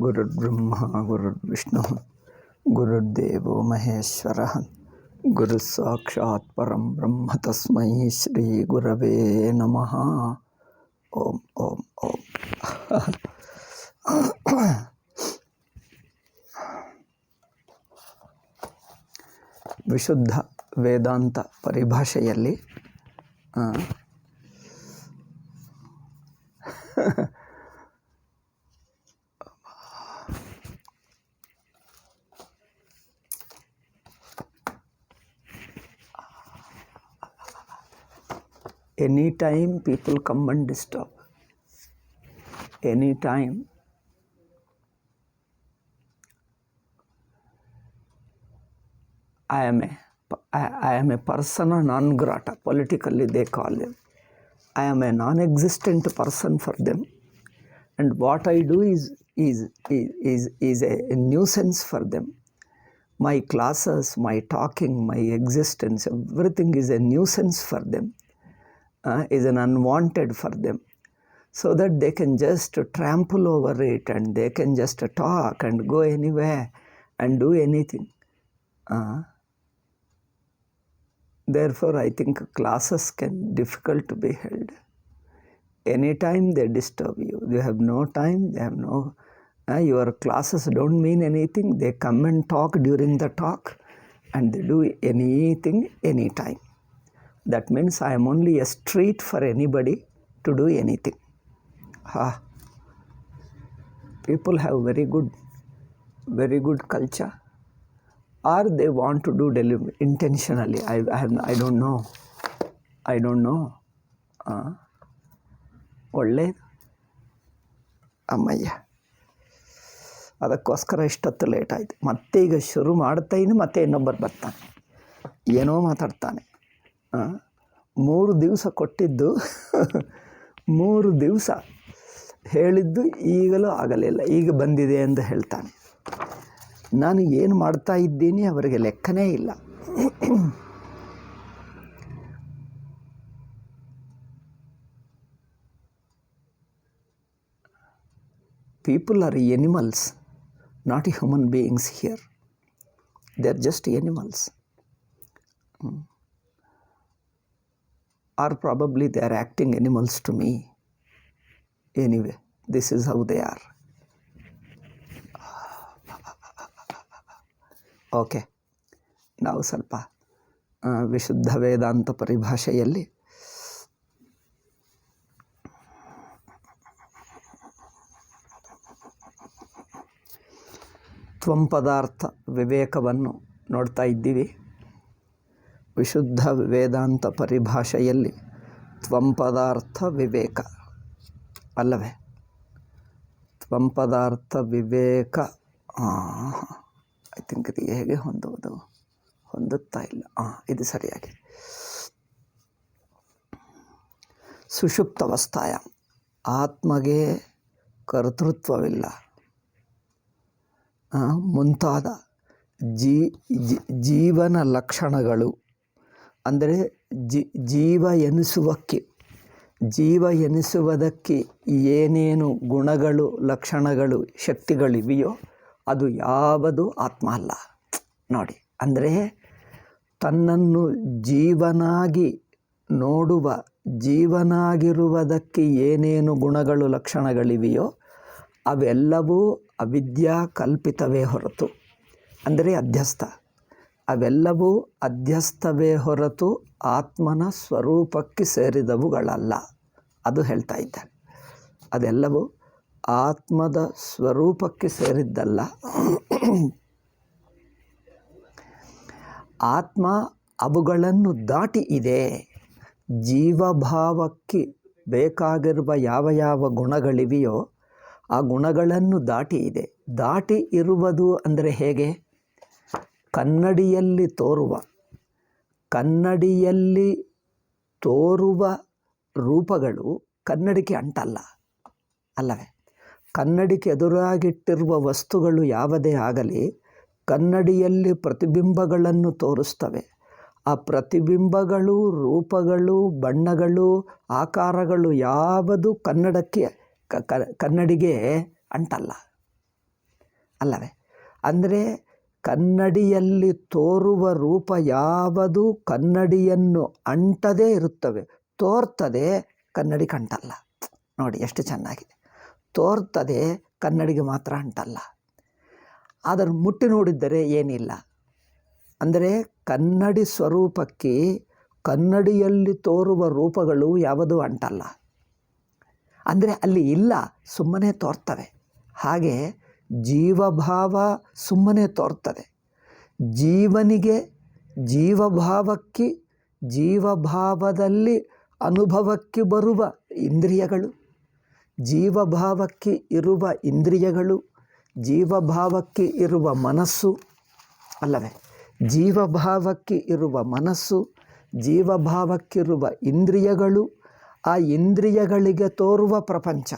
ಗುರುರ್ಬ್ರಹ್ಮ ಗುರುರ್ವಿಷ್ಣು ಗುರುರ್ದೇವೋ ಮಹೇಶ್ವರ ಗುರು ಸಾಕ್ಷಾತ್ ಪರಂ ಬ್ರಹ್ಮ ತಸ್ಮೈ ಶ್ರೀ ಗುರವೇ ನಮಃ. ಓಂ ಓಂ ಓಂ. ವಿಶುದ್ಧ ವೇದಾಂತ ಪರಿಭಾಷೆಯಲ್ಲಿ anytime people come and disturb, anytime I am a persona non grata, politically they call it. I am a non-existent person for them, and what I do is a nuisance for them. My classes, my talking, my existence, everything is a nuisance for them. Is an unwanted for them, so that they can just trample over it and they can just talk and go anywhere and do anything. Therefore, I think classes can difficult to be held. Anytime they disturb you, they have no time, they have no, your classes don't mean anything, they come and talk during the talk and they do anything anytime. That means I am only a street for anybody to do anything. People have very good culture, or they want to do intentionally. I don't know. ಒಳ್ಳೆಯದು ಅಮ್ಮಯ್ಯ. ಅದಕ್ಕೋಸ್ಕರ ಇಷ್ಟೊತ್ತು late ಆಯಿತು. ಮತ್ತೆ ಈಗ ಶುರು ಮಾಡ್ತಾಯಿನಿ, ಮತ್ತೆ ಇನ್ನೊಬ್ಬರು ಬರ್ತಾನೆ, ಏನೋ ಮಾತಾಡ್ತಾನೆ. 3 ದಿವಸ ಕೊಟ್ಟಿದ್ದು 3 ದಿವಸ ಹೇಳಿದ್ದು ಈಗಲೂ ಆಗಲಿಲ್ಲ, ಈಗ ಬಂದಿದೆ ಅಂತ ಹೇಳ್ತಾನೆ. ನಾನು ಏನು ಮಾಡ್ತಾ ಇದ್ದೀನಿ ಅವರಿಗೆ ಲೆಕ್ಕನೇ ಇಲ್ಲ. People are animals, not human beings here. They are just animals. Or probably they are acting animals to me. Anyway, this is how they are. Okay. ನಾವು ಸ್ವಲ್ಪ ವಿಶುದ್ಧ ವೇದಾಂತ ಪರಿಭಾಷೆಯಲ್ಲಿ ತ್ವಂ ಪದಾರ್ಥ ವಿವೇಕವನ್ನು ನೋಡ್ತಾ ಇದ್ದೀವಿ. ವಿಶುದ್ಧ ವೇದಾಂತ ಪರಿಭಾಷೆಯಲ್ಲಿ ತ್ವಂ ಪದಾರ್ಥ ವಿವೇಕ ಅಲ್ಲವೇ? ತ್ವಂ ಪದಾರ್ಥ ವಿವೇಕ ಐ ಥಿಂಕ್ ಇದು ಹೇಗೆ ಹೊಂದುತ್ತಾ ಇಲ್ಲ. ಇದು ಸರಿಯಾಗಿ. ಸುಷುಪ್ತಾವಸ್ಥಾಯ ಆತ್ಮಗೆ ಕರ್ತೃತ್ವವಿಲ್ಲ ಮುಂತಾದ ಜೀವನ ಲಕ್ಷಣಗಳು, ಅಂದರೆ ಜೀವ ಎನಿಸುವುದಕ್ಕೆ ಏನೇನು ಗುಣಗಳು, ಲಕ್ಷಣಗಳು, ಶಕ್ತಿಗಳಿವೆಯೋ ಅದು ಯಾವುದು ಆತ್ಮ ಅಲ್ಲ. ನೋಡಿ, ಅಂದರೆ ತನ್ನನ್ನು ಜೀವನಾಗಿ ನೋಡುವ, ಜೀವನಾಗಿರುವುದಕ್ಕೆ ಏನೇನು ಗುಣಗಳು, ಲಕ್ಷಣಗಳಿವೆಯೋ ಅವೆಲ್ಲವೂ ಅವಿದ್ಯಾ ಕಲ್ಪಿತವೇ ಹೊರತು, ಅಂದರೆ ಅಧ್ಯಸ್ಥ, ಅವೆಲ್ಲವೂ ಅಧ್ಯಸ್ಥವೇ ಹೊರತು ಆತ್ಮನ ಸ್ವರೂಪಕ್ಕೆ ಸೇರಿದವುಗಳಲ್ಲ. ಅದು ಹೇಳ್ತಾ ಇದ್ದಾರೆ. ಅದೆಲ್ಲವೂ ಆತ್ಮದ ಸ್ವರೂಪಕ್ಕೆ ಸೇರಿದ್ದಲ್ಲ. ಆತ್ಮ ಅವುಗಳನ್ನು ದಾಟಿ ಇದೆ. ಜೀವಭಾವಕ್ಕೆ ಬೇಕಾಗಿರುವ ಯಾವ ಗುಣಗಳಿವೆಯೋ ಆ ಗುಣಗಳನ್ನು ದಾಟಿ ಇದೆ. ದಾಟಿ ಇರುವುದು ಅಂದರೆ ಹೇಗೆ? ಕನ್ನಡಿಯಲ್ಲಿ ತೋರುವ ರೂಪಗಳು ಕನ್ನಡಿಗೆ ಅಂಟಲ್ಲ ಅಲ್ಲವೇ? ಕನ್ನಡಿಗೆ ಎದುರಾಗಿಟ್ಟಿರುವ ವಸ್ತುಗಳು ಯಾವುದೇ ಆಗಲಿ ಕನ್ನಡಿಯಲ್ಲಿ ಪ್ರತಿಬಿಂಬಗಳನ್ನು ತೋರಿಸ್ತವೆ. ಆ ಪ್ರತಿಬಿಂಬಗಳು, ರೂಪಗಳು, ಬಣ್ಣಗಳು, ಆಕಾರಗಳು ಯಾವುದು ಕನ್ನಡಿಗೆ ಅಂಟಲ್ಲ. ಅಲ್ಲವೇ? ಅಂದರೆ ಕನ್ನಡಿಯಲ್ಲಿ ತೋರುವ ರೂಪ ಯಾವುದು ಕನ್ನಡಿಯನ್ನು ಅಂಟದೇ ಇರುತ್ತವೆ. ತೋರ್ತದೆ, ಕನ್ನಡಿ ಕಂಟಲ್ಲ. ನೋಡಿ ಎಷ್ಟು ಚೆನ್ನಾಗಿದೆ. ತೋರ್ತದೆ, ಕನ್ನಡಿಗೆ ಮಾತ್ರ ಅಂಟಲ್ಲ. ಅದನ್ನು ಮುಟ್ಟಿ ನೋಡಿದ್ದರೆ ಏನಿಲ್ಲ. ಅಂದರೆ ಕನ್ನಡಿ ಸ್ವರೂಪಕ್ಕೆ ಕನ್ನಡಿಯಲ್ಲಿ ತೋರುವ ರೂಪಗಳು ಯಾವುದೂ ಅಂಟಲ್ಲ. ಅಂದರೆ ಅಲ್ಲಿ ಇಲ್ಲ, ಸುಮ್ಮನೆ ತೋರ್ತವೆ. ಹಾಗೆ ಜೀವಭಾವ ಸುಮ್ಮನೆ ತೋರ್ತದೆ. ಜೀವನಿಗೆ ಜೀವಭಾವಕ್ಕೆ ಜೀವಭಾವದಲ್ಲಿ ಅನುಭವಕ್ಕೆ ಬರುವ ಇಂದ್ರಿಯಗಳು, ಜೀವಭಾವಕ್ಕೆ ಇರುವ ಇಂದ್ರಿಯಗಳು, ಜೀವಭಾವಕ್ಕೆ ಇರುವ ಮನಸ್ಸು ಅಲ್ಲವೇ? ಜೀವಭಾವಕ್ಕೆ ಇರುವ ಮನಸ್ಸು, ಜೀವಭಾವಕ್ಕಿರುವ ಇಂದ್ರಿಯಗಳು, ಆ ಇಂದ್ರಿಯಗಳಿಗೆ ತೋರುವ ಪ್ರಪಂಚ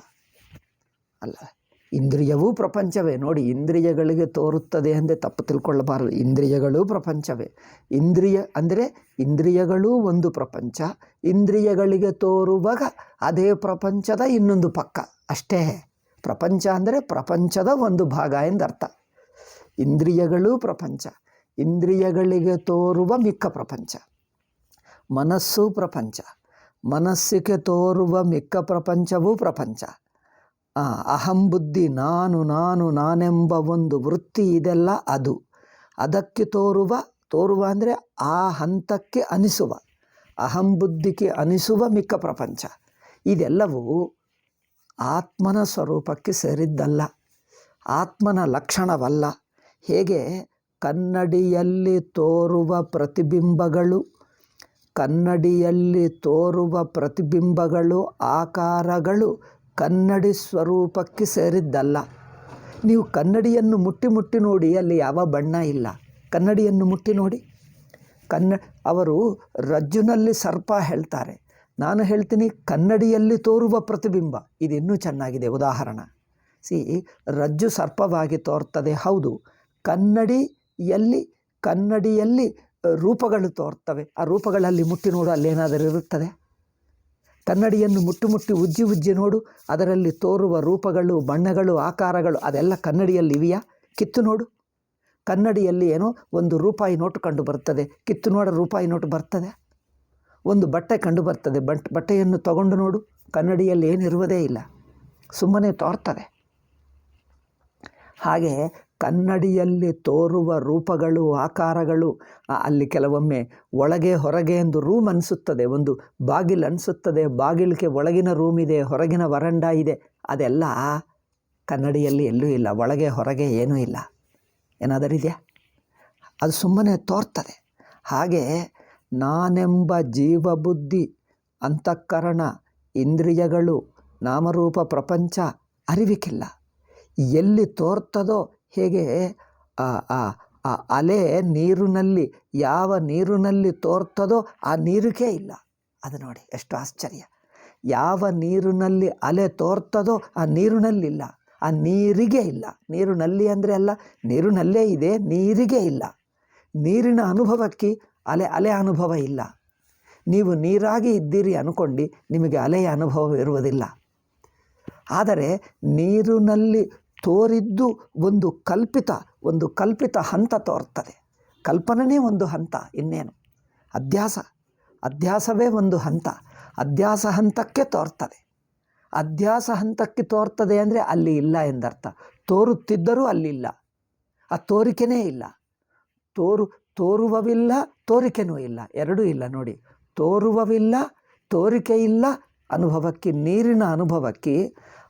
ಅಲ್ಲವೇ? ಇಂದ್ರಿಯವೂ ಪ್ರಪಂಚವೇ. ನೋಡಿ, ಇಂದ್ರಿಯಗಳಿಗೆ ತೋರುತ್ತದೆ ಅಂದರೆ ತಪ್ಪು ತಿಳ್ಕೊಳ್ಳಬಾರದು. ಇಂದ್ರಿಯಗಳೂ ಪ್ರಪಂಚವೇ. ಇಂದ್ರಿಯ ಅಂದರೆ ಇಂದ್ರಿಯಗಳೂ ಒಂದು ಪ್ರಪಂಚ. ಇಂದ್ರಿಯಗಳಿಗೆ ತೋರುವಾಗ ಅದೇ ಪ್ರಪಂಚದ ಇನ್ನೊಂದು ಪಕ್ಕ ಅಷ್ಟೇ. ಪ್ರಪಂಚ ಅಂದರೆ ಪ್ರಪಂಚದ ಒಂದು ಭಾಗ ಎಂದರ್ಥ. ಇಂದ್ರಿಯಗಳೂ ಪ್ರಪಂಚ, ಇಂದ್ರಿಯಗಳಿಗೆ ತೋರುವ ಮಿಕ್ಕ ಪ್ರಪಂಚ. ಮನಸ್ಸು ಪ್ರಪಂಚ, ಮನಸ್ಸಿಗೆ ತೋರುವ ಮಿಕ್ಕ ಪ್ರಪಂಚವೂ ಪ್ರಪಂಚ. ಅಹಂ ಬುದ್ಧಿ, ನಾನೆಂಬ ಒಂದು ವೃತ್ತಿ ಇದೆಲ್ಲ ಅದು. ಅದಕ್ಕೆ ತೋರುವ ಅಂದರೆ ಆ ಹಂತಕ್ಕೆ ಅನಿಸುವ, ಅಹಂ ಬುದ್ಧಿಗೆ ಅನಿಸುವ ಮಿಕ್ಕ ಪ್ರಪಂಚ. ಇದೆಲ್ಲವೂ ಆತ್ಮನ ಸ್ವರೂಪಕ್ಕೆ ಸೇರಿದ್ದಲ್ಲ, ಆತ್ಮನ ಲಕ್ಷಣವಲ್ಲ. ಹೇಗೆ ಕನ್ನಡಿಯಲ್ಲಿ ತೋರುವ ಪ್ರತಿಬಿಂಬಗಳು, ಕನ್ನಡಿಯಲ್ಲಿ ತೋರುವ ಪ್ರತಿಬಿಂಬಗಳು, ಆಕಾರಗಳು ಕನ್ನಡಿ ಸ್ವರೂಪಕ್ಕೆ ಸೇರಿದ್ದಲ್ಲ. ನೀವು ಕನ್ನಡಿಯನ್ನು ಮುಟ್ಟಿ ನೋಡಿ, ಅಲ್ಲಿ ಯಾವ ಬಣ್ಣ ಇಲ್ಲ. ಕನ್ನಡಿಯನ್ನು ಮುಟ್ಟಿ ನೋಡಿ. ಅವರು ರಜ್ಜುನಲ್ಲಿ ಸರ್ಪ ಹೇಳ್ತಾರೆ, ನಾನು ಹೇಳ್ತೀನಿ ಕನ್ನಡಿಯಲ್ಲಿ ತೋರುವ ಪ್ರತಿಬಿಂಬ. ಇದು ಇನ್ನೂ ಚೆನ್ನಾಗಿದೆ ಉದಾಹರಣೆ. ರಜ್ಜು ಸರ್ಪವಾಗಿ ತೋರ್ತದೆ, ಹೌದು. ಕನ್ನಡಿಯಲ್ಲಿ ರೂಪಗಳು ತೋರ್ತವೆ. ಆ ರೂಪಗಳಲ್ಲಿ ಮುಟ್ಟಿ ನೋಡು, ಅಲ್ಲೇನಾದರೂ ಇರುತ್ತದೆ? ಕನ್ನಡಿಯನ್ನು ಮುಟ್ಟಿ ಉಜ್ಜಿ ನೋಡು, ಅದರಲ್ಲಿ ತೋರುವ ರೂಪಗಳು, ಬಣ್ಣಗಳು, ಆಕಾರಗಳು ಅದೆಲ್ಲ ಕನ್ನಡಿಯಲ್ಲಿ ಇವೆಯಾ? ಕಿತ್ತು ನೋಡು. ಕನ್ನಡಿಯಲ್ಲಿ ಏನೋ ಒಂದು ರೂಪಾಯಿ ನೋಟು ಕಂಡು ಬರ್ತದೆ, ಕಿತ್ತು ನೋಡ ರೂಪಾಯಿ ನೋಟು ಬರ್ತದೆ. ಒಂದು ಬಟ್ಟೆ ಕಂಡು ಬರ್ತದೆ, ಬಟ್ಟೆಯನ್ನು ತಗೊಂಡು ನೋಡು, ಕನ್ನಡಿಯಲ್ಲಿ ಏನಿರುವುದೇ ಇಲ್ಲ, ಸುಮ್ಮನೆ ತೋರ್ತದೆ. ಹಾಗೆ ಕನ್ನಡಿಯಲ್ಲಿ ತೋರುವ ರೂಪಗಳು, ಆಕಾರಗಳು, ಅಲ್ಲಿ ಕೆಲವೊಮ್ಮೆ ಒಳಗೆ ಹೊರಗೆ ಎಂದು ರೂಮ್ ಅನಿಸುತ್ತದೆ, ಒಂದು ಬಾಗಿಲು ಅನಿಸುತ್ತದೆ, ಬಾಗಿಲಿಗೆ ಒಳಗಿನ ರೂಮ್ ಇದೆ, ಹೊರಗಿನ ವರಂಡ ಇದೆ. ಅದೆಲ್ಲ ಕನ್ನಡಿಯಲ್ಲಿ ಎಲ್ಲೂ ಇಲ್ಲ. ಒಳಗೆ ಹೊರಗೆ ಏನೂ ಇಲ್ಲ. ಏನಾದರೂ ಇದೆಯಾ? ಅದು ಸುಮ್ಮನೆ ತೋರ್ತದೆ. ಹಾಗೆ ನಾನೆಂಬ ಜೀವಬುದ್ಧಿ, ಅಂತಃಕರಣ, ಇಂದ್ರಿಯಗಳು, ನಾಮರೂಪ ಪ್ರಪಂಚ ಅರಿವಿಕ್ಕಿಲ್ಲ. ಎಲ್ಲಿ ತೋರ್ತದೋ, ಹೇಗೆ ಅಲೆ ನೀರಿನಲ್ಲಿ, ಯಾವ ನೀರಿನಲ್ಲಿ ತೋರ್ತದೋ ಆ ನೀರಿಗೇ ಇಲ್ಲ. ಅದು ನೋಡಿ ಎಷ್ಟು ಆಶ್ಚರ್ಯ. ಯಾವ ನೀರಿನಲ್ಲಿ ಅಲೆ ತೋರ್ತದೋ ಆ ನೀರಿನಲ್ಲಿಲ್ಲ, ಆ ನೀರಿಗೆ ಇಲ್ಲ. ನೀರಿನಲ್ಲಿ ಅಂದರೆ ಅಲ್ಲ, ನೀರಿನಲ್ಲೇ ಇದೆ, ನೀರಿಗೆ ಇಲ್ಲ. ನೀರಿನ ಅನುಭವಕ್ಕೆ ಅಲೆ ಅನುಭವ ಇಲ್ಲ. ನೀವು ನೀರಾಗಿ ಇದ್ದೀರಿ ಅಂದ್ಕೊಂಡು ನಿಮಗೆ ಅಲೆಯ ಅನುಭವ ಇರುವುದಿಲ್ಲ. ಆದರೆ ನೀರಿನಲ್ಲಿ ತೋರಿದ್ದು ಒಂದು ಕಲ್ಪಿತ ಹಂತ ತೋರ್ತದೆ. ಕಲ್ಪನೆ ಒಂದು ಹಂತ, ಇನ್ನೇನು. ಅಧ್ಯಾಸವೇ ಒಂದು ಹಂತ. ಅಧ್ಯಾಸ ಹಂತಕ್ಕೆ ತೋರ್ತದೆ. ಅಧ್ಯಾಸ ಹಂತಕ್ಕೆ ತೋರ್ತದೆ ಅಂದರೆ ಅಲ್ಲಿ ಇಲ್ಲ ಎಂದರ್ಥ. ತೋರುತ್ತಿದ್ದರೂ ಅಲ್ಲಿಲ್ಲ, ಆ ತೋರಿಕೆನೇ ಇಲ್ಲ. ತೋರುವವಿಲ್ಲ, ತೋರಿಕೆನೂ ಇಲ್ಲ, ಎರಡೂ ಇಲ್ಲ. ನೋಡಿ, ತೋರುವವಿಲ್ಲ, ತೋರಿಕೆ ಇಲ್ಲ. ಅನುಭವಕ್ಕೆ, ನೀರಿನ ಅನುಭವಕ್ಕೆ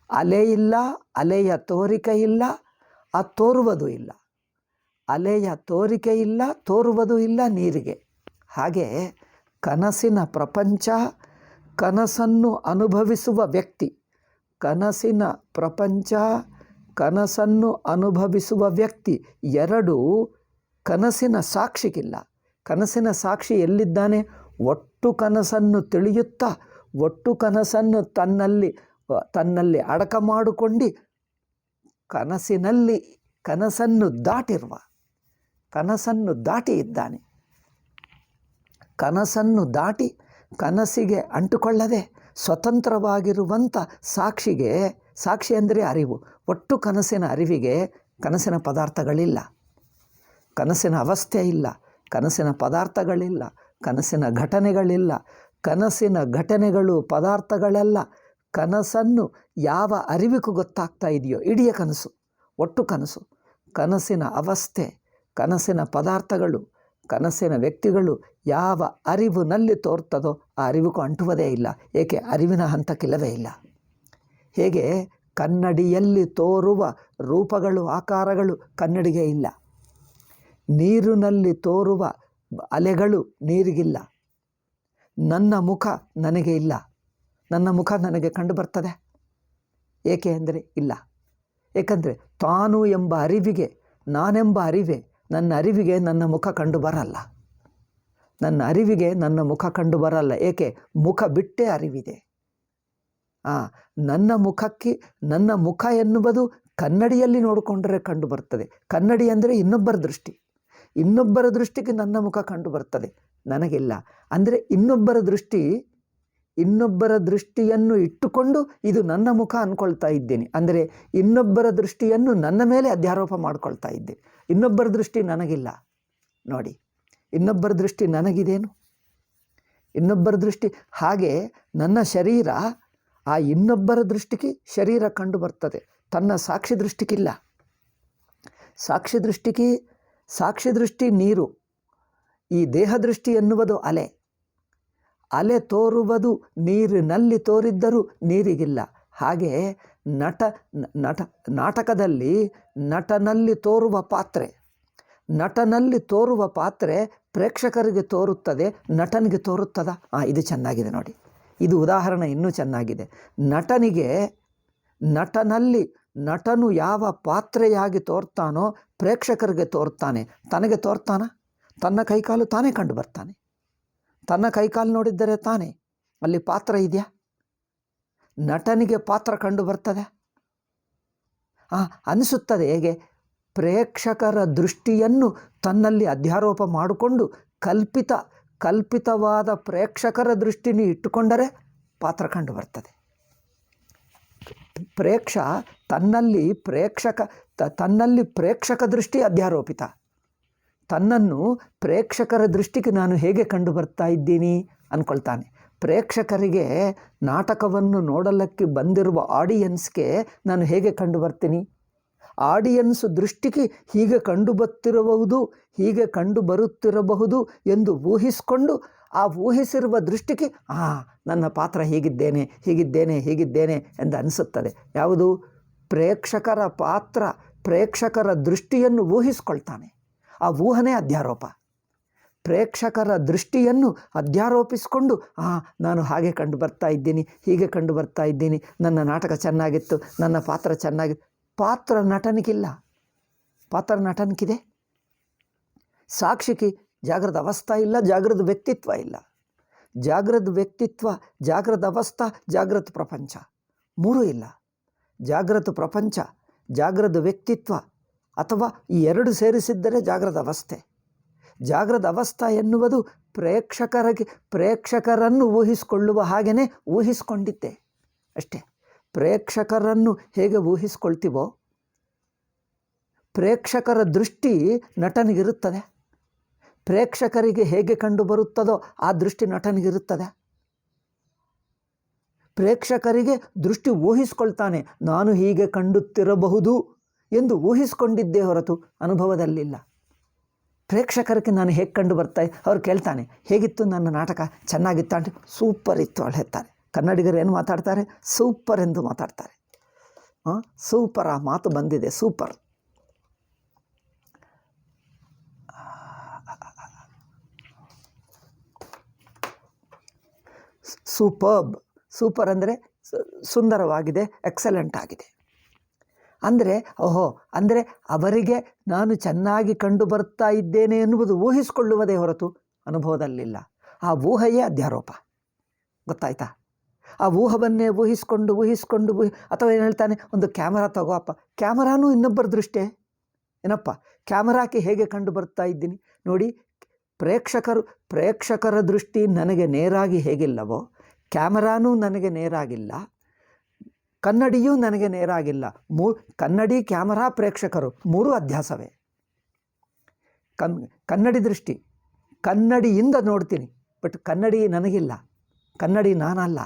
ಅಲೆ ಇಲ್ಲ, ಅಲೆಯ ತೋರಿಕೆ ಇಲ್ಲ, ಆ ತೋರುವುದು ಇಲ್ಲ. ಅಲೆಯ ತೋರಿಕೆ ಇಲ್ಲ, ತೋರುವುದು ಇಲ್ಲ ನೀರಿಗೆ. ಹಾಗೆ ಕನಸಿನ ಪ್ರಪಂಚ, ಕನಸನ್ನು ಅನುಭವಿಸುವ ವ್ಯಕ್ತಿ. ಕನಸಿನ ಪ್ರಪಂಚ, ಕನಸನ್ನು ಅನುಭವಿಸುವ ವ್ಯಕ್ತಿ ಎರಡೂ ಕನಸಿನ ಸಾಕ್ಷಿಗಿಲ್ಲ. ಕನಸಿನ ಸಾಕ್ಷಿ ಎಲ್ಲಿದ್ದಾನೆ? ಒಟ್ಟು ಕನಸನ್ನು ತಿಳಿಯುತ್ತಾ, ಒಟ್ಟು ಕನಸನ್ನು ತನ್ನಲ್ಲಿ ಅಡಕ ಮಾಡಿಕೊಂಡು ಕನಸನ್ನು ದಾಟಿ ಇದ್ದಾನೆ. ಕನಸನ್ನು ದಾಟಿ ಕನಸಿಗೆ ಅಂಟುಕೊಳ್ಳದೆ ಸ್ವತಂತ್ರವಾಗಿರುವಂಥ ಸಾಕ್ಷಿ ಅಂದರೆ ಅರಿವು. ಒಟ್ಟು ಕನಸಿನ ಅರಿವಿಗೆ ಕನಸಿನ ಪದಾರ್ಥಗಳಿಲ್ಲ, ಕನಸಿನ ಅವಸ್ಥೆ ಇಲ್ಲ, ಕನಸಿನ ಪದಾರ್ಥಗಳಿಲ್ಲ, ಕನಸಿನ ಘಟನೆಗಳಿಲ್ಲ. ಕನಸಿನ ಘಟನೆಗಳು ಪದಾರ್ಥಗಳೆಲ್ಲ ಕನಸನ್ನು ಯಾವ ಅರಿವಿಗೂ ಗೊತ್ತಾಗ್ತಾ ಇದೆಯೋ ಇಡೀ ಕನಸು, ಒಟ್ಟು ಕನಸು. ಕನಸಿನ ಅವಸ್ಥೆ, ಕನಸಿನ ಪದಾರ್ಥಗಳು, ಕನಸಿನ ವ್ಯಕ್ತಿಗಳು ಯಾವ ಅರಿವಿನಲ್ಲಿ ತೋರ್ತದೋ ಆ ಅರಿವಿಗೂ ಅಂಟುವುದೇ ಇಲ್ಲ. ಏಕೆ? ಅರಿವಿನ ಹಂತಕ್ಕಿಲ್ಲವೇ ಇಲ್ಲ. ಹೇಗೆ ಕನ್ನಡಿಯಲ್ಲಿ ತೋರುವ ರೂಪಗಳು, ಆಕಾರಗಳು ಕನ್ನಡಿಗೆ ಇಲ್ಲ. ನೀರಿನಲ್ಲಿ ತೋರುವ ಅಲೆಗಳು ನೀರಿಗಿಲ್ಲ. ನನ್ನ ಮುಖ ನನಗೆ ಇಲ್ಲ. ನನ್ನ ಮುಖ ನನಗೆ ಕಂಡು ಬರ್ತದೆ. ಏಕೆ ಅಂದರೆ ಇಲ್ಲ. ಏಕೆಂದರೆ ತಾನು ಎಂಬ ಅರಿವಿಗೆ, ನಾನೆಂಬ ಅರಿವೆ, ನನ್ನ ಅರಿವಿಗೆ ನನ್ನ ಮುಖ ಕಂಡು ಬರಲ್ಲ. ನನ್ನ ಅರಿವಿಗೆ ನನ್ನ ಮುಖ ಕಂಡು ಬರಲ್ಲ. ಏಕೆ? ಮುಖ ಬಿಟ್ಟೇ ಅರಿವಿದೆ. ನನ್ನ ಮುಖಕ್ಕೆ, ನನ್ನ ಮುಖ ಎನ್ನುವುದು ಕನ್ನಡಿಯಲ್ಲಿ ನೋಡಿಕೊಂಡ್ರೆ ಕಂಡು ಬರ್ತದೆ. ಕನ್ನಡಿ ಅಂದರೆ ಇನ್ನೊಬ್ಬರ ದೃಷ್ಟಿ. ಇನ್ನೊಬ್ಬರ ದೃಷ್ಟಿಗೆ ನನ್ನ ಮುಖ ಕಂಡು ಬರ್ತದೆ, ನನಗಿಲ್ಲ. ಅಂದರೆ ಇನ್ನೊಬ್ಬರ ದೃಷ್ಟಿಯನ್ನು ಇಟ್ಟುಕೊಂಡು ಇದು ನನ್ನ ಮುಖ ಅಂದ್ಕೊಳ್ತಾ ಇದ್ದೇನೆ. ಅಂದರೆ ಇನ್ನೊಬ್ಬರ ದೃಷ್ಟಿಯನ್ನು ನನ್ನ ಮೇಲೆ ಅಧ್ಯಾರೋಪ ಮಾಡ್ಕೊಳ್ತಾ ಇದ್ದೆ. ಇನ್ನೊಬ್ಬರ ದೃಷ್ಟಿ ನನಗಿಲ್ಲ. ನೋಡಿ, ಇನ್ನೊಬ್ಬರ ದೃಷ್ಟಿ ನನಗಿದೇನು? ಇನ್ನೊಬ್ಬರ ದೃಷ್ಟಿ. ಹಾಗೆ ನನ್ನ ಶರೀರ ಆ ಇನ್ನೊಬ್ಬರ ದೃಷ್ಟಿಗೆ ಶರೀರ ಕಂಡು ಬರ್ತದೆ, ತನ್ನ ಸಾಕ್ಷಿ ದೃಷ್ಟಿಗಿಲ್ಲ. ಸಾಕ್ಷಿ ದೃಷ್ಟಿ ನೀರು. ಈ ದೇಹ ದೃಷ್ಟಿ ಎನ್ನುವುದು ಅಲೆ. ಅಲೆ ತೋರುವುದು ನೀರಿನಲ್ಲಿ ತೋರಿದ್ದರೂ ನೀರಿಗಿಲ್ಲ. ಹಾಗೆ ನಾಟಕದಲ್ಲಿ ನಟನಲ್ಲಿ ತೋರುವ ಪಾತ್ರೆ ಪ್ರೇಕ್ಷಕರಿಗೆ ತೋರುತ್ತದೆ, ನಟನಿಗೆ ತೋರುತ್ತದ? ಇದು ಚೆನ್ನಾಗಿದೆ ನೋಡಿ, ಇದು ಉದಾಹರಣೆ ಇನ್ನೂ ಚೆನ್ನಾಗಿದೆ. ನಟನು ಯಾವ ಪಾತ್ರೆಯಾಗಿ ತೋರ್ತಾನೋ ಪ್ರೇಕ್ಷಕರಿಗೆ ತೋರ್ತಾನೆ, ತನಗೆ ತೋರ್ತಾನ? ತನ್ನ ಕೈಕಾಲು ತಾನೇ ಕಂಡು ಬರ್ತಾನೆ. ತನ್ನ ಕೈಕಾಲು ನೋಡಿದ್ದರೆ ತಾನೇ ಅಲ್ಲಿ ಪಾತ್ರ ಇದೆಯಾ? ನಟನಿಗೆ ಪಾತ್ರ ಕಂಡು ಬರ್ತದೆ? ಅನಿಸುತ್ತದೆ. ಹೇಗೆ? ಪ್ರೇಕ್ಷಕರ ದೃಷ್ಟಿಯನ್ನು ತನ್ನಲ್ಲಿ ಅಧ್ಯಾರೋಪ ಮಾಡಿಕೊಂಡು ಕಲ್ಪಿತವಾದ ಪ್ರೇಕ್ಷಕರ ದೃಷ್ಟಿನಿ ಇಟ್ಟುಕೊಂಡರೆ ಪಾತ್ರ ಕಂಡು ಬರ್ತದೆ. ತನ್ನಲ್ಲಿ ಪ್ರೇಕ್ಷಕ ದೃಷ್ಟಿ ಅಧ್ಯಾರೋಪಿತ. ತನ್ನನ್ನು ಪ್ರೇಕ್ಷಕರ ದೃಷ್ಟಿಗೆ ನಾನು ಹೇಗೆ ಕಂಡು ಬರ್ತಾ ಇದ್ದೀನಿ ಅಂದ್ಕೊಳ್ತಾನೆ. ಪ್ರೇಕ್ಷಕರಿಗೆ, ನಾಟಕವನ್ನು ನೋಡಲಿಕ್ಕೆ ಬಂದಿರುವ ಆಡಿಯನ್ಸ್ಗೆ ನಾನು ಹೇಗೆ ಕಂಡು ಬರ್ತೀನಿ? ಆಡಿಯನ್ಸ್ ದೃಷ್ಟಿಗೆ ಹೀಗೆ ಕಂಡು ಬರುತ್ತಿರಬಹುದು ಎಂದು ಊಹಿಸಿಕೊಂಡು ಆ ಊಹಿಸಿರುವ ದೃಷ್ಟಿಗೆ ನನ್ನ ಪಾತ್ರ ಹೀಗಿದ್ದೇನೆ ಎಂದು ಅನಿಸುತ್ತದೆ. ಯಾವುದು? ಪ್ರೇಕ್ಷಕರ ದೃಷ್ಟಿಯನ್ನು ಊಹಿಸ್ಕೊಳ್ತಾನೆ. ಆ ಊಹನೆ ಅಧ್ಯಾರೋಪ. ಪ್ರೇಕ್ಷಕರ ದೃಷ್ಟಿಯನ್ನು ಅಧ್ಯಾರೋಪಿಸಿಕೊಂಡು ನಾನು ಹಾಗೆ ಕಂಡು ಬರ್ತಾ ಇದ್ದೀನಿ, ಹೀಗೆ ಕಂಡು ಬರ್ತಾ ಇದ್ದೀನಿ, ನನ್ನ ನಾಟಕ ಚೆನ್ನಾಗಿತ್ತು, ನನ್ನ ಪಾತ್ರ ಚೆನ್ನಾಗಿತ್ತು. ಪಾತ್ರ ನಟನಿಗಿಲ್ಲ, ಪಾತ್ರ ನಟನಿಗಿದೆ. ಸಾಕ್ಷಿಗೆ ಜಾಗೃತ ಅವಸ್ಥಾ ಇಲ್ಲ, ಜಾಗೃತ ವ್ಯಕ್ತಿತ್ವ ಇಲ್ಲ. ಜಾಗೃತ ವ್ಯಕ್ತಿತ್ವ, ಜಾಗೃತ ಅವಸ್ಥಾ, ಜಾಗೃತ ಪ್ರಪಂಚ ಮೂರೂ ಇಲ್ಲ. ಜಾಗೃತ ಪ್ರಪಂಚ, ಜಾಗೃತ ವ್ಯಕ್ತಿತ್ವ ಅಥವಾ ಈ ಎರಡು ಸೇರಿಸಿದ್ದರೆ ಜಾಗೃತ ಅವಸ್ಥೆ. ಜಾಗೃತ ಅವಸ್ಥಾ ಎನ್ನುವುದು ಪ್ರೇಕ್ಷಕರನ್ನು ಊಹಿಸಿಕೊಳ್ಳುವ ಹಾಗೆಯೇ ಊಹಿಸ್ಕೊಂಡಿದ್ದೆ ಅಷ್ಟೇ. ಪ್ರೇಕ್ಷಕರನ್ನು ಹೇಗೆ ಊಹಿಸ್ಕೊಳ್ತೀವೋ ಪ್ರೇಕ್ಷಕರ ದೃಷ್ಟಿ ನಟನಿಗಿರುತ್ತದೆ. ಪ್ರೇಕ್ಷಕರಿಗೆ ಹೇಗೆ ಕಂಡು ಬರುತ್ತದೋ ಆ ದೃಷ್ಟಿ ನಟನಿಗಿರುತ್ತದೆ. ಪ್ರೇಕ್ಷಕರಿಗೆ ದೃಷ್ಟಿ ಊಹಿಸ್ಕೊಳ್ತಾನೆ, ನಾನು ಹೀಗೆ ಕಂಡುತ್ತಿರಬಹುದು ಎಂದು ಊಹಿಸ್ಕೊಂಡಿದ್ದೇ ಹೊರತು ಅನುಭವದಲ್ಲಿಲ್ಲ. ಪ್ರೇಕ್ಷಕರಿಗೆ ನಾನು ಹೇಗೆ ಕಂಡು ಬರ್ತಾ ಅವ್ರು ಕೇಳ್ತಾನೆ, ಹೇಗಿತ್ತು ನನ್ನ ನಾಟಕ, ಚೆನ್ನಾಗಿತ್ತು ಅಂತ. ಸೂಪರ್ ಇತ್ತು ಅಂತ ಹೇಳ್ತಾರೆ. ಕನ್ನಡಿಗರು ಏನು ಮಾತಾಡ್ತಾರೆ? ಸೂಪರ್ ಎಂದು ಮಾತಾಡ್ತಾರೆ. ಸೂಪರ್, ಆ ಮಾತು ಬಂದಿದೆ, ಸೂಪರ್. ಸೂಪರ್ ಅಂದರೆ ಸುಂದರವಾಗಿದೆ, ಎಕ್ಸಲೆಂಟ್ ಆಗಿದೆ. ಅಂದರೆ ಅವರಿಗೆ ನಾನು ಚೆನ್ನಾಗಿ ಕಂಡು ಬರ್ತಾ ಇದ್ದೇನೆ ಎನ್ನುವುದು ಊಹಿಸಿಕೊಳ್ಳುವುದೇ ಹೊರತು ಅನುಭವದಲ್ಲಿಲ್ಲ. ಆ ಊಹೆಯೇ ಅಧ್ಯಾರೋಪ. ಗೊತ್ತಾಯ್ತಾ? ಆ ಊಹವನ್ನೇ ಊಹಿಸ್ಕೊಂಡು ಅಥವಾ ಏನು ಹೇಳ್ತಾನೆ, ಒಂದು ಕ್ಯಾಮರಾ ತಗೋಪ್ಪ. ಕ್ಯಾಮರಾನೂ ಇನ್ನೊಬ್ಬರ ದೃಷ್ಟಿ ಏನಪ್ಪ? ಕ್ಯಾಮರಾಕ್ಕೆ ಹೇಗೆ ಕಂಡು ಬರ್ತಾ ಇದ್ದೀನಿ ನೋಡಿ. ಪ್ರೇಕ್ಷಕರ ದೃಷ್ಟಿ ನನಗೆ ನೇರಾಗಿ ಹೇಗಿಲ್ಲವೋ ಕ್ಯಾಮರಾನೂ ನನಗೆ ನೇರಾಗಿಲ್ಲ. ಕನ್ನಡಿಯೂ ನನಗೆ ನೇರಾಗಿಲ್ಲ. ಕನ್ನಡಿ, ಕ್ಯಾಮರಾ, ಪ್ರೇಕ್ಷಕರು ಮೂರೂ ಅಧ್ಯಾಸವೇ. ಕನ್ನಡಿ ದೃಷ್ಟಿ, ಕನ್ನಡಿಯಿಂದ ನೋಡ್ತೀನಿ, ಬಟ್ ಕನ್ನಡಿ ನನಗಿಲ್ಲ, ಕನ್ನಡಿ ನಾನಲ್ಲ.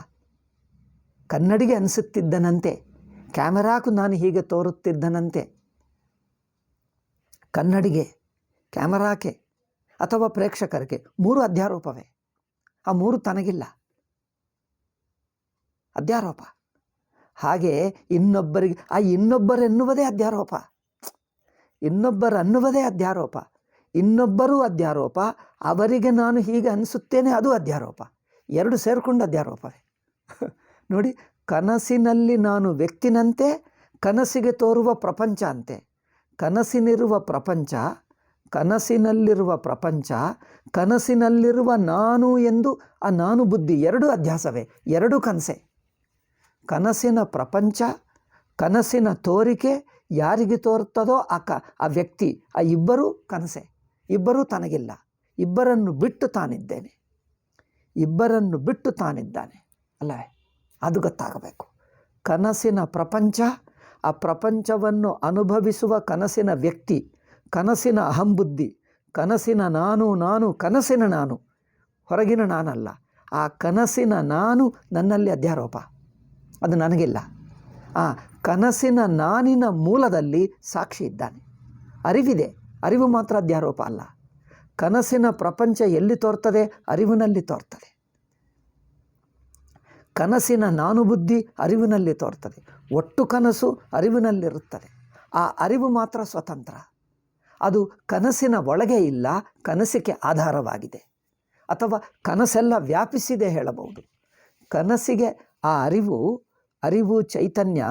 ಕನ್ನಡಿಗೆ ಅನಿಸುತ್ತಿದ್ದನಂತೆ, ಕ್ಯಾಮರಾಕು ನಾನು ಹೀಗೆ ತೋರುತ್ತಿದ್ದನಂತೆ. ಕನ್ನಡಿಗೆ, ಕ್ಯಾಮರಾಕ್ಕೆ ಅಥವಾ ಪ್ರೇಕ್ಷಕರಿಗೆ ಮೂರು ಅಧ್ಯಾರೋಪವೇ. ಆ ಮೂರು ತನಗಿಲ್ಲ, ಅಧ್ಯಾರೋಪ. ಹಾಗೆ ಇನ್ನೊಬ್ಬರಿಗೆ, ಆ ಇನ್ನೊಬ್ಬರೆನ್ನುವುದೇ ಅಧ್ಯಾರೋಪ, ಇನ್ನೊಬ್ಬರನ್ನುವುದೇ ಅಧ್ಯಾರೋಪ. ಇನ್ನೊಬ್ಬರೂ ಅಧ್ಯಾರೋಪ, ಅವರಿಗೆ ನಾನು ಹೀಗೆ ಅನಿಸುತ್ತೇನೆ, ಅದು ಅಧ್ಯಾರೋಪ. ಎರಡು ಸೇರಿಕೊಂಡು ಅಧ್ಯಾರೋಪವೇ. ನೋಡಿ, ಕನಸಿನಲ್ಲಿ ನಾನು ವ್ಯಕ್ತಿನಂತೆ, ಕನಸಿಗೆ ತೋರುವ ಪ್ರಪಂಚ ಅಂತೆ. ಕನಸಿನಲ್ಲಿರುವ ಪ್ರಪಂಚ, ಕನಸಿನಲ್ಲಿರುವ ನಾನು ಎಂದು ಆ ನಾನು ಬುದ್ಧಿ ಎರಡೂ ಅಧ್ಯಾಸವೇ, ಎರಡೂ ಕನಸೆ. ಕನಸಿನ ಪ್ರಪಂಚ, ಕನಸಿನ ತೋರಿಕೆ ಯಾರಿಗೆ ತೋರ್ತದೋ ಆ ವ್ಯಕ್ತಿ, ಆ ಇಬ್ಬರೂ ಕನಸೆ. ಇಬ್ಬರೂ ತನಗಿಲ್ಲ, ಇಬ್ಬರನ್ನು ಬಿಟ್ಟು ತಾನಿದ್ದೇನೆ, ಇಬ್ಬರನ್ನು ಬಿಟ್ಟು ತಾನಿದ್ದಾನೆ ಅಲ್ಲವೇ? ಅದು ಗೊತ್ತಾಗಬೇಕು. ಕನಸಿನ ಪ್ರಪಂಚ, ಆ ಪ್ರಪಂಚವನ್ನು ಅನುಭವಿಸುವ ಕನಸಿನ ವ್ಯಕ್ತಿ, ಕನಸಿನ ಅಹಂಬುದ್ಧಿ, ಕನಸಿನ ನಾನು ಕನಸಿನ ನಾನು, ಹೊರಗಿನ ನಾನಲ್ಲ. ಆ ಕನಸಿನ ನಾನು ನನ್ನಲ್ಲಿ ಅಧ್ಯಾರೋಪ, ಅದು ನನಗಿಲ್ಲ. ಆ ಕನಸಿನ ನಾನಿನ ಮೂಲದಲ್ಲಿ ಸಾಕ್ಷಿ ಇದ್ದಾನೆ, ಅರಿವಿದೆ. ಅರಿವು ಮಾತ್ರ ಅಧ್ಯಾರೋಪ ಅಲ್ಲ. ಕನಸಿನ ಪ್ರಪಂಚ ಎಲ್ಲಿ ತೋರ್ತದೆ? ಅರಿವಿನಲ್ಲಿ ತೋರ್ತದೆ. ಕನಸಿನ ನಾನು ಬುದ್ಧಿ ಅರಿವಿನಲ್ಲಿ ತೋರ್ತದೆ. ಒಟ್ಟು ಕನಸು ಅರಿವಿನಲ್ಲಿರುತ್ತದೆ. ಆ ಅರಿವು ಮಾತ್ರ ಸ್ವತಂತ್ರ. ಅದು ಕನಸಿನ ಒಳಗೆ ಇಲ್ಲ, ಕನಸಿಗೆ ಆಧಾರವಾಗಿದೆ, ಅಥವಾ ಕನಸೆಲ್ಲ ವ್ಯಾಪಿಸಿದೆ ಹೇಳಬಹುದು. ಕನಸಿಗೆ ಆ ಅರಿವು ಚೈತನ್ಯ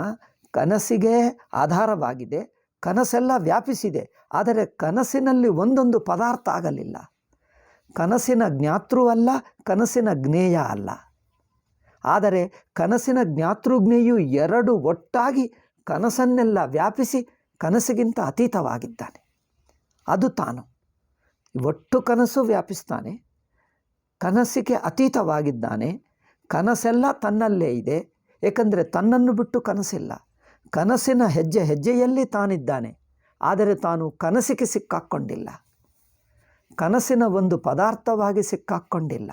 ಕನಸಿಗೆ ಆಧಾರವಾಗಿದೆ, ಕನಸೆಲ್ಲ ವ್ಯಾಪಿಸಿದೆ. ಆದರೆ ಕನಸಿನಲ್ಲಿ ಒಂದೊಂದು ಪದಾರ್ಥ ಆಗಲಿಲ್ಲ. ಕನಸಿನ ಜ್ಞಾತೃ ಅಲ್ಲ, ಕನಸಿನ ಜ್ಞೇಯ ಅಲ್ಲ. ಆದರೆ ಕನಸಿನ ಜ್ಞಾತೃಜ್ಞೇಯು ಎರಡು ಒಟ್ಟಾಗಿ ಕನಸನ್ನೆಲ್ಲ ವ್ಯಾಪಿಸಿ ಕನಸಿಗಿಂತ ಅತೀತವಾಗಿದ್ದಾನೆ. ಅದು ತಾನು. ಒಟ್ಟು ಕನಸು ವ್ಯಾಪಿಸ್ತಾನೆ, ಕನಸಿಗೆ ಅತೀತವಾಗಿದ್ದಾನೆ. ಕನಸೆಲ್ಲ ತನ್ನಲ್ಲೇ ಇದೆ, ಏಕೆಂದರೆ ತನ್ನನ್ನು ಬಿಟ್ಟು ಕನಸಿಲ್ಲ. ಕನಸಿನ ಹೆಜ್ಜೆ ಹೆಜ್ಜೆಯಲ್ಲಿ ತಾನಿದ್ದಾನೆ, ಆದರೆ ತಾನು ಕನಸಿಗೆ ಸಿಕ್ಕಾಕ್ಕೊಂಡಿಲ್ಲ, ಕನಸಿನ ಒಂದು ಪದಾರ್ಥವಾಗಿ ಸಿಕ್ಕಾಕ್ಕೊಂಡಿಲ್ಲ.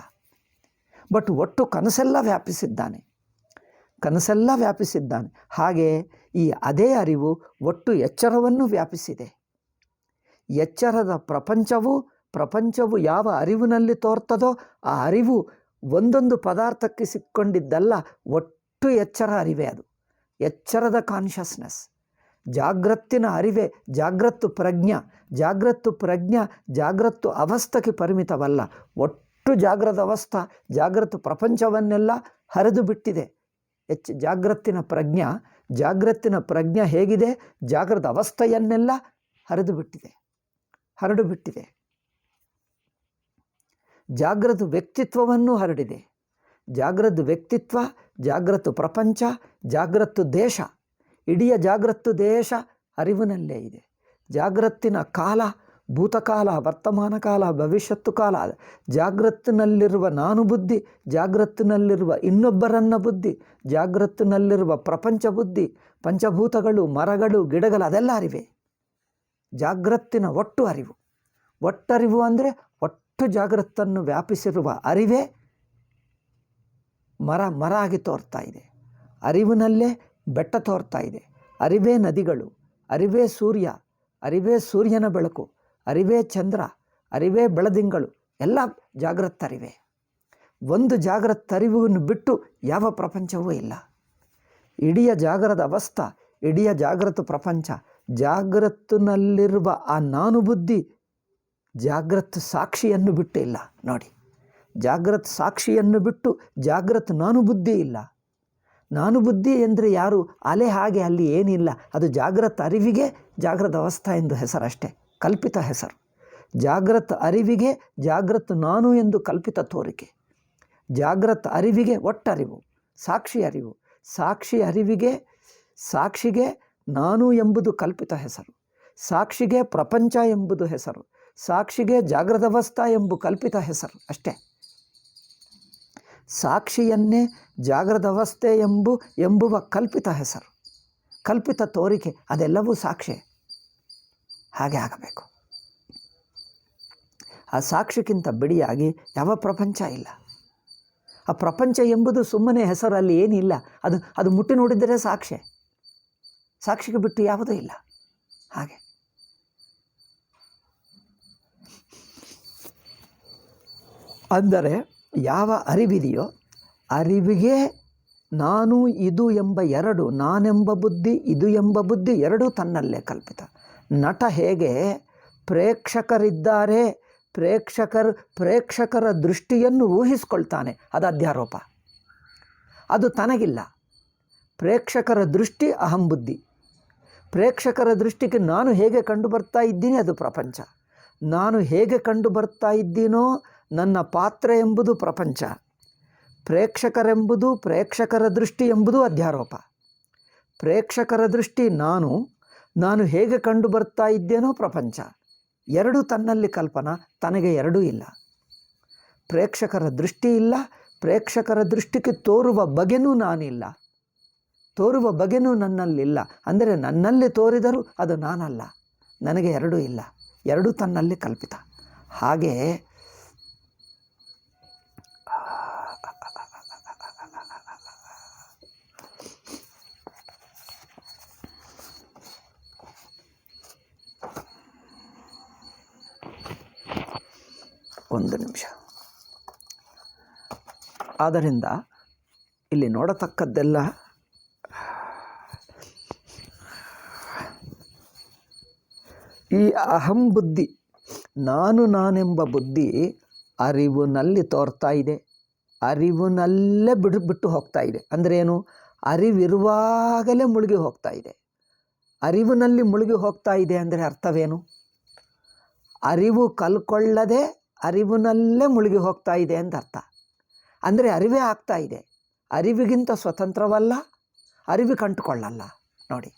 ಬಟ್ ಒಟ್ಟು ಕನಸೆಲ್ಲ ವ್ಯಾಪಿಸಿದ್ದಾನೆ, ಕನಸೆಲ್ಲ ವ್ಯಾಪಿಸಿದ್ದಾನೆ. ಹಾಗೆ ಈ ಅದೇ ಅರಿವು ಒಟ್ಟು ಎಚ್ಚರವನ್ನು ವ್ಯಾಪಿಸಿದೆ. ಎಚ್ಚರದ ಪ್ರಪಂಚವು ಯಾವ ಅರಿವಿನಲ್ಲಿ ತೋರ್ತದೋ ಆ ಅರಿವು ಒಂದೊಂದು ಪದಾರ್ಥಕ್ಕೆ ಸಿಕ್ಕೊಂಡಿದ್ದಲ್ಲ, ಒಟ್ಟು ಎಚ್ಚರ ಅರಿವೇ ಅದು. ಎಚ್ಚರದ ಕಾನ್ಷಿಯಸ್ನೆಸ್, ಜಾಗ್ರತ್ತಿನ ಅರಿವೇ ಜಾಗ್ರತ್ತು ಪ್ರಜ್ಞಾ ಜಾಗ್ರತ್ತು ಅವಸ್ಥೆಗೆ ಪರಿಮಿತವಲ್ಲ. ಒಟ್ಟು ಜಾಗ್ರದ ಅವಸ್ಥಾ, ಜಾಗ್ರತ ಪ್ರಪಂಚವನ್ನೆಲ್ಲ ಹರಿದು ಬಿಟ್ಟಿದೆ. ಜಾಗ್ರತ್ತಿನ ಪ್ರಜ್ಞೆ ಹೇಗಿದೆ? ಜಾಗ್ರದ ಅವಸ್ಥೆಯನ್ನೆಲ್ಲ ಹರಿದು ಬಿಟ್ಟಿದೆ. ಜಾಗ್ರತ ವ್ಯಕ್ತಿತ್ವವನ್ನು ಹರಡಿದೆ. ಜಾಗ್ರತ ವ್ಯಕ್ತಿತ್ವ, ಜಾಗ್ರತ ಪ್ರಪಂಚ, ಜಾಗ್ರತ ದೇಶ, ಇಡೀ ಜಾಗ್ರತ ದೇಶ ಅರಿವಿನಲ್ಲೇ ಇದೆ. ಜಾಗ್ರತ್ತಿನ ಕಾಲ, ಭೂತಕಾಲ, ವರ್ತಮಾನ ಕಾಲ, ಭವಿಷ್ಯತ್ತು ಕಾಲ, ಜಾಗ್ರತ್ತಿನಲ್ಲಿರುವ ನಾನು ಬುದ್ಧಿ, ಜಾಗ್ರತ್ತಿನಲ್ಲಿರುವ ಇನ್ನೊಬ್ಬರನ್ನ ಬುದ್ಧಿ, ಜಾಗ್ರತ್ತಿನಲ್ಲಿರುವ ಪ್ರಪಂಚ ಬುದ್ಧಿ, ಪಂಚಭೂತಗಳು, ಮರಗಳು, ಗಿಡಗಳು, ಅದೆಲ್ಲ ಅರಿವೆ. ಜಾಗ್ರತ್ತಿನ ಒಟ್ಟರಿವು ಅಂದರೆ ಒಟ್ಟು ಜಾಗ್ರತನ್ನು ವ್ಯಾಪಿಸಿರುವ ಅರಿವೇ ಮರ ಆಗಿ ತೋರ್ತಾ ಇದೆ. ಅರಿವಿನಲ್ಲೇ ಬೆಟ್ಟ ತೋರ್ತಾ ಇದೆ. ಅರಿವೇ ನದಿಗಳು, ಅರಿವೇ ಸೂರ್ಯ, ಅರಿವೇ ಸೂರ್ಯನ ಬೆಳಕು, ಅರಿವೇ ಚಂದ್ರ, ಅರಿವೇ ಬೆಳದಿಂಗಳು, ಎಲ್ಲ ಜಾಗ್ರತ ಅರಿವೇ. ಒಂದು ಜಾಗ್ರತ ಅರಿವನ್ನು ಬಿಟ್ಟು ಯಾವ ಪ್ರಪಂಚವೂ ಇಲ್ಲ. ಇಡೀ ಜಾಗ್ರದ ಅವಸ್ಥಾ, ಇಡೀ ಜಾಗ್ರತ ಪ್ರಪಂಚ, ಜಾಗ್ರತ್ತಿನಲ್ಲಿರುವ ಆ ನಾನು ಬುದ್ಧಿ ಜಾಗ್ರತ ಸಾಕ್ಷಿಯನ್ನು ಬಿಟ್ಟು ಇಲ್ಲ. ನೋಡಿ, ಜಾಗ್ರತ ಸಾಕ್ಷಿಯನ್ನು ಬಿಟ್ಟು ಜಾಗ್ರತ ನಾನು ಬುದ್ಧಿ ಇಲ್ಲ. ನಾನು ಬುದ್ಧಿ ಎಂದರೆ ಯಾರು? ಅಲೆ ಹಾಗೆ ಅಲ್ಲಿ ಏನಿಲ್ಲ. ಅದು ಜಾಗ್ರತ ಅರಿವಿಗೆ ಜಾಗ್ರತ ಅವಸ್ಥಾ ಎಂದು ಹೆಸರಷ್ಟೇ, ಕಲ್ಪಿತ ಹೆಸರು. ಜಾಗ್ರತ ಅರಿವಿಗೆ ಜಾಗ್ರತ ನಾನು ಎಂದು ಕಲ್ಪಿತ ತೋರಿಕೆ. ಜಾಗ್ರತ ಅರಿವಿಗೆ ಒಟ್ಟರಿವು, ಸಾಕ್ಷಿ ಅರಿವು. ಸಾಕ್ಷಿಗೆ ನಾನು ಎಂಬುದು ಕಲ್ಪಿತ ಹೆಸರು, ಸಾಕ್ಷಿಗೆ ಪ್ರಪಂಚ ಎಂಬುದು ಹೆಸರು, ಸಾಕ್ಷಿಗೆ ಜಾಗ್ರತ ಅವಸ್ಥಾ ಎಂಬು ಕಲ್ಪಿತ ಹೆಸರು ಅಷ್ಟೇ. ಸಾಕ್ಷಿಯನ್ನೇ ಜಾಗೃತ ಅವಸ್ಥೆ ಎಂಬುವ ಕಲ್ಪಿತ ಹೆಸರು, ಕಲ್ಪಿತ ತೋರಿಕೆ, ಅದೆಲ್ಲವೂ ಸಾಕ್ಷಿ. ಹಾಗೆ ಆಗಬೇಕು. ಆ ಸಾಕ್ಷಿಗಿಂತ ಬಿಡಿಯಾಗಿ ಯಾವ ಪ್ರಪಂಚ ಇಲ್ಲ. ಆ ಪ್ರಪಂಚ ಎಂಬುದು ಸುಮ್ಮನೆ ಹೆಸರಲ್ಲಿ ಏನಿಲ್ಲ, ಅದು ಮುಟ್ಟಿ ನೋಡಿದರೆ ಸಾಕ್ಷಿ. ಸಾಕ್ಷಿಗೆ ಬಿಟ್ಟು ಯಾವುದೂ ಇಲ್ಲ. ಹಾಗೆ ಅಂದರೆ ಯಾವ ಅರಿವಿದೆಯೋ ಅರಿವಿಗೆ ನಾನು ಇದು ಎಂಬ ಎರಡು, ನಾನೆಂಬ ಬುದ್ಧಿ ಇದು ಎಂಬ ಬುದ್ಧಿ ಎರಡೂ ತನ್ನಲ್ಲೇ ಕಲ್ಪಿತ. ನಟ ಹೇಗೆ ಪ್ರೇಕ್ಷಕರಿದ್ದಾರೆ, ಪ್ರೇಕ್ಷಕರ ದೃಷ್ಟಿಯನ್ನು ಊಹಿಸ್ಕೊಳ್ತಾನೆ, ಅದು ಅಧ್ಯಾರೋಪ. ಅದು ತನಗಿಲ್ಲ. ಪ್ರೇಕ್ಷಕರ ದೃಷ್ಟಿ ಅಹಂಬುದ್ಧಿ. ಪ್ರೇಕ್ಷಕರ ದೃಷ್ಟಿಗೆ ನಾನು ಹೇಗೆ ಕಂಡು ಬರ್ತಾ ಇದ್ದೀನಿ ಅದು ಪ್ರಪಂಚ. ನಾನು ಹೇಗೆ ಕಂಡು ಬರ್ತಾ ಇದ್ದೀನೋ ನನ್ನ ಪಾತ್ರ ಎಂಬುದು ಪ್ರಪಂಚ. ಪ್ರೇಕ್ಷಕರೆಂಬುದು, ಪ್ರೇಕ್ಷಕರ ದೃಷ್ಟಿ ಎಂಬುದು ಅಧ್ಯಾರೋಪ. ಪ್ರೇಕ್ಷಕರ ದೃಷ್ಟಿ ನಾನು ಹೇಗೆ ಕಂಡು ಬರ್ತಾ ಇದ್ದೇನೋ ಪ್ರಪಂಚ. ಎರಡೂ ತನ್ನಲ್ಲಿ ಕಲ್ಪನಾ, ತನಗೆ ಎರಡೂ ಇಲ್ಲ. ಪ್ರೇಕ್ಷಕರ ದೃಷ್ಟಿ ಇಲ್ಲ, ಪ್ರೇಕ್ಷಕರ ದೃಷ್ಟಿಗೆ ತೋರುವ ಬಗೆನೂ ನಾನಿಲ್ಲ, ತೋರುವ ಬಗೆನೂ ನನ್ನಲ್ಲಿಲ್ಲ. ಅಂದರೆ ನನ್ನಲ್ಲಿ ತೋರಿದರೂ ಅದು ನಾನಲ್ಲ, ನನಗೆ ಎರಡೂ ಇಲ್ಲ, ಎರಡೂ ತನ್ನಲ್ಲಿ ಕಲ್ಪಿತ. ಹಾಗೆ ಒಂದು ನಿಮಿಷ. ಆದ್ದರಿಂದ ಇಲ್ಲಿ ನೋಡತಕ್ಕದ್ದೆಲ್ಲ ಈ ಅಹಂಬುದ್ಧಿ, ನಾನೆಂಬ ಬುದ್ಧಿ ಅರಿವಿನಲ್ಲಿ ತೋರ್ತಾ ಇದೆ, ಅರಿವಿನಲ್ಲೇ ಬಿಟ್ಟು ಹೋಗ್ತಾ ಇದೆ. ಅಂದರೆ ಏನು? ಅರಿವಿರುವಾಗಲೇ ಮುಳುಗಿ ಹೋಗ್ತಾ ಇದೆ. ಅರಿವಿನಲ್ಲಿ ಮುಳುಗಿ ಹೋಗ್ತಾ ಇದೆ ಅಂದರೆ ಅರ್ಥವೇನು? ಅರಿವು ಕಲ್ಕೊಳ್ಳದೆ ಅರಿವಿನಲ್ಲೇ ಮುಳುಗಿ ಹೋಗ್ತಾ ಇದೆ ಅಂತ ಅರ್ಥ. ಅಂದರೆ ಅರಿವೇ ಆಗ್ತಾ ಇದೆ, ಅರಿವಿಗಿಂತ ಸ್ವತಂತ್ರವಲ್ಲ, ಅರಿವು ಕಂಡುಕೊಳ್ಳಲ್ಲ. ನೋಡಿ,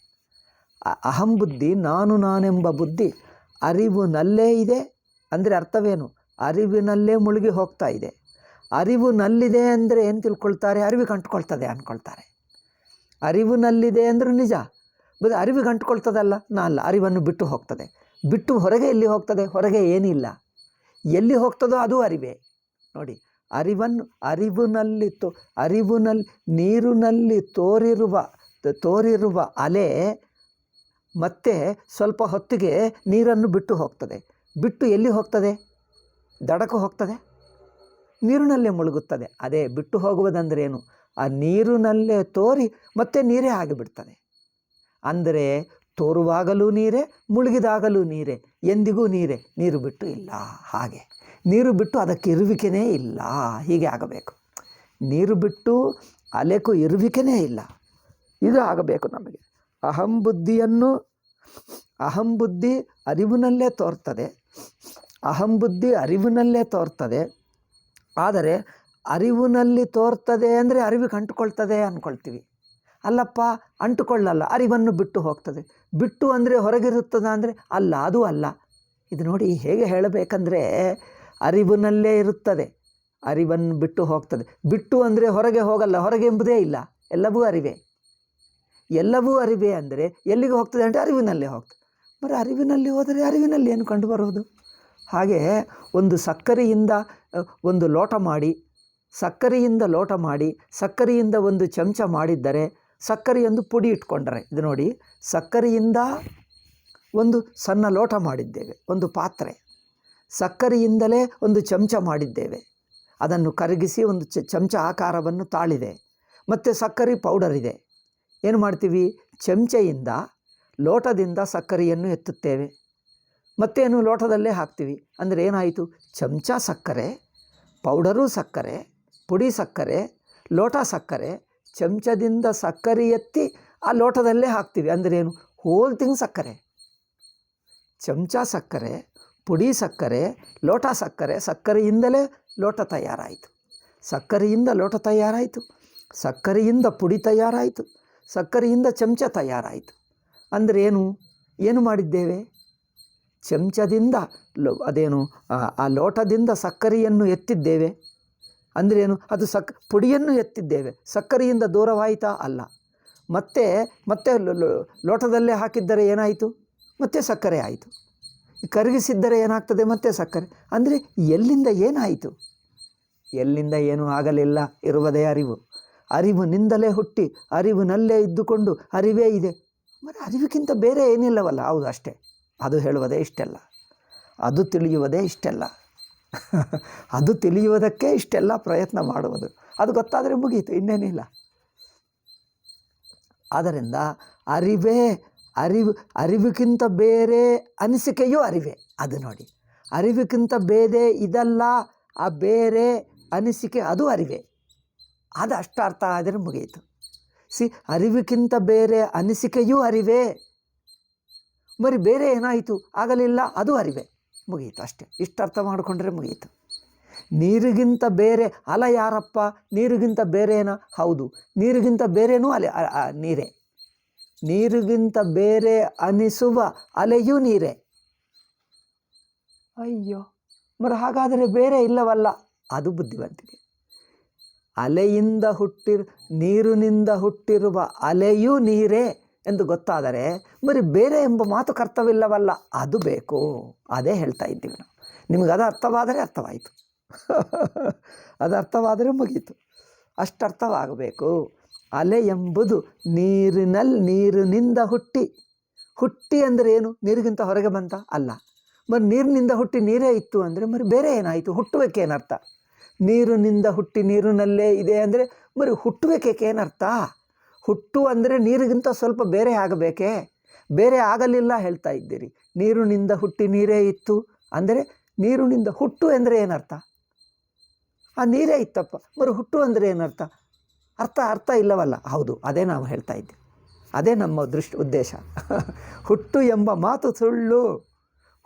ಅಹಂಬುದ್ಧಿ, ನಾನೆಂಬ ಬುದ್ಧಿ ಅರಿವಿನಲ್ಲೇ ಇದೆ ಅಂದರೆ ಅರ್ಥವೇನು? ಅರಿವಿನಲ್ಲೇ ಮುಳುಗಿ ಹೋಗ್ತಾ ಇದೆ. ಅರಿವಿನಲ್ಲಿದೆ ಅಂದರೆ ಏನು ತಿಳ್ಕೊಳ್ತಾರೆ? ಅರಿವು ಕಂಡುಕೊಳ್ತದೆ ಅಂದ್ಕೊಳ್ತಾರೆ. ಅರಿವಿನಲ್ಲಿದೆ ಅಂದರೆ ನಿಜ, ಬಟ್ ಅರಿವಿಗೆ ಅಂಟ್ಕೊಳ್ತದಲ್ಲ, ಅಲ್ಲ, ಅರಿವನ್ನು ಬಿಟ್ಟು ಹೋಗ್ತದೆ. ಬಿಟ್ಟು ಹೊರಗೆ ಎಲ್ಲಿ ಹೋಗ್ತದೆ? ಹೊರಗೆ ಏನಿಲ್ಲ. ಎಲ್ಲಿ ಹೋಗ್ತದೋ ಅದು ಅರಿವೇ. ನೋಡಿ, ಅರಿವಿನಲ್ಲಿ ನೀರಿನಲ್ಲಿ ತೋರಿರುವ ಅಲೆ ಮತ್ತೆ ಸ್ವಲ್ಪ ಹೊತ್ತಿಗೆ ನೀರನ್ನು ಬಿಟ್ಟು ಹೋಗ್ತದೆ. ಬಿಟ್ಟು ಎಲ್ಲಿ ಹೋಗ್ತದೆ? ದಡಕ್ಕೆ ಹೋಗ್ತದೆ, ನೀರಿನಲ್ಲೇ ಮುಳುಗುತ್ತದೆ. ಅದೇ ಬಿಟ್ಟು ಹೋಗುವುದಂದ್ರೆ ಏನು? ಆ ನೀರಿನಲ್ಲೇ ತೋರಿ ಮತ್ತೆ ನೀರೇ ಆಗಿಬಿಡ್ತದೆ. ಅಂದರೆ ತೋರುವಾಗಲೂ ನೀರೇ, ಮುಳುಗಿದಾಗಲೂ ನೀರೇ, ಎಂದಿಗೂ ನೀರೇ, ನೀರು ಬಿಟ್ಟು ಇಲ್ಲ. ಹಾಗೆ ನೀರು ಬಿಟ್ಟು ಅದಕ್ಕೆ ಇರುವಿಕೆನೇ ಇಲ್ಲ. ಹೀಗೆ ಆಗಬೇಕು. ನೀರು ಬಿಟ್ಟು ಅಲೆಗೂ ಇರುವಿಕೆನೇ ಇಲ್ಲ. ಇದು ಆಗಬೇಕು ನಮಗೆ. ಅಹಂಬುದ್ಧಿ ಅರಿವಿನಲ್ಲೇ ತೋರ್ತದೆ, ಅಹಂಬುದ್ಧಿ ಅರಿವಿನಲ್ಲೇ ತೋರ್ತದೆ. ಆದರೆ ಅರಿವಿನಲ್ಲಿ ತೋರ್ತದೆ ಅಂದರೆ ಅರಿವಿಗೆ ಅಂಟುಕೊಳ್ತದೆ ಅಂದ್ಕೊಳ್ತೀವಿ. ಅಲ್ಲಪ್ಪ, ಅಂಟುಕೊಳ್ಳಲ್ಲ, ಅರಿವನ್ನು ಬಿಟ್ಟು ಹೋಗ್ತದೆ. ಬಿಟ್ಟು ಅಂದರೆ ಹೊರಗಿರುತ್ತದೆ ಅಂದರೆ ಅಲ್ಲ, ಅದು ಅಲ್ಲ. ಇದು ನೋಡಿ ಹೇಗೆ ಹೇಳಬೇಕಂದ್ರೆ, ಅರಿವಿನಲ್ಲೇ ಇರುತ್ತದೆ, ಅರಿವನ್ನು ಬಿಟ್ಟು ಹೋಗ್ತದೆ. ಬಿಟ್ಟು ಅಂದರೆ ಹೊರಗೆ ಹೋಗಲ್ಲ, ಹೊರಗೆ ಎಂಬುದೇ ಇಲ್ಲ, ಎಲ್ಲವೂ ಅರಿವೇ. ಎಲ್ಲವೂ ಅರಿವೇ ಅಂದರೆ ಎಲ್ಲಿಗೆ ಹೋಗ್ತದೆ ಅಂದರೆ ಅರಿವಿನಲ್ಲೇ ಹೋಗ್ತದೆ. మరి ಅರಿವಿನಲ್ಲಿ ಹೋದರೆ ಅರಿವಿನಲ್ಲಿ ಏನು ಕಂಡು ಬರುವುದು? ಹಾಗೆ ಒಂದು ಸಕ್ಕರೆಯಿಂದ ಒಂದು ಲೋಟ ಮಾಡಿ, ಸಕ್ಕರೆಯಿಂದ ಒಂದು ಚಮಚ ಮಾಡಿದ್ದರೆ, ಸಕ್ಕರೆಯೊಂದು ಪುಡಿ ಇಟ್ಕೊಂಡರೆ, ಇದು ನೋಡಿ, ಸಕ್ಕರೆಯಿಂದ ಒಂದು ಸಣ್ಣ ಲೋಟ ಮಾಡಿದ್ದೇವೆ, ಒಂದು ಪಾತ್ರೆ, ಸಕ್ಕರೆಯಿಂದಲೇ ಒಂದು ಚಮಚ ಮಾಡಿದ್ದೇವೆ, ಅದನ್ನು ಕರಗಿಸಿ ಒಂದು ಚಮಚ ಆಕಾರವನ್ನು ತಾಳಿದೆ, ಮತ್ತು ಸಕ್ಕರೆ ಪೌಡರ್ ಇದೆ. ಏನು ಮಾಡ್ತೀವಿ? ಚಮಚೆಯಿಂದ, ಲೋಟದಿಂದ ಸಕ್ಕರೆಯನ್ನು ಎತ್ತುತ್ತೇವೆ, ಮತ್ತೇನು ಲೋಟದಲ್ಲೇ ಹಾಕ್ತೀವಿ. ಅಂದರೆ ಏನಾಯಿತು? ಚಮಚ ಸಕ್ಕರೆ, ಪೌಡರು ಸಕ್ಕರೆ, ಪುಡಿ ಸಕ್ಕರೆ, ಲೋಟ ಸಕ್ಕರೆ, ಚಮಚದಿಂದ ಸಕ್ಕರೆ ಎತ್ತಿ ಆ ಲೋಟದಲ್ಲೇ ಹಾಕ್ತೀವಿ. ಅಂದರೆ ಏನು? ಹೋಲ್ ಥಿಂಗ್ ಸಕ್ಕರೆ. ಚಮಚ ಸಕ್ಕರೆ, ಪುಡಿ ಸಕ್ಕರೆ, ಲೋಟ ಸಕ್ಕರೆ, ಸಕ್ಕರೆಯಿಂದಲೇ ಲೋಟ ತಯಾರಾಯಿತು, ಸಕ್ಕರೆಯಿಂದ ಲೋಟ ತಯಾರಾಯಿತು, ಸಕ್ಕರೆಯಿಂದ ಪುಡಿ ತಯಾರಾಯಿತು, ಸಕ್ಕರೆಯಿಂದ ಚಮಚ ತಯಾರಾಯಿತು. ಅಂದರೆ ಏನು ಮಾಡಿದ್ದೇವೆ? ಚಮಚದಿಂದ ಆ ಲೋಟದಿಂದ ಸಕ್ಕರೆಯನ್ನು ಎತ್ತಿದ್ದೇವೆ, ಅಂದರೆ ಏನು? ಅದು ಪುಡಿಯನ್ನು ಎತ್ತಿದ್ದೇವೆ, ಸಕ್ಕರೆಯಿಂದ ದೂರವಾಯಿತಾ? ಅಲ್ಲ. ಮತ್ತೆ ಲೋಟದಲ್ಲೇ ಹಾಕಿದ್ದರೆ ಏನಾಯಿತು? ಮತ್ತೆ ಸಕ್ಕರೆ ಆಯಿತು. ಕರಗಿಸಿದ್ದರೆ ಏನಾಗ್ತದೆ? ಮತ್ತೆ ಸಕ್ಕರೆ. ಅಂದರೆ ಎಲ್ಲಿಂದ ಏನಾಯಿತು? ಎಲ್ಲಿಂದ ಏನೂ ಆಗಲಿಲ್ಲ. ಇರುವುದೇ ಅರಿವು. ಅರಿವಿನಿಂದಲೇ ಹುಟ್ಟಿ ಅರಿವಿನಲ್ಲೇ ಇದ್ದುಕೊಂಡು ಅರಿವೇ ಇದೆ. మరి ಅರಿವಿಗಿಂತ ಬೇರೆ ಏನಿಲ್ಲವಲ್ಲ? ಹೌದು, ಅಷ್ಟೇ. ಅದು ಹೇಳುವುದೇ ಇಷ್ಟೆಲ್ಲ, ಅದು ತಿಳಿಯುವುದೇ ಇಷ್ಟೆಲ್ಲ. ಅದು ತಿಳಿಯುವುದಕ್ಕೆ ಇಷ್ಟೆಲ್ಲ ಪ್ರಯತ್ನ ಮಾಡುವುದು. ಅದು ಗೊತ್ತಾದರೆ ಮುಗೀತು, ಇನ್ನೇನಿಲ್ಲ. ಆದ್ದರಿಂದ ಅರಿವಿಗಿಂತ ಬೇರೆ ಅನಿಸಿಕೆಯೂ ಅರಿವೇ. ಅದು ನೋಡಿ, ಅರಿವಿಗಿಂತ ಬೇರೆ ಇದಲ್ಲ, ಆ ಬೇರೆ ಅನಿಸಿಕೆ ಅದು ಅರಿವೇ. ಅದು ಅಷ್ಟು ಅರ್ಥ ಆದರೆ ಮುಗಿಯಿತು. ಅರಿವಿಗಿಂತ ಬೇರೆ ಅನಿಸಿಕೆಯೂ ಅರಿವೇ. మరి ಬೇರೆ ಏನಾಯಿತು? ಆಗಲಿಲ್ಲ, ಅದು ಅರಿವೇ. ಮುಗಿಯಿತು, ಅಷ್ಟೇ. ಇಷ್ಟು ಅರ್ಥ ಮಾಡಿಕೊಂಡ್ರೆ ಮುಗಿಯಿತು. ನೀರಿಗಿಂತ ಬೇರೆ ಅಲ ಯಾರಪ್ಪ? ನೀರಿಗಿಂತ ಬೇರೆನಾ? ಹೌದು, ನೀರಿಗಿಂತ ಬೇರೆನೂ ನೀರೇ. ನೀರಿಗಿಂತ ಬೇರೆ ಅನಿಸುವ ಅಲೆಯೂ ನೀರೇ. ಅಯ್ಯೋ, మరి ಹಾಗಾದರೆ ಬೇರೆ ಇಲ್ಲವಲ್ಲ? ಅದು ಬುದ್ಧಿವಂತಿಕೆ. ಅಲೆಯಿಂದ ನೀರಿನಿಂದ ಹುಟ್ಟಿರುವ ಅಲೆಯೂ ನೀರೇ ಎಂದು ಗೊತ್ತಾದರೆ మరి ಬೇರೆ ಎಂಬ ಮಾತು ಕರ್ತವ್ಯವಿಲ್ಲವಲ್ಲ? ಅದು ಬೇಕು. ಅದೇ ಹೇಳ್ತಾ ಇದ್ದೀವಿ ನಾವು. ನಿಮಗೆ ಅದು ಅರ್ಥವಾದರೆ ಅರ್ಥವಾಯಿತು. ಅದು ಅರ್ಥವಾದರೆ ಮುಗೀತು. ಅಷ್ಟು ಅರ್ಥವಾಗಬೇಕು. ಅಲೆ ಎಂಬುದು ನೀರಿನಿಂದ ಹುಟ್ಟಿ ಅಂದರೆ ಏನು? ನೀರಿಗಿಂತ ಹೊರಗೆ ಬಂತ? ಅಲ್ಲ. మరి ನೀರಿನಿಂದ ಹುಟ್ಟಿ ನೀರೇ ಇತ್ತು ಅಂದರೆ మరి ಬೇರೆ ಏನಾಯಿತು? ಹುಟ್ಟುವಿಕೆನರ್ಥ. ನೀರಿನಿಂದ ಹುಟ್ಟಿ ನೀರಿನಲ್ಲೇ ಇದೆ ಅಂದರೆ మరి ಹುಟ್ಟುವಿಕೆಗೆ ಏನರ್ಥ? ಹುಟ್ಟು ಅಂದರೆ ನೀರಿಗಿಂತ ಸ್ವಲ್ಪ ಬೇರೆ ಆಗಬೇಕೇ? ಬೇರೆ ಆಗಲಿಲ್ಲ ಹೇಳ್ತಾ ಇದ್ದೀರಿ. ನೀರಿನಿಂದ ಹುಟ್ಟಿ ನೀರೇ ಇತ್ತು ಅಂದರೆ ನೀರಿನಿಂದ ಹುಟ್ಟು ಅಂದರೆ ಏನರ್ಥ? ಆ ನೀರೇ ಇತ್ತಪ್ಪ, మరి ಹುಟ್ಟು ಅಂದರೆ ಏನರ್ಥ? ಅರ್ಥ ಇಲ್ಲವಲ್ಲ? ಹೌದು, ಅದೇ ನಾವು ಹೇಳ್ತಾ ಇದ್ದೀವಿ. ಅದೇ ನಮ್ಮ ಉದ್ದೇಶ. ಹುಟ್ಟು ಎಂಬ ಮಾತು ಸುಳ್ಳು.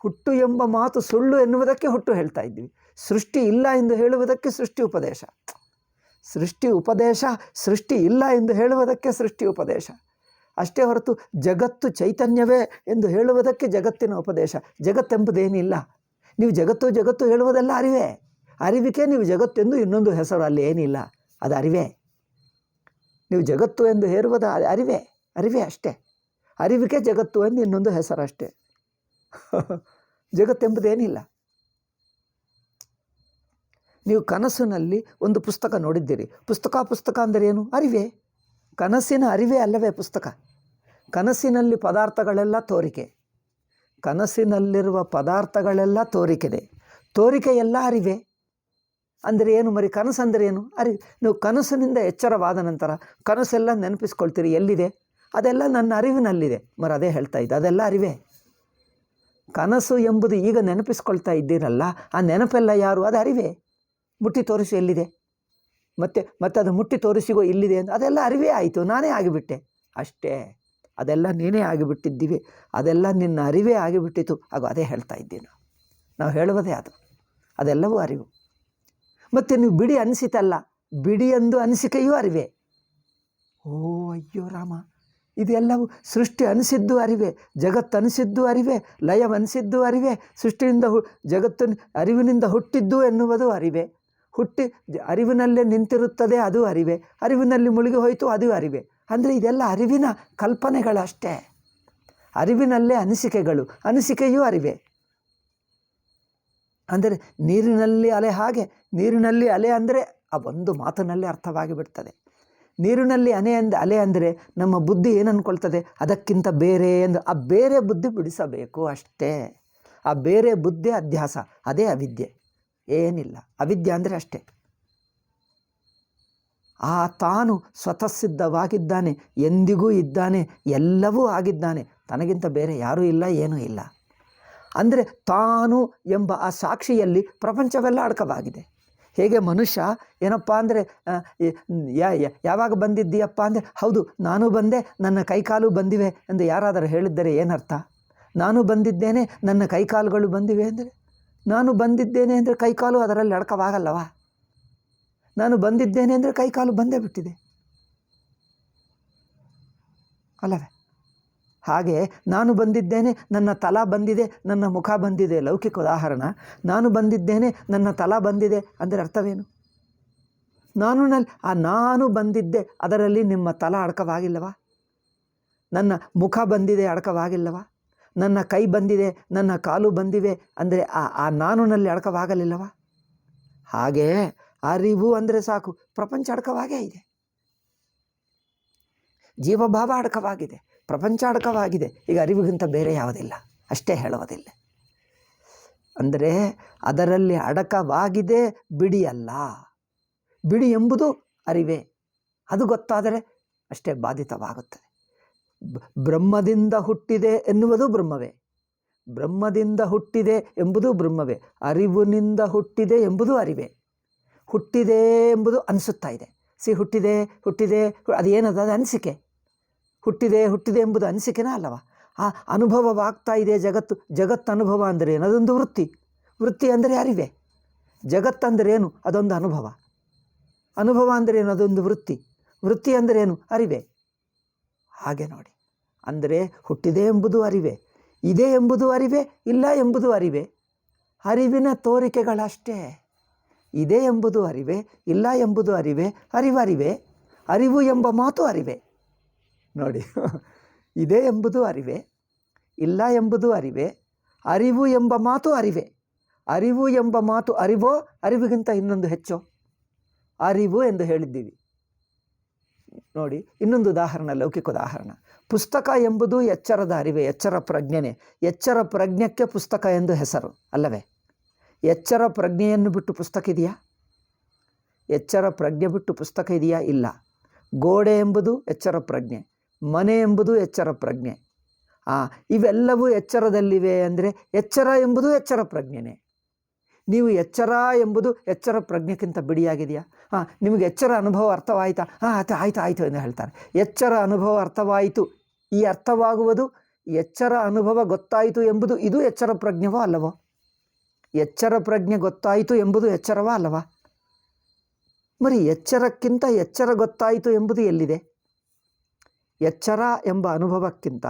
ಹುಟ್ಟು ಎಂಬ ಮಾತು ಸುಳ್ಳು ಎನ್ನುವುದಕ್ಕೆ ಹುಟ್ಟು ಹೇಳ್ತಾ ಇದ್ದೀವಿ. ಸೃಷ್ಟಿ ಇಲ್ಲ ಎಂದು ಹೇಳುವುದಕ್ಕೆ ಸೃಷ್ಟಿ ಉಪದೇಶ. ಸೃಷ್ಟಿ ಇಲ್ಲ ಎಂದು ಹೇಳುವುದಕ್ಕೆ ಸೃಷ್ಟಿ ಉಪದೇಶ ಅಷ್ಟೇ ಹೊರತು ಜಗತ್ತು ಚೈತನ್ಯವೇ ಎಂದು ಹೇಳುವುದಕ್ಕೆ ಜಗತ್ತಿನ ಉಪದೇಶ. ಜಗತ್ತೆಂಬುದೇನಿಲ್ಲ. ನೀವು ಜಗತ್ತು ಹೇಳುವುದೆಲ್ಲ ಅರಿವಿಗೆ ನೀವು ಜಗತ್ತೆಂದು ಇನ್ನೊಂದು ಹೆಸರು ಅಲ್ಲಿ ಏನಿಲ್ಲ. ಅದು ಅರಿವೇ. ನೀವು ಜಗತ್ತು ಎಂದು ಹೇರುವುದು ಅರಿವೇ ಅಷ್ಟೇ. ಅರಿವಿಗೆ ಜಗತ್ತು ಎಂದು ಇನ್ನೊಂದು ಹೆಸರು ಅಷ್ಟೇ. ಜಗತ್ತೆಂಬುದೇನಿಲ್ಲ. ನೀವು ಕನಸಿನಲ್ಲಿ ಒಂದು ಪುಸ್ತಕ ನೋಡಿದ್ದೀರಿ. ಪುಸ್ತಕ ಅಂದರೆ ಏನು? ಅರಿವೇ. ಕನಸಿನ ಅರಿವೇ ಅಲ್ಲವೇ ಪುಸ್ತಕ? ಕನಸಿನಲ್ಲಿ ಪದಾರ್ಥಗಳೆಲ್ಲ ತೋರಿಕೆ. ಕನಸಿನಲ್ಲಿರುವ ಪದಾರ್ಥಗಳೆಲ್ಲ ತೋರಿಕೆ ಎಲ್ಲ ಅರಿವೇ. ಅಂದರೆ ಏನು? మరి ಕನಸು ಅಂದರೆ ಏನು? ನೀವು ಕನಸಿನಿಂದ ಎಚ್ಚರವಾದ ನಂತರ ಕನಸೆಲ್ಲ ನೆನಪಿಸ್ಕೊಳ್ತೀರಿ. ಎಲ್ಲಿದೆ? ಅದೆಲ್ಲ ನನ್ನ ಅರಿವಿನಲ್ಲಿದೆ. మరి ಅದೇ ಹೇಳ್ತಾ ಇದ್ದೆ, ಅದೆಲ್ಲ ಅರಿವೇ. ಕನಸು ಎಂಬುದು ಈಗ ನೆನಪಿಸ್ಕೊಳ್ತಾ ಇದ್ದೀರಲ್ಲ, ಆ ನೆನಪೆಲ್ಲ ಯಾರು? ಅದು ಅರಿವೇ. ಮುಟ್ಟಿ ತೋರಿಸಿ ಎಲ್ಲಿದೆ? ಮತ್ತೆ ಅದು ಮುಟ್ಟಿ ತೋರಿಸಿಗೋ ಇಲ್ಲಿದೆ ಅಂತ ಅದೆಲ್ಲ ಅರಿವೇ ಆಯಿತು. ನಾನೇ ಆಗಿಬಿಟ್ಟೆ ಅಷ್ಟೇ. ಅದೆಲ್ಲ ನೀನೇ ಆಗಿಬಿಟ್ಟಿದ್ದೀವಿ. ಅದೆಲ್ಲ ನಿನ್ನ ಅರಿವೇ ಆಗಿಬಿಟ್ಟಿತು. ಅದೇ ಹೇಳ್ತಾ ಇದ್ದೀವಿ ನಾವು ಹೇಳುವುದೇ ಅದು. ಅದೆಲ್ಲವೂ ಅರಿವು. ಮತ್ತು ನೀವು ಬಿಡಿ ಅನಿಸಿತಲ್ಲ, ಬಿಡಿ ಎಂದು ಅನಿಸಿಕೆಯೂ ಅರಿವೇ. ಓ ಅಯ್ಯೋ ರಾಮ, ಇದೆಲ್ಲವೂ ಸೃಷ್ಟಿ ಅನಿಸಿದ್ದು ಅರಿವೇ, ಜಗತ್ತು ಅನಿಸಿದ್ದು ಅರಿವೇ, ಲಯವನಿಸಿದ್ದು ಅರಿವೇ, ಸೃಷ್ಟಿಯಿಂದ ಜಗತ್ತು ಅರಿವಿನಿಂದ ಹುಟ್ಟಿದ್ದು ಎನ್ನುವುದು ಅರಿವೇ. ಹುಟ್ಟಿ ಅರಿವಿನಲ್ಲೇ ನಿಂತಿರುತ್ತದೆ, ಅದು ಅರಿವೇ. ಅರಿವಿನಲ್ಲಿ ಮುಳುಗಿ ಹೋಯಿತು, ಅದು ಅರಿವೇ. ಅಂದರೆ ಇದೆಲ್ಲ ಅರಿವಿನ ಕಲ್ಪನೆಗಳಷ್ಟೇ. ಅರಿವಿನಲ್ಲೇ ಅನಿಸಿಕೆಯೂ ಅರಿವೇ. ಅಂದರೆ ನೀರಿನಲ್ಲಿ ಅಲೆ ಹಾಗೆ. ನೀರಿನಲ್ಲಿ ಅಲೆ ಅಂದರೆ ಆ ಒಂದು ಮಾತಿನಲ್ಲಿ ಅರ್ಥವಾಗಿ ಬಿಡ್ತದೆ. ನೀರಿನಲ್ಲಿ ಅಲೆ ಅಂದರೆ ನಮ್ಮ ಬುದ್ಧಿ ಏನು ಅಂದ್ಕೊಳ್ತದೆ? ಅದಕ್ಕಿಂತ ಬೇರೆ ಎಂದು ಆ ಬೇರೆ ಬುದ್ಧಿ ಬಿಡಿಸಬೇಕು ಅಷ್ಟೇ. ಆ ಬೇರೆ ಬುದ್ಧಿ ಅಧ್ಯಾಸ, ಅದೇ ಅವಿದ್ಯೆ. ಏನಿಲ್ಲ. ಅವಿದ್ಯೆ ಅಂದರೆ ಅಷ್ಟೇ. ಆ ತಾನು ಸ್ವತಃ ಸಿದ್ಧವಾಗಿದ್ದಾನೆ, ಎಂದಿಗೂ ಇದ್ದಾನೆ, ಎಲ್ಲವೂ ಆಗಿದ್ದಾನೆ. ತನಗಿಂತ ಬೇರೆ ಯಾರೂ ಇಲ್ಲ, ಏನೂ ಇಲ್ಲ. ಅಂದರೆ ತಾನು ಎಂಬ ಆ ಸಾಕ್ಷಿಯಲ್ಲಿ ಪ್ರಪಂಚವೆಲ್ಲ ಅಡಕವಾಗಿದೆ. ಹೇಗೆ ಮನುಷ್ಯ ಏನಪ್ಪ ಅಂದರೆ ಯಾವಾಗ ಬಂದಿದ್ದೀಯಪ್ಪ ಅಂದರೆ, ಹೌದು ನಾನು ಬಂದೆ, ನನ್ನ ಕೈಕಾಲು ಬಂದಿವೆ ಎಂದು ಯಾರಾದರೂ ಹೇಳಿದ್ದರೆ ಏನರ್ಥ? ನಾನು ಬಂದಿದ್ದೇನೆ, ನನ್ನ ಕೈಕಾಲುಗಳು ಬಂದಿವೆ ಅಂದರೆ, ನಾನು ಬಂದಿದ್ದೇನೆ ಅಂದರೆ ಕೈಕಾಲು ಅದರಲ್ಲಿ ಅಡಕವಾಗಲ್ಲವಾ? ನಾನು ಬಂದಿದ್ದೇನೆ ಅಂದರೆ ಕೈಕಾಲು ಬಂದೇ ಬಿಟ್ಟಿದೆ ಅಲ್ಲವೇ? ಹಾಗೆ ನಾನು ಬಂದಿದ್ದೇನೆ, ನನ್ನ ತಲ ಬಂದಿದೆ, ನನ್ನ ಮುಖ ಬಂದಿದೆ. ಲೌಕಿಕ ಉದಾಹರಣೆ. ನಾನು ಬಂದಿದ್ದೇನೆ, ನನ್ನ ತಲ ಬಂದಿದೆ ಅಂದರೆ ಅರ್ಥವೇನು? ನಾನುನಲ್ಲಿ ಆ ನಾನು ಬಂದಿದ್ದೆ, ಅದರಲ್ಲಿ ನಿಮ್ಮ ತಲ ಅಡಕವಾಗಿಲ್ಲವಾ? ನನ್ನ ಮುಖ ಬಂದಿದೆ ಅಡಕವಾಗಿಲ್ಲವಾ? ನನ್ನ ಕೈ ಬಂದಿದೆ, ನನ್ನ ಕಾಲು ಬಂದಿವೆ ಅಂದರೆ ಆ ನಾನುನಲ್ಲಿ ಅಡಕವಾಗಲಿಲ್ಲವ? ಹಾಗೇ ಅರಿವು ಅಂದರೆ ಸಾಕು, ಪ್ರಪಂಚ ಅಡಕವಾಗೇ ಇದೆ. ಜೀವಭಾವ ಅಡಕವಾಗಿದೆ, ಪ್ರಪಂಚ ಅಡಕವಾಗಿದೆ. ಈಗ ಅರಿವಿಗಿಂತ ಬೇರೆ ಯಾವುದಿಲ್ಲ, ಅಷ್ಟೇ ಹೇಳುವುದಿಲ್ಲ. ಅಂದರೆ ಅದರಲ್ಲಿ ಅಡಕವಾಗಿದೆ, ಬಿಡಿಯಲ್ಲ. ಬಿಡಿ ಎಂಬುದು ಅರಿವೇ, ಅದು ಗೊತ್ತಾದರೆ ಅಷ್ಟೇ ಬಾಧಿತವಾಗುತ್ತದೆ. ಬ್ರಹ್ಮದಿಂದ ಹುಟ್ಟಿದೆ ಎನ್ನುವುದು ಬ್ರಹ್ಮವೇ, ಬ್ರಹ್ಮದಿಂದ ಹುಟ್ಟಿದೆ ಎಂಬುದು ಬ್ರಹ್ಮವೇ, ಅರಿವಿನಿಂದ ಹುಟ್ಟಿದೆ ಎಂಬುದು ಅರಿವೇ. ಹುಟ್ಟಿದೆ ಎಂಬುದು ಅನಿಸುತ್ತಾ ಇದೆ. ಹುಟ್ಟಿದೆ ಹುಟ್ಟಿದೆ ಅದೇನದು? ಅದು ಅನಿಸಿಕೆ. ಹುಟ್ಟಿದೆ ಹುಟ್ಟಿದೆ ಎಂಬುದು ಅನಿಸಿಕೆನಾ ಅಲ್ಲವ? ಆ ಅನುಭವವಾಗ್ತಾ ಇದೆ ಜಗತ್ತು. ಜಗತ್ತು ಅನುಭವ ಅಂದರೆ ಏನು? ಅದೊಂದು ವೃತ್ತಿ. ವೃತ್ತಿ ಅಂದರೆ ಅರಿವೇ. ಜಗತ್ತಂದರೇನು? ಅದೊಂದು ಅನುಭವ. ಅನುಭವ ಅಂದರೆ ಏನು? ಅದೊಂದು ವೃತ್ತಿ. ವೃತ್ತಿ ಅಂದರೆ ಏನು? ಅರಿವೇ. ಹಾಗೆ ನೋಡಿ, ಅಂದರೆ ಹುಟ್ಟಿದೆ ಎಂಬುದು ಅರಿವೇ, ಇದೆ ಎಂಬುದು ಅರಿವೇ, ಇಲ್ಲ ಎಂಬುದು ಅರಿವೇ. ಅರಿವಿನ ತೋರಿಕೆಗಳಷ್ಟೇ. ಇದೆ ಎಂಬುದು ಅರಿವೇ, ಇಲ್ಲ ಎಂಬುದು ಅರಿವೇ, ಅರಿವೇ. ಅರಿವು ಎಂಬ ಮಾತು ಅರಿವೇ. ನೋಡಿ, ಇದೆ ಎಂಬುದು ಅರಿವೇ, ಇಲ್ಲ ಎಂಬುದು ಅರಿವೇ, ಅರಿವು ಎಂಬ ಮಾತು ಅರಿವೇ. ಅರಿವು ಎಂಬ ಮಾತು ಅರಿವೋ, ಅರಿವಿಗಿಂತ ಇನ್ನೊಂದು ಹೆಚ್ಚೋ? ಅರಿವು ಎಂದು ಹೇಳಿದ್ದೀವಿ. ನೋಡಿ, ಇನ್ನೊಂದು ಉದಾಹರಣೆ, ಲೌಕಿಕ ಉದಾಹರಣೆ. ಪುಸ್ತಕ ಎಂಬುದು ಎಚ್ಚರದ ಅರಿವೇ, ಎಚ್ಚರ ಪ್ರಜ್ಞೆನೇ. ಎಚ್ಚರ ಪ್ರಜ್ಞಕ್ಕೆ ಪುಸ್ತಕ ಎಂದು ಹೆಸರು ಅಲ್ಲವೇ? ಎಚ್ಚರ ಪ್ರಜ್ಞೆಯನ್ನು ಬಿಟ್ಟು ಪುಸ್ತಕ ಇದೆಯಾ? ಎಚ್ಚರ ಪ್ರಜ್ಞೆ ಬಿಟ್ಟು ಪುಸ್ತಕ ಇದೆಯಾ? ಇಲ್ಲ. ಗೋಡೆ ಎಂಬುದು ಎಚ್ಚರ ಪ್ರಜ್ಞೆ, ಮನೆ ಎಂಬುದು ಎಚ್ಚರ ಪ್ರಜ್ಞೆ. ಇವೆಲ್ಲವೂ ಎಚ್ಚರದಲ್ಲಿವೆ ಅಂದರೆ ಎಚ್ಚರ ಎಂಬುದು ಎಚ್ಚರ ಪ್ರಜ್ಞೆನೇ. ನೀವು ಎಚ್ಚರ ಎಂಬುದು ಎಚ್ಚರ ಪ್ರಜ್ಞೆಗಿಂತ ಬಿಡಿಯಾಗಿದೆಯಾ? ನಿಮಗೆ ಎಚ್ಚರ ಅನುಭವ ಅರ್ಥವಾಯಿತಾ? ಆಯಿತು ಎಂದು ಹೇಳ್ತಾರೆ. ಎಚ್ಚರ ಅನುಭವ ಅರ್ಥವಾಯಿತು. ಈ ಅರ್ಥವಾಗುವುದು, ಎಚ್ಚರ ಅನುಭವ ಗೊತ್ತಾಯಿತು ಎಂಬುದು ಇದು ಎಚ್ಚರ ಪ್ರಜ್ಞೆವೋ ಅಲ್ಲವೋ? ಎಚ್ಚರ ಪ್ರಜ್ಞೆ ಗೊತ್ತಾಯಿತು ಎಂಬುದು ಎಚ್ಚರವೋ ಅಲ್ಲವಾ? ಮರಿ ಎಚ್ಚರಕ್ಕಿಂತ ಎಚ್ಚರ ಗೊತ್ತಾಯಿತು ಎಂಬುದು ಎಲ್ಲಿದೆ? ಎಚ್ಚರ ಎಂಬ ಅನುಭವಕ್ಕಿಂತ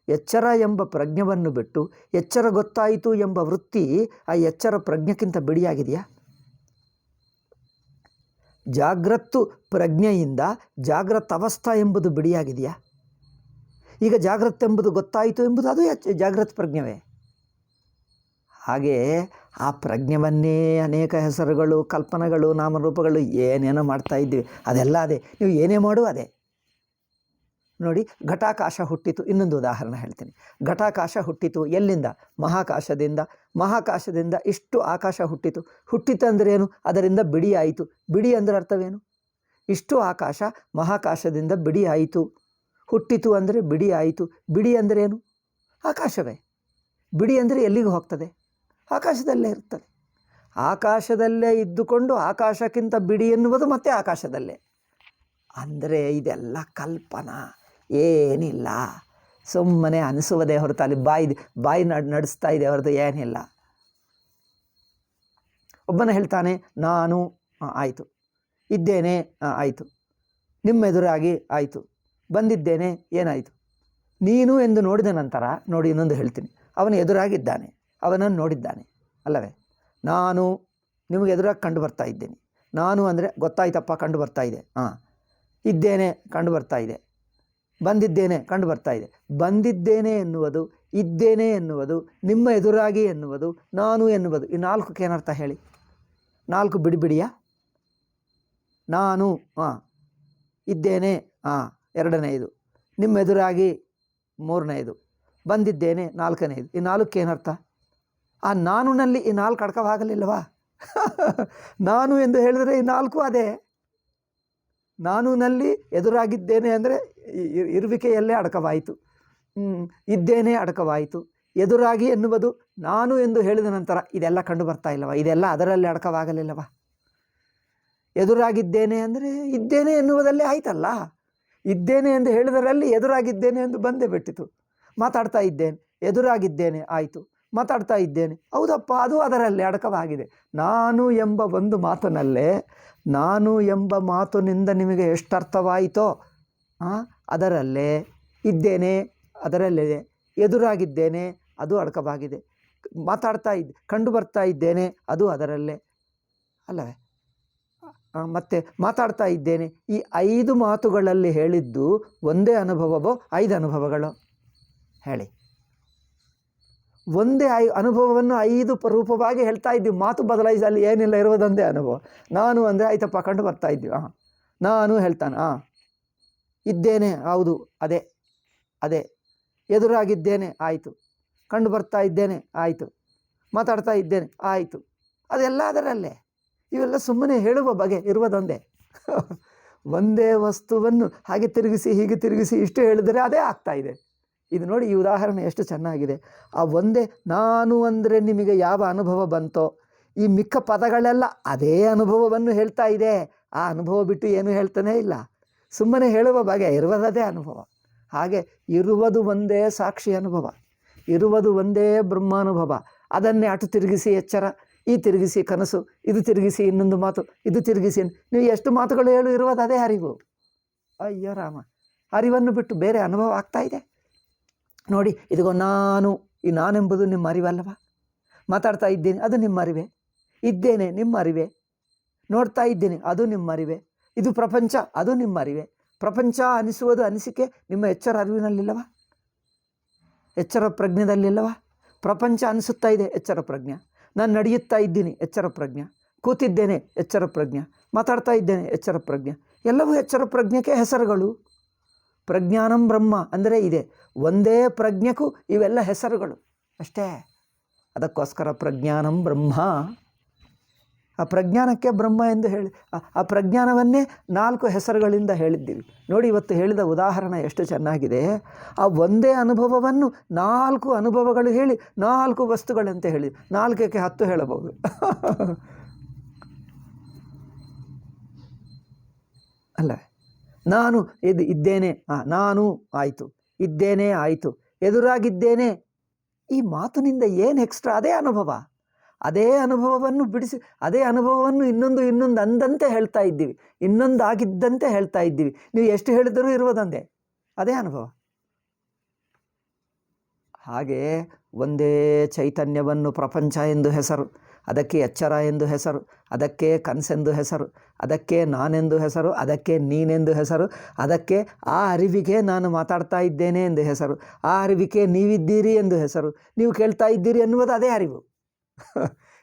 ಎಚ್ಚರ ಎಂಬ ಪ್ರಜ್ಞೆಯನ್ನು ಬಿಟ್ಟು ಎಚ್ಚರ ಗೊತ್ತಾಯಿತು ಎಂಬ ವೃತ್ತಿ ಆ ಎಚ್ಚರ ಪ್ರಜ್ಞೆಗಿಂತ ಬಿಡಿಯಾಗಿದೆಯಾ? ಜಾಗ್ರತ್ತು ಪ್ರಜ್ಞೆಯಿಂದ ಜಾಗ್ರತ್ ಅವಸ್ಥಾ ಎಂಬುದು ಬಿಡಿಯಾಗಿದೆಯಾ? ಈಗ ಜಾಗ್ರತ್ ಎಂಬುದು ಗೊತ್ತಾಯಿತು ಎಂಬುದು ಅದು ಜಾಗ್ರತ್ ಪ್ರಜ್ಞೆವೇ. ಹಾಗೆ ಆ ಪ್ರಜ್ಞೆವನ್ನೇ ಅನೇಕ ಹೆಸರುಗಳು, ಕಲ್ಪನೆಗಳು, ನಾಮರೂಪಗಳು ಏನೇನೋ ಮಾಡ್ತಾ ಇದ್ದೀವಿ. ಅದೆಲ್ಲ ಅದೇ. ನೀವು ಏನೇ ಮಾಡು ಅದೇ. ನೋಡಿ, ಘಟಾಕಾಶ ಹುಟ್ಟಿತು. ಇನ್ನೊಂದು ಉದಾಹರಣೆ ಹೇಳ್ತೀನಿ. ಘಟಾಕಾಶ ಹುಟ್ಟಿತು ಎಲ್ಲಿಂದ? ಮಹಾಕಾಶದಿಂದ. ಮಹಾಕಾಶದಿಂದ ಇಷ್ಟು ಆಕಾಶ ಹುಟ್ಟಿತು. ಹುಟ್ಟಿತಂದ್ರೇನು? ಅದರಿಂದ ಬಿಡಿ ಆಯಿತು. ಬಿಡಿ ಅಂದರೆ ಅರ್ಥವೇನು? ಇಷ್ಟು ಆಕಾಶ ಮಹಾಕಾಶದಿಂದ ಬಿಡಿ ಆಯಿತು. ಹುಟ್ಟಿತು ಅಂದರೆ ಬಿಡಿ ಆಯಿತು. ಬಿಡಿ ಅಂದ್ರೇನು? ಆಕಾಶವೇ. ಬಿಡಿ ಅಂದರೆ ಎಲ್ಲಿಗೆ ಹೋಗ್ತದೆ? ಆಕಾಶದಲ್ಲೇ ಇರ್ತದೆ. ಆಕಾಶದಲ್ಲೇ ಇದ್ದುಕೊಂಡು ಆಕಾಶಕ್ಕಿಂತ ಬಿಡಿ ಎನ್ನುವುದು ಮತ್ತೆ ಆಕಾಶದಲ್ಲೇ. ಅಂದರೆ ಇದೆಲ್ಲ ಕಲ್ಪನಾ, ಏನಿಲ್ಲ. ಸುಮ್ಮನೆ ಅನಿಸುವುದೇ ಹೊರತು ಅಲ್ಲಿ ಬಾಯಿ ನಡೆಸ್ತಾ ಇದೆ ಹೊರತು ಏನಿಲ್ಲ. ಒಬ್ಬನ ಹೇಳ್ತಾನೆ, ನಾನು ಆಯಿತು, ಇದ್ದೇನೆ ಆಯಿತು, ನಿಮ್ಮೆದುರಾಗಿ ಆಯಿತು, ಬಂದಿದ್ದೇನೆ ಏನಾಯಿತು? ನೀನು ಎಂದು ನೋಡಿದ ನಂತರ ನೋಡಿ, ಇನ್ನೊಂದು ಹೇಳ್ತೀನಿ. ಅವನು ಎದುರಾಗಿದ್ದಾನೆ, ಅವನನ್ನು ನೋಡಿದ್ದಾನೆ ಅಲ್ಲವೇ? ನಾನು ನಿಮಗೆ ಎದುರಾಗಿ ಕಂಡು ಬರ್ತಾ ಇದ್ದೇನೆ. ನಾನು ಅಂದರೆ ಗೊತ್ತಾಯ್ತಪ್ಪ, ಕಂಡು ಬರ್ತಾ ಇದೆ. ಇದ್ದೇನೆ ಕಂಡು ಬರ್ತಾ ಇದೆ. ಬಂದಿದ್ದೇನೆ ಕಂಡು ಬರ್ತಾ ಇದೆ. ಬಂದಿದ್ದೇನೆ ಎನ್ನುವುದು, ಇದ್ದೇನೆ ಎನ್ನುವುದು, ನಿಮ್ಮ ಎದುರಾಗಿ ಎನ್ನುವುದು, ನಾನು ಎನ್ನುವುದು, ಈ ನಾಲ್ಕಕ್ಕೆ ಏನರ್ಥ ಹೇಳಿ? ನಾಲ್ಕು ಬಿಡಿಬಿಡಿಯಾ? ನಾನು ಇದ್ದೇನೆ ಎರಡನೆಯದು, ನಿಮ್ಮ ಎದುರಾಗಿ ಮೂರನೆಯದು, ಬಂದಿದ್ದೇನೆ ನಾಲ್ಕನೆಯದು. ಈ ನಾಲ್ಕು ಏನರ್ಥ? ಆ ನಾನುನಲ್ಲಿ ಈ ನಾಲ್ಕು ಅಡಕವಾಗಲಿಲ್ಲವಾ? ನಾನು ಎಂದು ಹೇಳಿದರೆ ಈ ನಾಲ್ಕು ಅದೇ. ನಾನುನಲ್ಲಿ ಎದುರಾಗಿದ್ದೇನೆ ಅಂದರೆ ಇರುವಿಕೆಯಲ್ಲೇ ಅಡಕವಾಯಿತು. ಇದ್ದೇನೆ ಅಡಕವಾಯಿತು. ಎದುರಾಗಿ ಎನ್ನುವುದು ನಾನು ಎಂದು ಹೇಳಿದ ನಂತರ ಇದೆಲ್ಲ ಕಂಡು ಬರ್ತಾ ಇಲ್ಲವ? ಇದೆಲ್ಲ ಅದರಲ್ಲಿ ಅಡಕವಾಗಲಿಲ್ಲವ? ಎದುರಾಗಿದ್ದೇನೆ ಅಂದರೆ ಇದ್ದೇನೆ ಎನ್ನುವುದಲ್ಲೇ ಆಯ್ತಲ್ಲ. ಇದ್ದೇನೆ ಎಂದು ಹೇಳಿದರಲ್ಲಿ ಎದುರಾಗಿದ್ದೇನೆ ಎಂದು ಬಂದೇ ಬಿಟ್ಟಿತು. ಮಾತಾಡ್ತಾ ಇದ್ದೇನೆ, ಎದುರಾಗಿದ್ದೇನೆ ಆಯಿತು. ಮಾತಾಡ್ತಾ ಇದ್ದೇನೆ, ಹೌದಪ್ಪ, ಅದು ಅದರಲ್ಲೇ ಅಡಕವಾಗಿದೆ. ನಾನು ಎಂಬ ಒಂದು ಮಾತಿನಲ್ಲೇ, ನಾನು ಎಂಬ ಮಾತಿನಿಂದ ನಿಮಗೆ ಎಷ್ಟು ಅರ್ಥವಾಯಿತೋ ಅದರಲ್ಲೇ ಇದ್ದೇನೆ, ಅದರಲ್ಲೇ ಎದುರಾಗಿದ್ದೇನೆ, ಅದು ಅಡಕವಾಗಿದೆ. ಮಾತಾಡ್ತಾ ಕಂಡು ಬರ್ತಾ ಇದ್ದೇನೆ, ಅದು ಅದರಲ್ಲೇ ಅಲ್ಲವೇ? ಮತ್ತು ಮಾತಾಡ್ತಾ ಇದ್ದೇನೆ. ಈ 5 ಮಾತುಗಳಲ್ಲಿ ಹೇಳಿದ್ದು ಒಂದೇ ಅನುಭವವೋ 5 ಅನುಭವಗಳು? ಹೇಳಿ. ಒಂದೇ ಅನುಭವವನ್ನು 5 ರೂಪವಾಗಿ ಹೇಳ್ತಾ ಇದ್ದೀವಿ. ಮಾತು ಬದಲಾಯಿಸಲ್ಲಿ ಏನಿಲ್ಲ, ಇರುವುದೊಂದೇ ಅನುಭವ. ನಾನು ಅಂದರೆ ಆಯ್ತಪ್ಪ ಕಂಡು ಬರ್ತಾ ಇದ್ದೀವಿ. ನಾನು ಹೇಳ್ತಾನೆ ಇದ್ದೇನೆ, ಹೌದು, ಅದೇ ಅದೇ. ಎದುರಾಗಿದ್ದೇನೆ, ಆಯಿತು. ಕಂಡು ಬರ್ತಾ ಇದ್ದೇನೆ, ಆಯಿತು. ಮಾತಾಡ್ತಾ ಇದ್ದೇನೆ, ಆಯಿತು. ಅದೆಲ್ಲ ಅದರಲ್ಲೇ. ಇವೆಲ್ಲ ಸುಮ್ಮನೆ ಹೇಳುವ ಬಗೆ, ಇರುವುದೊಂದೇ. ಒಂದೇ ವಸ್ತುವನ್ನು ಹಾಗೆ ತಿರುಗಿಸಿ ಹೀಗೆ ತಿರುಗಿಸಿ ಇಷ್ಟು ಹೇಳಿದರೆ ಅದೇ ಆಗ್ತಾ ಇದೆ. ಇದು ನೋಡಿ, ಈ ಉದಾಹರಣೆ ಎಷ್ಟು ಚೆನ್ನಾಗಿದೆ. ಆ ಒಂದೇ ನಾನು ಅಂದರೆ ನಿಮಗೆ ಯಾವ ಅನುಭವ ಬಂತೋ, ಈ ಮಿಕ್ಕ ಪದಗಳೆಲ್ಲ ಅದೇ ಅನುಭವವನ್ನು ಹೇಳ್ತಾ ಇದೆ. ಆ ಅನುಭವ ಬಿಟ್ಟು ಏನೂ ಹೇಳ್ತಾನೇ ಇಲ್ಲ. ಸುಮ್ಮನೆ ಹೇಳುವ ಬಗೆ, ಇರುವುದದೇ ಅನುಭವ. ಹಾಗೆ ಇರುವುದು ಒಂದೇ ಸಾಕ್ಷಿ ಅನುಭವ, ಇರುವುದು ಒಂದೇ ಬ್ರಹ್ಮಾನುಭವ. ಅದನ್ನೇ ಅಟು ತಿರುಗಿಸಿ ಎಚ್ಚರ, ಈ ತಿರುಗಿಸಿ ಕನಸು, ಇದು ತಿರುಗಿಸಿ ಇನ್ನೊಂದು ಮಾತು, ಇದು ತಿರುಗಿಸಿ ನೀವು ಎಷ್ಟು ಮಾತುಗಳು ಹೇಳು, ಇರುವುದು ಅದೇ ಅರಿವು. ಅಯ್ಯೋ ರಾಮ, ಅರಿವನ್ನು ಬಿಟ್ಟು ಬೇರೆ ಅನುಭವ ಆಗ್ತಾ ಇದೆ. ನೋಡಿ, ಇದಿಗೋ ನಾನು, ಈ ನಾನೆಂಬುದು ನಿಮ್ಮ ಅರಿವಲ್ಲವ. ಮಾತಾಡ್ತಾ ಇದ್ದೀನಿ, ಅದು ನಿಮ್ಮ ಅರಿವೆ. ಇದ್ದೇನೆ, ನಿಮ್ಮ ಅರಿವೆ. ನೋಡ್ತಾ ಇದ್ದೀನಿ, ಅದು ನಿಮ್ಮ ಅರಿವೆ. ಇದು ಪ್ರಪಂಚ, ಅದು ನಿಮ್ಮ ಅರಿವೆ. ಪ್ರಪಂಚ ಅನಿಸುವುದು ಅನಿಸಿಕೆ ನಿಮ್ಮ ಎಚ್ಚರ ಅರಿವಿನಲ್ಲಿಲ್ಲವ, ಎಚ್ಚರ ಪ್ರಜ್ಞೆದಲ್ಲಿಲ್ಲವ? ಪ್ರಪಂಚ ಅನಿಸುತ್ತಾ ಇದೆ, ಎಚ್ಚರ ಪ್ರಜ್ಞೆ. ನಾನು ನಡೆಯುತ್ತಾ ಇದ್ದೀನಿ, ಎಚ್ಚರ ಪ್ರಜ್ಞೆ. ಕೂತಿದ್ದೇನೆ, ಎಚ್ಚರ ಪ್ರಜ್ಞೆ. ಮಾತಾಡ್ತಾ ಇದ್ದೇನೆ, ಎಚ್ಚರ ಪ್ರಜ್ಞೆ. ಎಲ್ಲವೂ ಎಚ್ಚರ ಪ್ರಜ್ಞೆಗೆ ಹೆಸರುಗಳು. ಪ್ರಜ್ಞಾನಂ ಬ್ರಹ್ಮ ಅಂದರೆ ಇದೆ. ಒಂದೇ ಪ್ರಜ್ಞೆಗೂ ಇವೆಲ್ಲ ಹೆಸರುಗಳು ಅಷ್ಟೇ. ಅದಕ್ಕೋಸ್ಕರ ಪ್ರಜ್ಞಾನಂ ಬ್ರಹ್ಮ. ಆ ಪ್ರಜ್ಞಾನಕ್ಕೆ ಬ್ರಹ್ಮ ಎಂದು ಹೇಳಿ, ಆ ಪ್ರಜ್ಞಾನವನ್ನೇ 4 ಹೆಸರುಗಳಿಂದ ಹೇಳಿದ್ದೀವಿ. ನೋಡಿ, ಇವತ್ತು ಹೇಳಿದ ಉದಾಹರಣೆ ಎಷ್ಟು ಚೆನ್ನಾಗಿದೆ. ಆ ಒಂದೇ ಅನುಭವವನ್ನು 4 ಅನುಭವಗಳು ಹೇಳಿ 4 ವಸ್ತುಗಳಂತೆ ಹೇಳಿ, 4ಕ್ಕೆ 10 ಹೇಳಬಹುದು. ಅಲ್ಲವೇ? ನಾನು ಇದ್ದೇನೆ, ನಾನು ಆಯಿತು. ಇದ್ದೇನೆ ಆಯಿತು. ಎದುರಾಗಿದ್ದೇನೆ, ಈ ಮಾತಿನಿಂದ ಏನು ಎಕ್ಸ್ಟ್ರಾ? ಅದೇ ಅನುಭವ. ಅದೇ ಅನುಭವವನ್ನು ಬಿಡಿಸಿ, ಅದೇ ಅನುಭವವನ್ನು ಇನ್ನೊಂದು ಅಂದಂತೆ ಹೇಳ್ತಾ ಇದ್ದೀವಿ, ಇನ್ನೊಂದು ಆಗಿದ್ದಂತೆ ಹೇಳ್ತಾ ಇದ್ದೀವಿ. ನೀವು ಎಷ್ಟು ಹೇಳಿದರೂ ಇರುವುದಂದೇ, ಅದೇ ಅನುಭವ. ಹಾಗೆ ಒಂದೇ ಚೈತನ್ಯವನ್ನು ಪ್ರಪಂಚ ಎಂದು ಹೆಸರು, ಅದಕ್ಕೆ ಎಚ್ಚರ ಎಂದು ಹೆಸರು, ಅದಕ್ಕೆ ಕನಸೆಂದು ಹೆಸರು, ಅದಕ್ಕೆ ನಾನೆಂದು ಹೆಸರು, ಅದಕ್ಕೆ ನೀನೆಂದು ಹೆಸರು, ಅದಕ್ಕೆ ಆ ಅರಿವಿಗೆ ನಾನು ಮಾತಾಡ್ತಾ ಇದ್ದೇನೆ ಎಂದು ಹೆಸರು, ಆ ಅರಿವಿಗೆ ನೀವಿದ್ದೀರಿ ಎಂದು ಹೆಸರು. ನೀವು ಕೇಳ್ತಾ ಇದ್ದೀರಿ ಎನ್ನುವುದು ಅದೇ ಅರಿವು.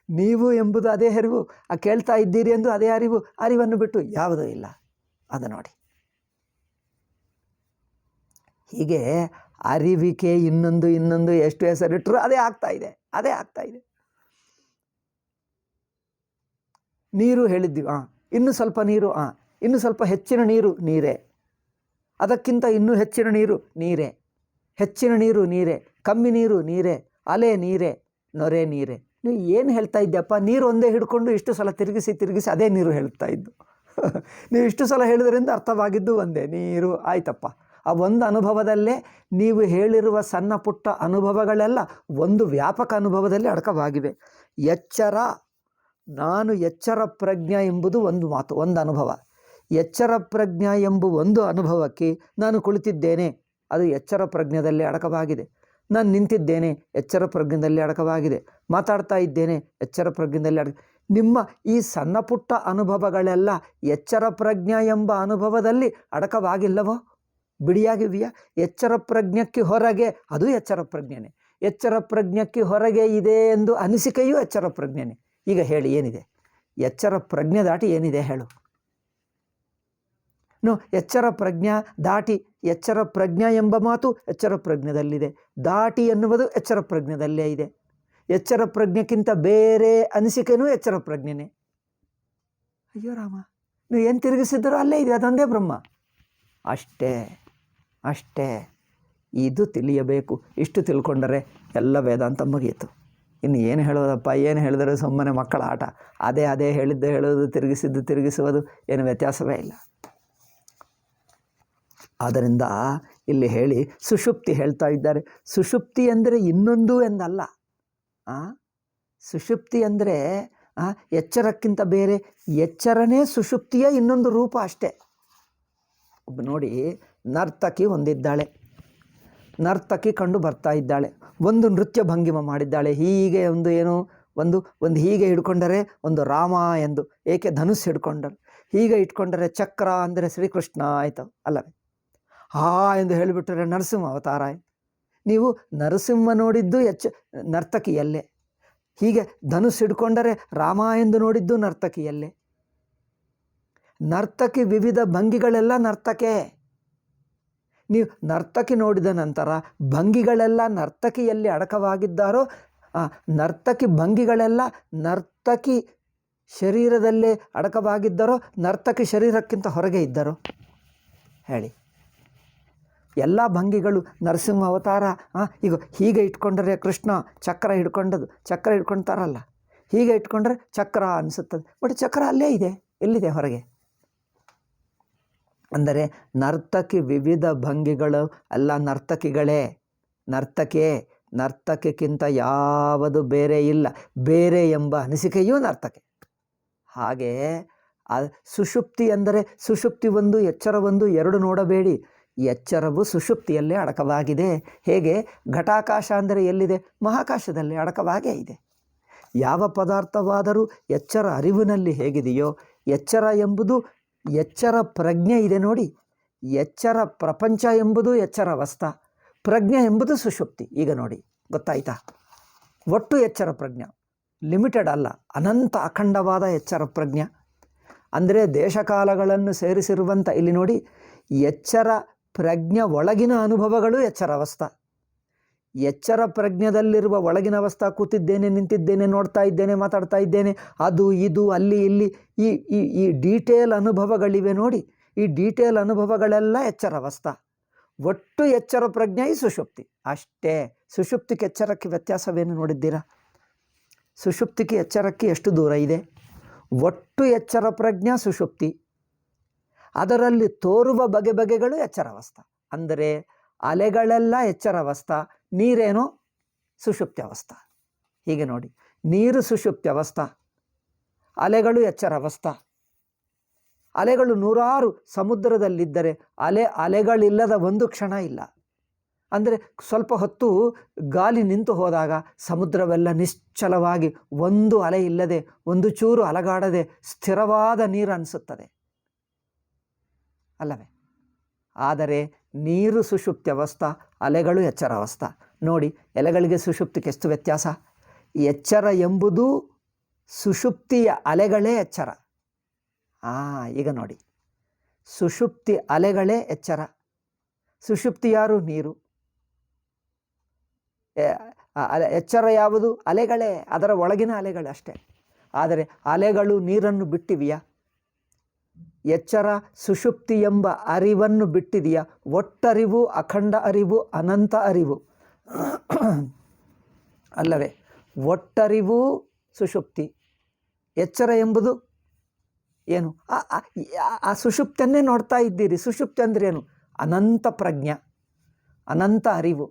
ನೀವು ಎಂಬುದು ಅದೇ ಅರಿವು, ಆ ಕೇಳ್ತಾ ಇದ್ದೀರಿ ಎಂದು ಅದೇ ಅರಿವು. ಅರಿವನ್ನು ಬಿಟ್ಟು ಯಾವುದೂ ಇಲ್ಲ. ಅದು ನೋಡಿ, ಹೀಗೆ ಅರಿವಿಕೆ ಇನ್ನೊಂದು ಎಷ್ಟು ಹೆಸರಿಟ್ಟರು ಅದೇ ಆಗ್ತಾ ಇದೆ, ಅದೇ ಆಗ್ತಾ ಇದೆ. ನೀರು ಹೇಳಿದ್ದೀವಿ, ಇನ್ನೂ ಸ್ವಲ್ಪ ನೀರು, ಇನ್ನೂ ಸ್ವಲ್ಪ ಹೆಚ್ಚಿನ ನೀರು ನೀರೇ, ಅದಕ್ಕಿಂತ ಇನ್ನೂ ಹೆಚ್ಚಿನ ನೀರು ನೀರೇ, ಹೆಚ್ಚಿನ ನೀರು ನೀರೇ, ಕಮ್ಮಿ ನೀರು ನೀರೇ, ಅಲೆ ನೀರೇ, ನೊರೆ ನೀರೇ. ನೀವು ಏನು ಹೇಳ್ತಾ ಇದ್ದೀಯಪ್ಪ? ನೀರು ಒಂದೇ ಹಿಡ್ಕೊಂಡು ಇಷ್ಟು ಸಲ ತಿರುಗಿಸಿ ಅದೇ ನೀರು ಹೇಳ್ತಾ ಇದ್ದು. ನೀವು ಇಷ್ಟು ಸಲ ಹೇಳಿದ್ರಿಂದ ಅರ್ಥವಾಗಿದ್ದು ಒಂದೇ ನೀರು, ಆಯ್ತಪ್ಪ. ಆ ಒಂದು ಅನುಭವದಲ್ಲೇ ನೀವು ಹೇಳಿರುವ ಸಣ್ಣ ಪುಟ್ಟ ಅನುಭವಗಳೆಲ್ಲ ಒಂದು ವ್ಯಾಪಕ ಅನುಭವದಲ್ಲಿ ಅಡಕವಾಗಿವೆ. ಎಚ್ಚರ, ನಾನು ಎಚ್ಚರ ಪ್ರಜ್ಞೆ ಎಂಬುದು ಒಂದು ಮಾತು, ಒಂದು ಅನುಭವ. ಎಚ್ಚರ ಪ್ರಜ್ಞೆ ಎಂಬ ಒಂದು ಅನುಭವಕ್ಕೆ ನಾನು ಕುಳಿತಿದ್ದೇನೆ, ಅದು ಎಚ್ಚರ ಪ್ರಜ್ಞೆಯಲ್ಲಿ ಅಡಕವಾಗಿದೆ. ನಾನು ನಿಂತಿದ್ದೇನೆ, ಎಚ್ಚರ ಪ್ರಜ್ಞೆಯಲ್ಲಿ ಅಡಕವಾಗಿದೆ. ಮಾತಾಡ್ತಾ ಇದ್ದೇನೆ, ಎಚ್ಚರ ಪ್ರಜ್ಞೆಯಲ್ಲಿ ನಿಮ್ಮ ಈ ಸಣ್ಣ ಪುಟ್ಟ ಅನುಭವಗಳೆಲ್ಲ ಎಚ್ಚರ ಪ್ರಜ್ಞೆ ಎಂಬ ಅನುಭವದಲ್ಲಿ ಅಡಕವಾಗಿಲ್ಲವೋ? ಬಿಡಿಯಾಗಿವೆಯಾ? ಎಚ್ಚರ ಪ್ರಜ್ಞಕ್ಕೆ ಹೊರಗೆ ಅದು ಎಚ್ಚರ ಪ್ರಜ್ಞೆನೇ. ಎಚ್ಚರ ಪ್ರಜ್ಞಕ್ಕೆ ಹೊರಗೆ ಇದೆ ಎಂದು ಅನಿಸಿಕೆಯೂ ಎಚ್ಚರ ಪ್ರಜ್ಞೆನೇ. ಈಗ ಹೇಳಿ, ಏನಿದೆ ಎಚ್ಚರ ಪ್ರಜ್ಞೆ ದಾಟಿ ಏನಿದೆ ಹೇಳು? ಎಚ್ಚರ ಪ್ರಜ್ಞೆ ದಾಟಿ, ಎಚ್ಚರ ಪ್ರಜ್ಞೆ ಎಂಬ ಮಾತು ಎಚ್ಚರ ಪ್ರಜ್ಞೆದಲ್ಲಿದೆ, ದಾಟಿ ಎನ್ನುವುದು ಎಚ್ಚರ ಪ್ರಜ್ಞೆದಲ್ಲೇ ಇದೆ. ಎಚ್ಚರ ಪ್ರಜ್ಞೆಕ್ಕಿಂತ ಬೇರೆ ಅನಿಸಿಕೆನೂ ಎಚ್ಚರ ಪ್ರಜ್ಞೆನೇ. ಅಯ್ಯೋ ರಾಮ, ನೀವು ಏನು ತಿರುಗಿಸಿದ್ದರೂ ಅಲ್ಲೇ ಇದೆ, ಅದೊಂದೇ ಬ್ರಹ್ಮ. ಅಷ್ಟೇ ಅಷ್ಟೇ. ಇದು ತಿಳಿಯಬೇಕು. ಇಷ್ಟು ತಿಳ್ಕೊಂಡರೆ ಎಲ್ಲ ವೇದಾಂತ ಮುಗಿಯಿತು. ಇನ್ನು ಏನು ಹೇಳೋದಪ್ಪ? ಏನು ಹೇಳಿದರೆ ಸುಮ್ಮನೆ ಮಕ್ಕಳ ಆಟ. ಅದೇ ಹೇಳಿದ್ದು ಹೇಳೋದು, ತಿರುಗಿಸುವುದು, ಏನು ವ್ಯತ್ಯಾಸವೇ ಇಲ್ಲ. ಆದ್ದರಿಂದ ಇಲ್ಲಿ ಹೇಳಿ ಸುಷುಪ್ತಿ ಹೇಳ್ತಾ ಇದ್ದಾರೆ. ಸುಷುಪ್ತಿ ಅಂದರೆ ಇನ್ನೊಂದು ಎಂದಲ್ಲ. ಸುಷುಪ್ತಿ ಅಂದರೆ ಎಚ್ಚರಕ್ಕಿಂತ ಬೇರೆ. ಎಚ್ಚರನೇ ಸುಷುಪ್ತಿಯ ಇನ್ನೊಂದು ರೂಪ ಅಷ್ಟೇ. ಒಬ್ಬ ನೋಡಿ, ನರ್ತಕಿ ಹೊಂದಿದ್ದಾಳೆ. ನರ್ತಕಿ ಕಂಡು ಬರ್ತಾ ಇದ್ದಾಳೆ. ಒಂದು ನೃತ್ಯ ಭಂಗಿಮ ಮಾಡಿದ್ದಾಳೆ. ಹೀಗೆ ಒಂದು ಹೀಗೆ ಹಿಡ್ಕೊಂಡರೆ ಒಂದು ರಾಮ ಎಂದು, ಏಕೆ ಧನುಸ್ ಹಿಡ್ಕೊಂಡರು. ಹೀಗೆ ಇಟ್ಕೊಂಡರೆ ಚಕ್ರ ಅಂದರೆ ಶ್ರೀಕೃಷ್ಣ ಆಯಿತು ಅಲ್ಲವೇ? ಎಂದು ಹೇಳಿಬಿಟ್ರೆ ನರಸಿಂಹ ಅವತಾರ. ನೀವು ನರಸಿಂಹ ನೋಡಿದ್ದು ನರ್ತಕಿಯಲ್ಲೇ. ಹೀಗೆ ಧನುಸ್ಸು ಹಿಡ್ಕೊಂಡರೆ ರಾಮ ಎಂದು ನೋಡಿದ್ದು ನರ್ತಕಿಯಲ್ಲೇ. ನರ್ತಕಿ ವಿವಿಧ ಭಂಗಿಗಳೆಲ್ಲ ನರ್ತಕೆ. ನೀವು ನರ್ತಕಿ ನೋಡಿದ ನಂತರ ಭಂಗಿಗಳೆಲ್ಲ ನರ್ತಕಿಯಲ್ಲಿ ಅಡಕವಾಗಿದ್ದಾರೋ, ನರ್ತಕಿ ಭಂಗಿಗಳೆಲ್ಲ ನರ್ತಕಿ ಶರೀರದಲ್ಲೇ ಅಡಕವಾಗಿದ್ದರೋ, ನರ್ತಕಿ ಶರೀರಕ್ಕಿಂತ ಹೊರಗೆ ಇದ್ದರೋ ಹೇಳಿ? ಎಲ್ಲ ಭಂಗಿಗಳು ನರಸಿಂಹ ಅವತಾರ. ಈಗ ಹೀಗೆ ಇಟ್ಕೊಂಡ್ರೆ ಕೃಷ್ಣ ಚಕ್ರ ಹಿಡ್ಕೊಳ್ತಾರಲ್ಲ, ಹೀಗೆ ಇಟ್ಕೊಂಡ್ರೆ ಚಕ್ರ ಅನಿಸುತ್ತದೆ. ಬಟ್ ಚಕ್ರ ಅಲ್ಲೇ ಇದೆ, ಎಲ್ಲಿದೆ ಹೊರಗೆ? ಅಂದರೆ ನರ್ತಕಿ ವಿವಿಧ ಭಂಗಿಗಳು ಎಲ್ಲ ನರ್ತಕಿಗಳೇ. ನರ್ತಕಿಗಿಂತ ಯಾವುದು ಬೇರೆ ಇಲ್ಲ. ಬೇರೆ ಎಂಬ ಅನಿಸಿಕೆಯೂ ನರ್ತಕೆ. ಹಾಗೆ ಸುಷುಪ್ತಿ ಅಂದರೆ ಸುಷುಪ್ತಿ ಒಂದು, ಎಚ್ಚರ ಒಂದು, ಎರಡು ನೋಡಬೇಡಿ. ಎಚ್ಚರವು ಸುಷುಪ್ತಿಯಲ್ಲೇ ಅಡಕವಾಗಿದೆ. ಹೇಗೆ ಘಟಾಕಾಶ ಅಂದರೆ ಎಲ್ಲಿದೆ? ಮಹಾಕಾಶದಲ್ಲಿ ಅಡಕವಾಗೇ ಇದೆ. ಯಾವ ಪದಾರ್ಥವಾದರೂ ಎಚ್ಚರ ಅರಿವಿನಲ್ಲಿ ಹೇಗಿದೆಯೋ, ಎಚ್ಚರ ಎಂಬುದು ಎಚ್ಚರ ಪ್ರಜ್ಞೆ ಇದೆ ನೋಡಿ. ಎಚ್ಚರ ಪ್ರಪಂಚ ಎಂಬುದು ಎಚ್ಚರ ಅವಸ್ಥಾ, ಪ್ರಜ್ಞೆ ಎಂಬುದು ಸುಷುಪ್ತಿ. ಈಗ ನೋಡಿ, ಗೊತ್ತಾಯ್ತಾ? ಒಟ್ಟು ಎಚ್ಚರ ಪ್ರಜ್ಞೆ ಲಿಮಿಟೆಡ್ ಅಲ್ಲ, ಅನಂತ ಅಖಂಡವಾದ ಎಚ್ಚರ ಪ್ರಜ್ಞೆ. ಅಂದರೆ ದೇಶಕಾಲಗಳನ್ನು ಸೇರಿಸಿರುವಂಥ ಇಲ್ಲಿ ನೋಡಿ, ಎಚ್ಚರ ಪ್ರಜ್ಞೆ ಒಳಗಿನ ಅನುಭವಗಳು ಎಚ್ಚರ ಅವಸ್ಥಾ. ಎಚ್ಚರ ಪ್ರಜ್ಞದಲ್ಲಿರುವ ಒಳಗಿನ ಅವಸ್ಥಾ, ಕೂತಿದ್ದೇನೆ, ನಿಂತಿದ್ದೇನೆ, ನೋಡ್ತಾ ಇದ್ದೇನೆ, ಮಾತಾಡ್ತಾ ಇದ್ದೇನೆ, ಅದು ಇದು ಅಲ್ಲಿ ಇಲ್ಲಿ ಈ ಡೀಟೇಲ್ ಅನುಭವಗಳಿವೆ ನೋಡಿ. ಈ ಡೀಟೇಲ್ ಅನುಭವಗಳೆಲ್ಲ ಎಚ್ಚರ ಅವಸ್ಥಾ. ಒಟ್ಟು ಎಚ್ಚರ ಪ್ರಜ್ಞೆ ಈ ಸುಷುಪ್ತಿ ಅಷ್ಟೇ. ಸುಷುಪ್ತಿಗೆ ಎಚ್ಚರಕ್ಕೆ ವ್ಯತ್ಯಾಸವೇನು ನೋಡಿದ್ದೀರಾ? ಸುಷುಪ್ತಿಗೆ ಎಚ್ಚರಕ್ಕೆ ಎಷ್ಟು ದೂರ ಇದೆ? ಒಟ್ಟು ಎಚ್ಚರ ಪ್ರಜ್ಞೆ ಸುಷುಪ್ತಿ, ಅದರಲ್ಲಿ ತೋರುವ ಬಗೆಗಳು ಎಚ್ಚರಾವಸ್ಥಾ. ಅಂದರೆ ಅಲೆಗಳೆಲ್ಲ ಎಚ್ಚರಾವಸ್ಥಾ, ನೀರೇನೋ ಸುಷುಪ್ತಿ ಅವಸ್ಥಾ. ಹೀಗೆ ನೋಡಿ, ನೀರು ಸುಷುಪ್ತಿ ಅವಸ್ಥಾ, ಅಲೆಗಳು ಎಚ್ಚರಾವಸ್ಥಾ. ಅಲೆಗಳು ನೂರಾರು ಸಮುದ್ರದಲ್ಲಿದ್ದರೆ ಅಲೆಗಳಿಲ್ಲದ ಒಂದು ಕ್ಷಣ ಇಲ್ಲ. ಅಂದರೆ ಸ್ವಲ್ಪ ಹೊತ್ತು ಗಾಳಿ ನಿಂತು ಹೋದಾಗ ಸಮುದ್ರವೆಲ್ಲ ನಿಶ್ಚಲವಾಗಿ, ಒಂದು ಅಲೆ ಇಲ್ಲದೆ, ಒಂದು ಚೂರು ಅಲಗಾಡದೆ ಸ್ಥಿರವಾದ ನೀರು ಅನಿಸುತ್ತದೆ ಅಲ್ಲವೇ? ಆದರೆ ನೀರು ಸುಷುಪ್ತಿ ಅವಸ್ಥಾ, ಅಲೆಗಳು ಎಚ್ಚರ ಅವಸ್ಥಾ. ನೋಡಿ, ಎಲೆಗಳಿಗೆ ಸುಷುಪ್ತಿಗೆ ಎಷ್ಟು ವ್ಯತ್ಯಾಸ? ಎಚ್ಚರ ಎಂಬುದು ಸುಷುಪ್ತಿಯ ಅಲೆಗಳೇ ಎಚ್ಚರ. ಈಗ ನೋಡಿ, ಸುಷುಪ್ತಿ ಅಲೆಗಳೇ ಎಚ್ಚರ. ಸುಷುಪ್ತಿ ಯಾರು? ನೀರು. ಎಚ್ಚರ ಯಾವುದು? ಅಲೆಗಳೇ, ಅದರ ಒಳಗಿನ ಅಲೆಗಳಷ್ಟೇ. ಆದರೆ ಅಲೆಗಳು ನೀರನ್ನು ಬಿಟ್ಟಿವೆಯಾ? ಎಚ್ಚರ ಸುಷುಪ್ತಿ ಎಂಬ ಅರಿವನ್ನು ಬಿಟ್ಟಿದೆಯಾ? ಒಟ್ಟರಿವು, ಅಖಂಡ ಅರಿವು, ಅನಂತ ಅರಿವು ಅಲ್ಲವೇ? ಒಟ್ಟರಿವು ಸುಷುಪ್ತಿ. ಎಚ್ಚರ ಎಂಬುದು ಏನು? ಆ ಸುಷುಪ್ತಿಯನ್ನೇ ನೋಡ್ತಾ ಇದ್ದೀರಿ. ಸುಷುಪ್ತಿ ಅಂದರೆ ಏನು? ಅನಂತ ಪ್ರಜ್ಞೆ, ಅನಂತ ಅರಿವು.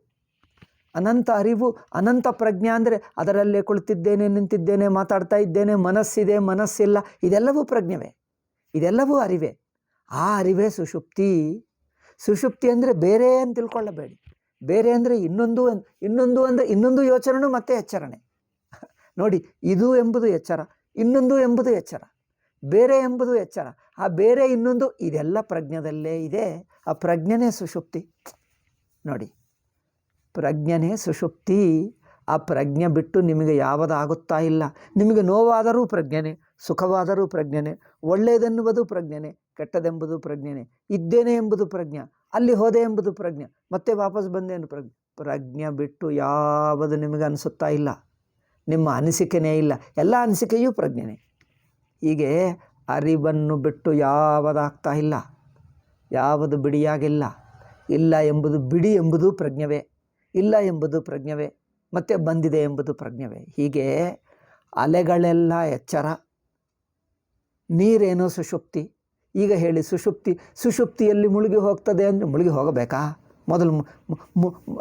ಅನಂತ ಅರಿವು, ಅನಂತ ಪ್ರಜ್ಞೆ ಅಂದರೆ ಅದರಲ್ಲೇ ಕುಳಿತಿದ್ದೇನೆ, ನಿಂತಿದ್ದೇನೆ, ಮಾತಾಡ್ತಾ ಇದ್ದೇನೆ, ಮನಸ್ಸಿದೆ, ಮನಸ್ಸಿಲ್ಲ, ಇದೆಲ್ಲವೂ ಪ್ರಜ್ಞೆವೇ, ಇದೆಲ್ಲವೂ ಅರಿವೇ. ಆ ಅರಿವೇ ಸುಷುಪ್ತಿ. ಸುಷುಪ್ತಿ ಅಂದರೆ ಬೇರೆ ಅಂತ ತಿಳ್ಕೊಳ್ಳಬೇಡಿ. ಬೇರೆ ಅಂದರೆ ಇನ್ನೊಂದು ಅಂದರೆ ಇನ್ನೊಂದು ಯೋಚನೆಯೂ ಮತ್ತೆ ಎಚ್ಚರಣೆ ನೋಡಿ. ಇದು ಎಂಬುದು ಎಚ್ಚರ, ಇನ್ನೊಂದು ಎಂಬುದು ಎಚ್ಚರ, ಬೇರೆ ಎಂಬುದು ಎಚ್ಚರ, ಆ ಬೇರೆ ಇನ್ನೊಂದು, ಇದೆಲ್ಲ ಪ್ರಜ್ಞೆದಲ್ಲೇ ಇದೆ. ಆ ಪ್ರಜ್ಞೆನೇ ಸುಷುಪ್ತಿ ನೋಡಿ. ಪ್ರಜ್ಞೆನೇ ಸುಷುಪ್ತಿ. ಆ ಪ್ರಜ್ಞೆ ಬಿಟ್ಟು ನಿಮಗೆ ಯಾವುದಾಗುತ್ತಾ ಇಲ್ಲ. ನಿಮಗೆ ನೋವಾದರೂ ಪ್ರಜ್ಞೆನೇ, ಸುಖವಾದರೂ ಪ್ರಜ್ಞೆನೇ, ಒಳ್ಳೆಯದೆನ್ನುವುದು ಪ್ರಜ್ಞೆನೇ, ಕೆಟ್ಟದೆಂಬುದು ಪ್ರಜ್ಞೆನೇ, ಇದ್ದೇನೆ ಎಂಬುದು ಪ್ರಜ್ಞೆ, ಅಲ್ಲಿ ಹೋದೆ ಎಂಬುದು ಪ್ರಜ್ಞೆ, ಮತ್ತೆ ವಾಪಸ್ ಬಂದೆ ಎಂದು ಪ್ರಜ್ಞೆ ಬಿಟ್ಟು ಯಾವುದು ನಿಮಗೆ ಅನಿಸುತ್ತಾ ಇಲ್ಲ. ನಿಮ್ಮ ಅನಿಸಿಕೆನೇ ಇಲ್ಲ, ಎಲ್ಲ ಅನಿಸಿಕೆಯೂ ಪ್ರಜ್ಞೆನೇ. ಹೀಗೆ ಅರಿವನ್ನು ಬಿಟ್ಟು ಯಾವುದಾಗ್ತಾ ಇಲ್ಲ, ಯಾವುದು ಬಿಡಿಯಾಗಿಲ್ಲ. ಇಲ್ಲ ಎಂಬುದು, ಬಿಡಿ ಎಂಬುದು ಪ್ರಜ್ಞೆವೇ, ಇಲ್ಲ ಎಂಬುದು ಪ್ರಜ್ಞೆವೇ, ಮತ್ತೆ ಬಂದಿದೆ ಎಂಬುದು ಪ್ರಜ್ಞೆವೇ. ಹೀಗೆ ಅಲೆಗಳೆಲ್ಲ ಎಚ್ಚರ, ನೀರೇನೋ ಸುಷುಪ್ತಿ. ಈಗ ಹೇಳಿ, ಸುಷುಪ್ತಿಯಲ್ಲಿ ಮುಳುಗಿ ಹೋಗ್ತದೆ ಅಂದರೆ ಮುಳುಗಿ ಹೋಗಬೇಕಾ? ಮೊದಲು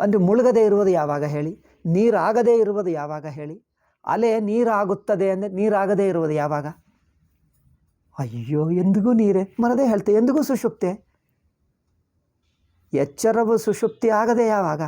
ಅಂದರೆ ಮುಳುಗದೇ ಇರುವುದು ಯಾವಾಗ ಹೇಳಿ? ನೀರಾಗದೇ ಇರುವುದು ಯಾವಾಗ ಹೇಳಿ? ಅಲೆ ನೀರಾಗುತ್ತದೆ ಅಂದರೆ ನೀರಾಗದೇ ಇರುವುದು ಯಾವಾಗ? ಅಯ್ಯೋ, ಎಂದಿಗೂ ನೀರೇ, ಮರದೇ ಹೇಳ್ತೆ, ಎಂದಿಗೂ ಸುಷುಪ್ತೆ. ಎಚ್ಚರವು ಸುಷುಪ್ತಿ ಆಗದೆ ಯಾವಾಗ?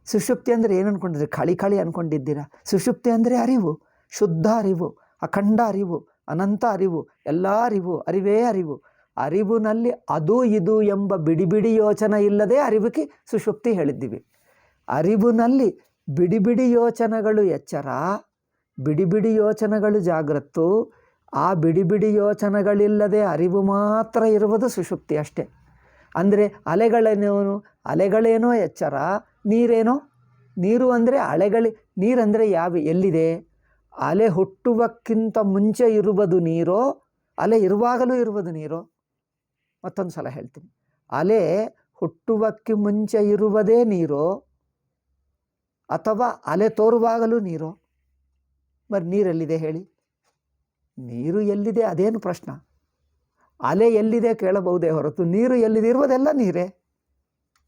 ಸುಷುಪ್ತಿ ಅಂದರೆ ಏನು ಅಂದ್ಕೊಂಡಿದ್ದೀರಿ? ಖಳಿ ಅಂದ್ಕೊಂಡಿದ್ದೀರಾ? ಸುಷುಪ್ತಿ ಅಂದರೆ ಅರಿವು, ಶುದ್ಧ ಅರಿವು, ಅಖಂಡ ಅರಿವು, ಅನಂತ ಅರಿವು, ಎಲ್ಲ ಅರಿವು, ಅರಿವೇ ಅರಿವು. ಅರಿವಿನಲ್ಲಿ ಅದು ಇದು ಎಂಬ ಬಿಡಿ ಬಿಡಿ ಯೋಚನೆ ಇಲ್ಲದೆ ಅರಿವಿಗೆ ಸುಷುಪ್ತಿ ಹೇಳಿದ್ದೀವಿ. ಅರಿವಿನಲ್ಲಿ ಬಿಡಿ ಬಿಡಿ ಯೋಚನೆಗಳು ಎಚ್ಚರ, ಬಿಡಿ ಬಿಡಿ ಯೋಚನೆಗಳು ಜಾಗೃತ್ತು. ಆ ಬಿಡಿ ಬಿಡಿ ಯೋಚನೆಗಳಿಲ್ಲದೆ ಅರಿವು ಮಾತ್ರ ಇರುವುದು ಸುಷುಪ್ತಿ ಅಷ್ಟೇ. ಅಂದರೆ ಅಲೆಗಳೇನೋ ಎಚ್ಚರ, ನೀರೇನೋ, ನೀರು ಅಂದರೆ ನೀರಂದರೆ ಎಲ್ಲಿದೆ? ಅಲೆ ಹುಟ್ಟುವಕ್ಕಿಂತ ಮುಂಚೆ ಇರುವುದು ನೀರೋ, ಅಲೆ ಇರುವಾಗಲೂ ಇರುವುದು ನೀರೋ? ಮತ್ತೊಂದು ಸಲ ಹೇಳ್ತೀನಿ. ಅಲೆ ಹುಟ್ಟುವಕ್ಕೆ ಮುಂಚೆ ಇರುವುದೇ ನೀರೋ ಅಥವಾ ಅಲೆ ತೋರುವಾಗಲೂ ನೀರೋ? మరి ನೀರೆಲ್ಲಿದೆ ಹೇಳಿ? ನೀರು ಎಲ್ಲಿದೆ ಅದೇನು ಪ್ರಶ್ನೆ? ಅಲೆ ಎಲ್ಲಿದೆ ಕೇಳಬಹುದೇ ಹೊರತು ನೀರು ಎಲ್ಲಿದೆ? ಇರುವುದೆಲ್ಲ ನೀರೇ,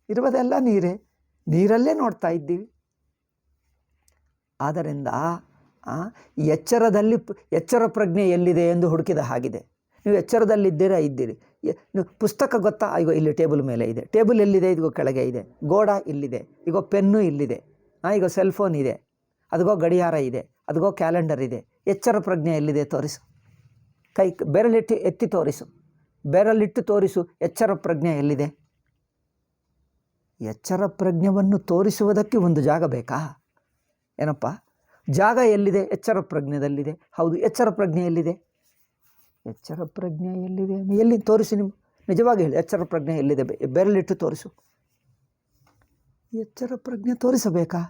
ಇರುವುದೆಲ್ಲ ನೀರೇ, ನೀರಲ್ಲೇ ನೋಡ್ತಾ ಇದ್ದೀವಿ. ಆದ್ದರಿಂದ ಎಚ್ಚರ ಪ್ರಜ್ಞೆ ಎಲ್ಲಿದೆ ಎಂದು ಹುಡುಕಿದ ಹಾಗಿದೆ. ನೀವು ಎಚ್ಚರದಲ್ಲಿದ್ದೀರಾ ಇದ್ದೀರಿ. ನೀವು ಪುಸ್ತಕ ಗೊತ್ತಾ? ಈಗ ಇಲ್ಲಿ ಟೇಬಲ್ ಮೇಲೆ ಇದೆ. ಟೇಬಲ್ ಎಲ್ಲಿದೆ? ಇದಿಗೋ ಕೆಳಗೆ ಇದೆ. ಗೋಡ ಇಲ್ಲಿದೆ. ಈಗ ಪೆನ್ನು ಇಲ್ಲಿದೆ. ಈಗ ಸೆಲ್ ಫೋನ್ ಇದೆ. ಅದಗೋ ಗಡಿಯಾರ ಇದೆ. ಅದಗೋ ಕ್ಯಾಲೆಂಡರ್ ಇದೆ. ಎಚ್ಚರ ಪ್ರಜ್ಞೆ ಎಲ್ಲಿದೆ? ತೋರಿಸು. ಬೆರಳಿಟ್ಟು ಎತ್ತಿ ತೋರಿಸು. ಬೆರಳಿಟ್ಟು ತೋರಿಸು. ಎಚ್ಚರ ಪ್ರಜ್ಞೆ ಎಲ್ಲಿದೆ? ಎಚ್ಚರ ಪ್ರಜ್ಞೆಯನ್ನು ತೋರಿಸುವುದಕ್ಕೆ ಒಂದು ಜಾಗ ಬೇಕಾ? ಏನಪ್ಪ ಜಾಗ ಎಲ್ಲಿದೆ? ಎಚ್ಚರ ಪ್ರಜ್ಞೆದಲ್ಲಿದೆ. ಹೌದು, ಎಚ್ಚರ ಪ್ರಜ್ಞೆ ಎಲ್ಲಿದೆ? ಎಚ್ಚರ ಪ್ರಜ್ಞೆ ಎಲ್ಲಿದೆ? ಎಲ್ಲಿ ತೋರಿಸಿ, ನಿಮ್ಮ ನಿಜವಾಗಿ ಹೇಳಿ. ಎಚ್ಚರ ಪ್ರಜ್ಞೆ ಎಲ್ಲಿದೆ? ಬೆರಳಿಟ್ಟು ತೋರಿಸು. ಎಚ್ಚರ ಪ್ರಜ್ಞೆ ತೋರಿಸಬೇಕಾ?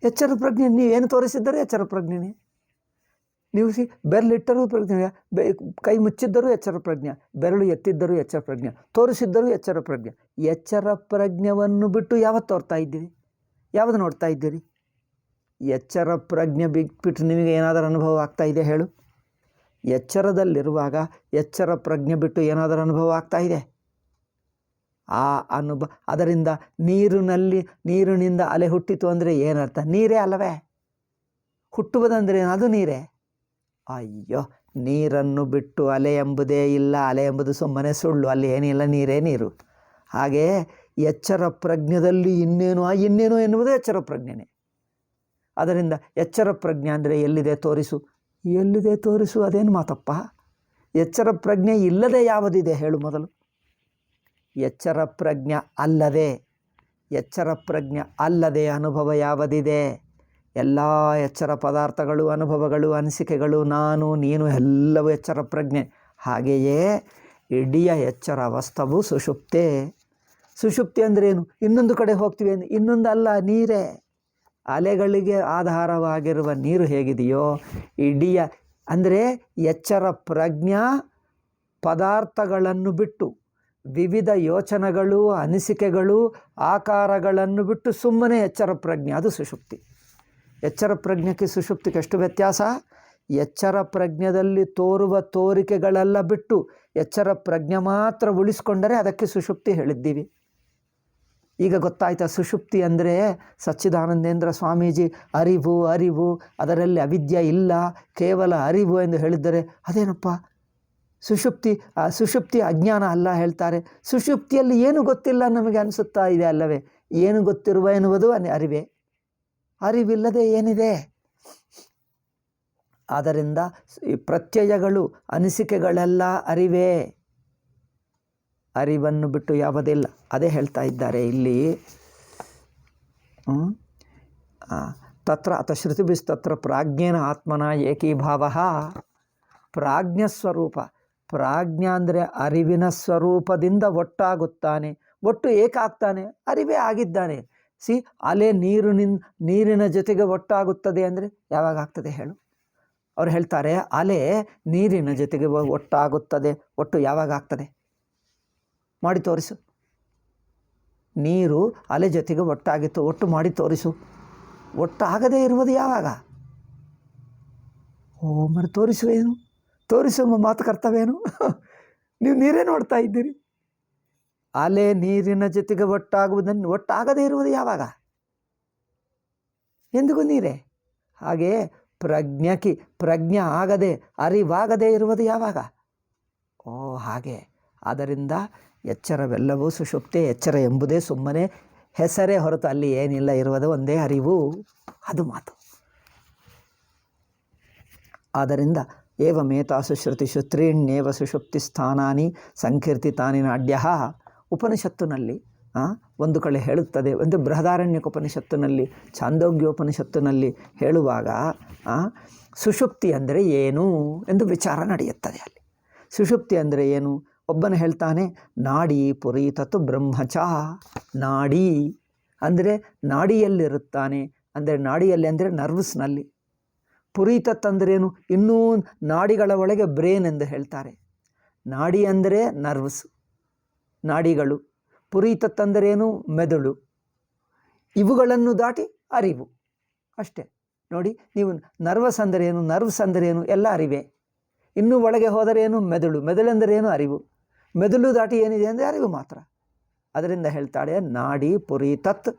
ಎಚ್ಚರ ಪ್ರಜ್ಞೆ ನೀವೇನು ತೋರಿಸಿದ್ದರೂ ಎಚ್ಚರ ಪ್ರಜ್ಞೆನೇ. ನೀವು ಬೆರಳಿಟ್ಟರೂ ಪ್ರಜ್ಞೆ, ಕೈ ಮುಚ್ಚಿದ್ದರೂ ಎಚ್ಚರ ಪ್ರಜ್ಞೆ, ಬೆರಳು ಎತ್ತಿದ್ದರೂ ಎಚ್ಚರ ಪ್ರಜ್ಞೆ, ತೋರಿಸಿದ್ದರೂ ಎಚ್ಚರ ಪ್ರಜ್ಞೆ. ಎಚ್ಚರ ಪ್ರಜ್ಞೆಯನ್ನು ಬಿಟ್ಟು ಯಾವತ್ತು ತೋರ್ತಾ ಇದ್ದೀರಿ? ಯಾವುದು ನೋಡ್ತಾ ಇದ್ದೀರಿ? ಎಚ್ಚರ ಪ್ರಜ್ಞೆ ಬಿಟ್ಟು ನಿಮಗೆ ಏನಾದರೂ ಅನುಭವ ಆಗ್ತಾ ಇದೆ ಹೇಳು? ಎಚ್ಚರದಲ್ಲಿರುವಾಗ ಎಚ್ಚರ ಪ್ರಜ್ಞೆ ಬಿಟ್ಟು ಏನಾದರೂ ಅನುಭವ ಆಗ್ತಾ ಇದೆ? ಆ ಅದರಿಂದ ನೀರಿನಿಂದ ಅಲೆ ಹುಟ್ಟಿತು ಅಂದರೆ ಏನರ್ಥ? ನೀರೇ ಅಲ್ಲವೇ? ಹುಟ್ಟುವುದಂದ್ರೆ ಅದು ನೀರೇ. ಅಯ್ಯೋ, ನೀರನ್ನು ಬಿಟ್ಟು ಅಲೆ ಎಂಬುದೇ ಇಲ್ಲ. ಅಲೆ ಎಂಬುದು ಸುಮ್ಮನೆ ಸುಳ್ಳು. ಅಲ್ಲಿ ಏನಿಲ್ಲ, ನೀರೇ ನೀರು. ಹಾಗೇ ಎಚ್ಚರ ಪ್ರಜ್ಞೆದಲ್ಲಿ ಇನ್ನೇನೋ ಎನ್ನುವುದು ಎಚ್ಚರ ಪ್ರಜ್ಞೆನೇ. ಅದರಿಂದ ಎಚ್ಚರ ಪ್ರಜ್ಞೆ ಅಂದರೆ ಎಲ್ಲಿದೆ? ತೋರಿಸು. ಎಲ್ಲಿದೆ? ತೋರಿಸು. ಅದೇನು ಮಾತಪ್ಪ? ಎಚ್ಚರ ಪ್ರಜ್ಞೆ ಇಲ್ಲದೆ ಯಾವುದಿದೆ ಹೇಳು ಮೊದಲು? ಎಚ್ಚರ ಪ್ರಜ್ಞೆ ಅಲ್ಲದೆ ಅನುಭವ ಯಾವುದಿದೆ? ಎಲ್ಲ ಎಚ್ಚರ ಪದಾರ್ಥಗಳು, ಅನುಭವಗಳು, ಅನಿಸಿಕೆಗಳು, ನಾನು ನೀನು ಎಲ್ಲವೂ ಎಚ್ಚರ ಪ್ರಜ್ಞೆ. ಹಾಗೆಯೇ ಇಡೀ ಎಚ್ಚರ ಅವಸ್ಥವು ಸುಷುಪ್ತೆ. ಸುಷುಪ್ತಿ ಅಂದ್ರೇನು? ಇನ್ನೊಂದು ಕಡೆ ಹೋಗ್ತೀವಿ ಅಂದರೆ ಇನ್ನೊಂದು ಅಲ್ಲ, ನೀರೇ. ಅಲೆಗಳಿಗೆ ಆಧಾರವಾಗಿರುವ ನೀರು ಹೇಗಿದೆಯೋ ಇಡೀ ಅಂದರೆ ಎಚ್ಚರ ಪ್ರಜ್ಞಾ ಪದಾರ್ಥಗಳನ್ನು ಬಿಟ್ಟು, ವಿವಿಧ ಯೋಚನೆಗಳು, ಅನಿಸಿಕೆಗಳು, ಆಕಾರಗಳನ್ನು ಬಿಟ್ಟು ಸುಮ್ಮನೆ ಎಚ್ಚರ ಪ್ರಜ್ಞೆ, ಅದು ಸುಷುಪ್ತಿ. ಎಚ್ಚರ ಪ್ರಜ್ಞೆಗೆ ಸುಷುಪ್ತಿಗೆ ಎಷ್ಟು ವ್ಯತ್ಯಾಸ? ಎಚ್ಚರ ಪ್ರಜ್ಞೆಯಲ್ಲಿ ತೋರುವ ತೋರಿಕೆಗಳೆಲ್ಲ ಬಿಟ್ಟು ಎಚ್ಚರ ಪ್ರಜ್ಞೆ ಮಾತ್ರ ಉಳಿಸ್ಕೊಂಡರೆ ಅದಕ್ಕೆ ಸುಷುಪ್ತಿ ಹೇಳಿದ್ದೀವಿ. ಈಗ ಗೊತ್ತಾಯ್ತಾ? ಸುಷುಪ್ತಿ ಅಂದರೆ ಸಚ್ಚಿದಾನಂದೇಂದ್ರ ಸ್ವಾಮೀಜಿ ಅರಿವು, ಅದರಲ್ಲಿ ಅವಿದ್ಯೆ ಇಲ್ಲ, ಕೇವಲ ಅರಿವು ಎಂದು ಹೇಳಿದ್ದರೆ ಅದೇನಪ್ಪ ಸುಷುಪ್ತಿ ಅಜ್ಞಾನ ಅಲ್ಲ ಹೇಳ್ತಾರೆ. ಸುಷುಪ್ತಿಯಲ್ಲಿ ಏನು ಗೊತ್ತಿಲ್ಲ ನಮಗೆ ಅನಿಸುತ್ತಾ ಇದೆ ಅಲ್ಲವೇ? ಏನು ಗೊತ್ತಿರುವ ಎನ್ನುವುದು ಅರಿವೇ. ಅರಿವಿಲ್ಲದೆ ಏನಿದೆ? ಆದ್ದರಿಂದ ಪ್ರತ್ಯಯಗಳು, ಅನಿಸಿಕೆಗಳೆಲ್ಲ ಅರಿವೇ. ಅರಿವನ್ನು ಬಿಟ್ಟು ಯಾವುದಿಲ್ಲ. ಅದೇ ಹೇಳ್ತಾ ಇದ್ದಾರೆ ಇಲ್ಲಿ. ತತ್ರ ಅಥ ಶ್ರುತಿಭಿಸ್ತತ್ರ ಪ್ರಾಜ್ಞೇನ ಆತ್ಮನ ಏಕೀಭಾವ. ಪ್ರಾಜ್ಞಸ್ವರೂಪ, ಪ್ರಾಜ್ಞ ಅಂದರೆ ಅರಿವಿನ ಸ್ವರೂಪದಿಂದ ಒಟ್ಟಾಗುತ್ತಾನೆ, ಒಟ್ಟು ಏಕಾಗ್ತಾನೆ, ಅರಿವೇ ಆಗಿದ್ದಾನೆ. ಅಲೆ ನೀರಿನ ಜೊತೆಗೆ ಒಟ್ಟಾಗುತ್ತದೆ ಅಂದರೆ ಯಾವಾಗ ಆಗ್ತದೆ ಹೇಳು? ಅವ್ರು ಹೇಳ್ತಾರೆ ಅಲೆ ನೀರಿನ ಜೊತೆಗೆ ಒಟ್ಟಾಗುತ್ತದೆ, ಒಟ್ಟು ಯಾವಾಗ ಆಗ್ತದೆ? ಮಾಡಿ ತೋರಿಸು. ನೀರು ಅಲೆ ಜೊತೆಗೆ ಒಟ್ಟಾಗಿತ್ತು, ಒಟ್ಟು ಮಾಡಿ ತೋರಿಸು. ಒಟ್ಟಾಗದೇ ಇರುವುದು ಯಾವಾಗ? ಮರಿ ತೋರಿಸುವೇನು? ತೋರಿಸುವ ಮಾತು ಕರ್ತವೇನು? ನೀವು ನೀರೇ ನೋಡ್ತಾ ಇದ್ದೀರಿ. ಅಲೆ ನೀರಿನ ಜೊತೆಗೆ ಒಟ್ಟಾಗುವುದನ್ನು, ಒಟ್ಟಾಗದೇ ಇರುವುದು ಯಾವಾಗ? ಎಂದಿಗೂ ನೀರೇ. ಹಾಗೆ ಪ್ರಜ್ಞೆ ಆಗದೆ, ಅರಿವಾಗದೇ ಇರುವುದು ಯಾವಾಗ? ಹಾಗೆ. ಆದ್ದರಿಂದ ಎಚ್ಚರವೆಲ್ಲವೂ ಸುಷುಪ್ತಿ. ಎಚ್ಚರ ಎಂಬುದೇ ಸುಮ್ಮನೆ ಹೆಸರೇ ಹೊರತು ಅಲ್ಲಿ ಏನಿಲ್ಲ, ಇರುವುದು ಒಂದೇ ಅರಿವು. ಅದು ಮಾತು. ಆದ್ದರಿಂದ ಏವಮೇತಾಸು ಶ್ರುತಿಷು ತ್ರೀಣ್ಯೇವ ಸುಷುಪ್ತಿ ಸ್ಥಾನಾನಿ ಸಂಕೀರ್ತಿತಾನಿ ನಾಡ್ಯಃ. ಉಪನಿಷತ್ತಿನಲ್ಲಿ ಒಂದು ಕಡೆ ಹೇಳುತ್ತದೆ, ಒಂದು ಬೃಹದಾರಣ್ಯಕೋಪನಿಷತ್ತಿನಲ್ಲಿ, ಛಾಂದೋಗ್ಯೋಪನಿಷತ್ತಿನಲ್ಲಿ ಹೇಳುವಾಗ ಸುಷುಪ್ತಿ ಅಂದರೆ ಏನು ಎಂದು ವಿಚಾರ ನಡೆಯುತ್ತದೆ. ಅಲ್ಲಿ ಸುಷುಪ್ತಿ ಅಂದರೆ ಏನು? ಒಬ್ಬನು ಹೇಳ್ತಾನೆ, ನಾಡಿ ಪುರೀತತು ಬ್ರಹ್ಮಚ. ನಾಡಿ ಅಂದರೆ ನಾಡಿಯಲ್ಲಿರುತ್ತಾನೆ, ಅಂದರೆ ನಾಡಿಯಲ್ಲಿ ಅಂದರೆ ನರ್ವ್ಸ್ನಲ್ಲಿ. ಪುರೀತತ್ ಅಂದ್ರೇನು? ಇನ್ನೂ ನಾಡಿಗಳ ಒಳಗೆ ಬ್ರೇನ್ ಎಂದು ಹೇಳ್ತಾರೆ. ನಾಡಿ ಅಂದರೆ ನರ್ವ್ಸ್, ನಾಡಿಗಳು. ಪುರೀತತ್ ಅಂದರೇನು? ಮೆದುಳು. ಇವುಗಳನ್ನು ದಾಟಿ ಅರಿವು ಅಷ್ಟೇ. ನೋಡಿ, ನೀವು ನರ್ವಸ್ ಅಂದರೇನು, ನರ್ವ್ಸ್ ಅಂದರೇನು ಎಲ್ಲ ಅರಿವೆ. ಇನ್ನೂ ಒಳಗೆ ಹೋದರೇನು? ಮೆದುಳು. ಮೆದುಳೆಂದರೇನು? ಅರಿವು. ಮೆದುಳು ದಾಟಿ ಏನಿದೆ ಅಂದರೆ ಅರಿವು ಮಾತ್ರ. ಅದರಿಂದ ಹೇಳ್ತಾಳೆ ನಾಡಿ ಪುರೀತತ್.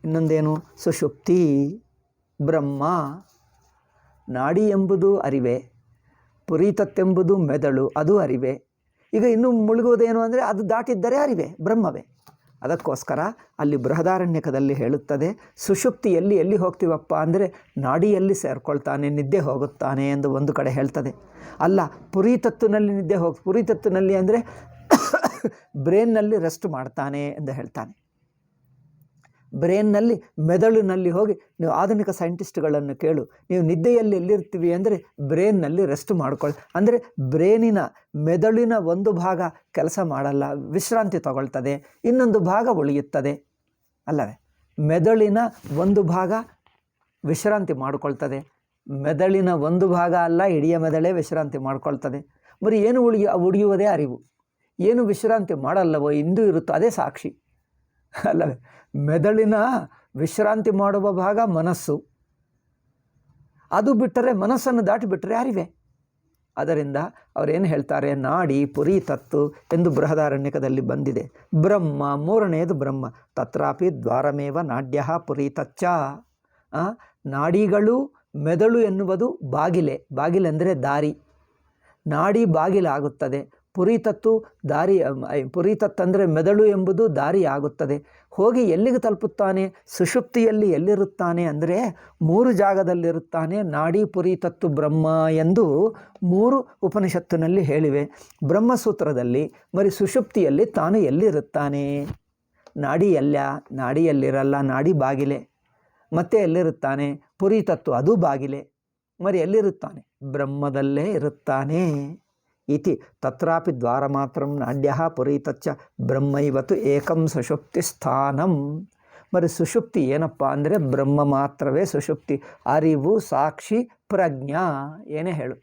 ಇನ್ನೊಂದೇನು? ಸುಷುಪ್ತಿ ಬ್ರಹ್ಮ. ನಾಡಿ ಎಂಬುದು ಅರಿವೆ, ಪುರೀತತ್ ಎಂಬುದು ಮೆದುಳು, ಅದು ಅರಿವೆ. ಈಗ ಇನ್ನೂ ಮುಳುಗುವುದೇನು ಅಂದರೆ ಅದು ದಾಟಿದ್ದರೆ ಅರಿವೆ, ಬ್ರಹ್ಮವೇ. ಅದಕ್ಕೋಸ್ಕರ ಅಲ್ಲಿ ಬೃಹದಾರಣ್ಯಕದಲ್ಲಿ ಹೇಳುತ್ತದೆ, ಸುಷುಪ್ತಿಯಲ್ಲಿ ಎಲ್ಲಿ ಹೋಗ್ತೀವಪ್ಪ ಅಂದರೆ ನಾಡಿಯಲ್ಲಿ ಸೇರ್ಕೊಳ್ತಾನೆ, ನಿದ್ದೆ ಹೋಗುತ್ತಾನೆ ಎಂದು ಒಂದು ಕಡೆ ಹೇಳ್ತದೆ. ಅಲ್ಲ, ಪುರೀತತ್ತಿನಲ್ಲಿ ನಿದ್ದೆ ಪುರೀತತ್ತಿನಲ್ಲಿ ಅಂದರೆ ಬ್ರೇನ್ನಲ್ಲಿ ರೆಸ್ಟ್ ಮಾಡ್ತಾನೆ ಎಂದು ಹೇಳ್ತಾನೆ. ಬ್ರೇನ್ನಲ್ಲಿ, ಮೆದುಳಿನಲ್ಲಿ ಹೋಗಿ ನೀವು ಆಧುನಿಕ ಸೈಂಟಿಸ್ಟ್ಗಳನ್ನು ಕೇಳು, ನೀವು ನಿದ್ದೆಯಲ್ಲಿ ಎಲ್ಲಿರ್ತೀವಿ ಅಂದರೆ ಬ್ರೇನ್ನಲ್ಲಿ ರೆಸ್ಟ್ ಮಾಡ್ಕೊಳ್ಳಿ. ಅಂದರೆ ಬ್ರೇನಿನ, ಮೆದುಳಿನ ಒಂದು ಭಾಗ ಕೆಲಸ ಮಾಡಲ್ಲ, ವಿಶ್ರಾಂತಿ ತಗೊಳ್ತದೆ, ಇನ್ನೊಂದು ಭಾಗ ಉಳಿಯುತ್ತದೆ ಅಲ್ಲವೇ? ಮೆದುಳಿನ ಒಂದು ಭಾಗ ವಿಶ್ರಾಂತಿ ಮಾಡಿಕೊಳ್ತದೆ, ಮೆದುಳಿನ ಒಂದು ಭಾಗ ಅಲ್ಲ, ಇಡೀ ಮೆದುಳೇ ವಿಶ್ರಾಂತಿ ಮಾಡ್ಕೊಳ್ತದೆ. మరి ಏನು ಉಳಿಯುವುದೇ ಅರಿವು. ಏನು ವಿಶ್ರಾಂತಿ ಮಾಡಲ್ಲವೋ ಇಂದು ಇರುತ್ತೋ ಅದೇ ಸಾಕ್ಷಿ ಅಲ್ಲವೇ? ಮೆದುಳಿನ ವಿಶ್ರಾಂತಿ ಮಾಡುವ ಭಾಗ ಮನಸ್ಸು, ಅದು ಬಿಟ್ಟರೆ, ಮನಸ್ಸನ್ನು ದಾಟಿ ಬಿಟ್ಟರೆ ಅರಿವೆ. ಅದರಿಂದ ಅವರೇನು ಹೇಳ್ತಾರೆ, ನಾಡಿ ಪುರೀತತ್ತು ಎಂದು ಬೃಹದಾರಣ್ಯಕದಲ್ಲಿ ಬಂದಿದೆ. ಬ್ರಹ್ಮ ಮೂರನೆಯದು ಬ್ರಹ್ಮ. ತತ್ರಾಪಿ ದ್ವಾರಮೇವ ನಾಡ್ಯ ಪುರೀತಚ್ಚ. ನಾಡಿಗಳು, ಮೆದುಳು ಎನ್ನುವುದು ಬಾಗಿಲೆ. ಬಾಗಿಲೆಂದರೆ ದಾರಿ. ನಾಡಿ ಬಾಗಿಲಾಗುತ್ತದೆ. ಪುರೀತತ್ತು ದಾರಿ. ಪುರೀತತ್ತಂದರೆ ಮೆದುಳು ಎಂಬುದು ದಾರಿ ಆಗುತ್ತದೆ. ಹೋಗಿ ಎಲ್ಲಿಗೆ ತಲುಪುತ್ತಾನೆ? ಸುಷುಪ್ತಿಯಲ್ಲಿ ಎಲ್ಲಿರುತ್ತಾನೆ ಅಂದರೆ 3 ಜಾಗದಲ್ಲಿರುತ್ತಾನೆ. ನಾಡಿ ಪುರೀತತ್ತು ಬ್ರಹ್ಮ ಎಂದು 3 ಉಪನಿಷತ್ತಿನಲ್ಲಿ ಹೇಳಿವೆ. ಬ್ರಹ್ಮಸೂತ್ರದಲ್ಲಿ మరి ಸುಷುಪ್ತಿಯಲ್ಲಿ ತಾನು ಎಲ್ಲಿರುತ್ತಾನೆ? ನಾಡಿ ನಾಡಿಯಲ್ಲಿರಲ್ಲ, ನಾಡಿ ಬಾಗಿಲೆ. ಮತ್ತೆ ಎಲ್ಲಿರುತ್ತಾನೆ? ಪುರೀತತ್ತು, ಅದು ಬಾಗಿಲೆ. మరి ಎಲ್ಲಿರುತ್ತಾನೆ? ಬ್ರಹ್ಮದಲ್ಲೇ ಇರುತ್ತಾನೆ. ಇತಿ ತತ್ರಾಪಿ ದ್ವಾರ ಮಾತ್ರ ನಾಡ್ಯ ಪುರೀತಚ್ಚ ಬ್ರಹ್ಮೈವತು ಏಕಂ ಸುಷುಪ್ತಿ ಸ್ಥಾನಂ. మరి ಸುಷುಪ್ತಿ ಏನಪ್ಪ ಅಂದರೆ ಬ್ರಹ್ಮ ಮಾತ್ರವೇ ಸುಷುಪ್ತಿ. ಅರಿವು, ಸಾಕ್ಷಿ, ಪ್ರಜ್ಞಾ. ಏನೇ ಹೇಳು,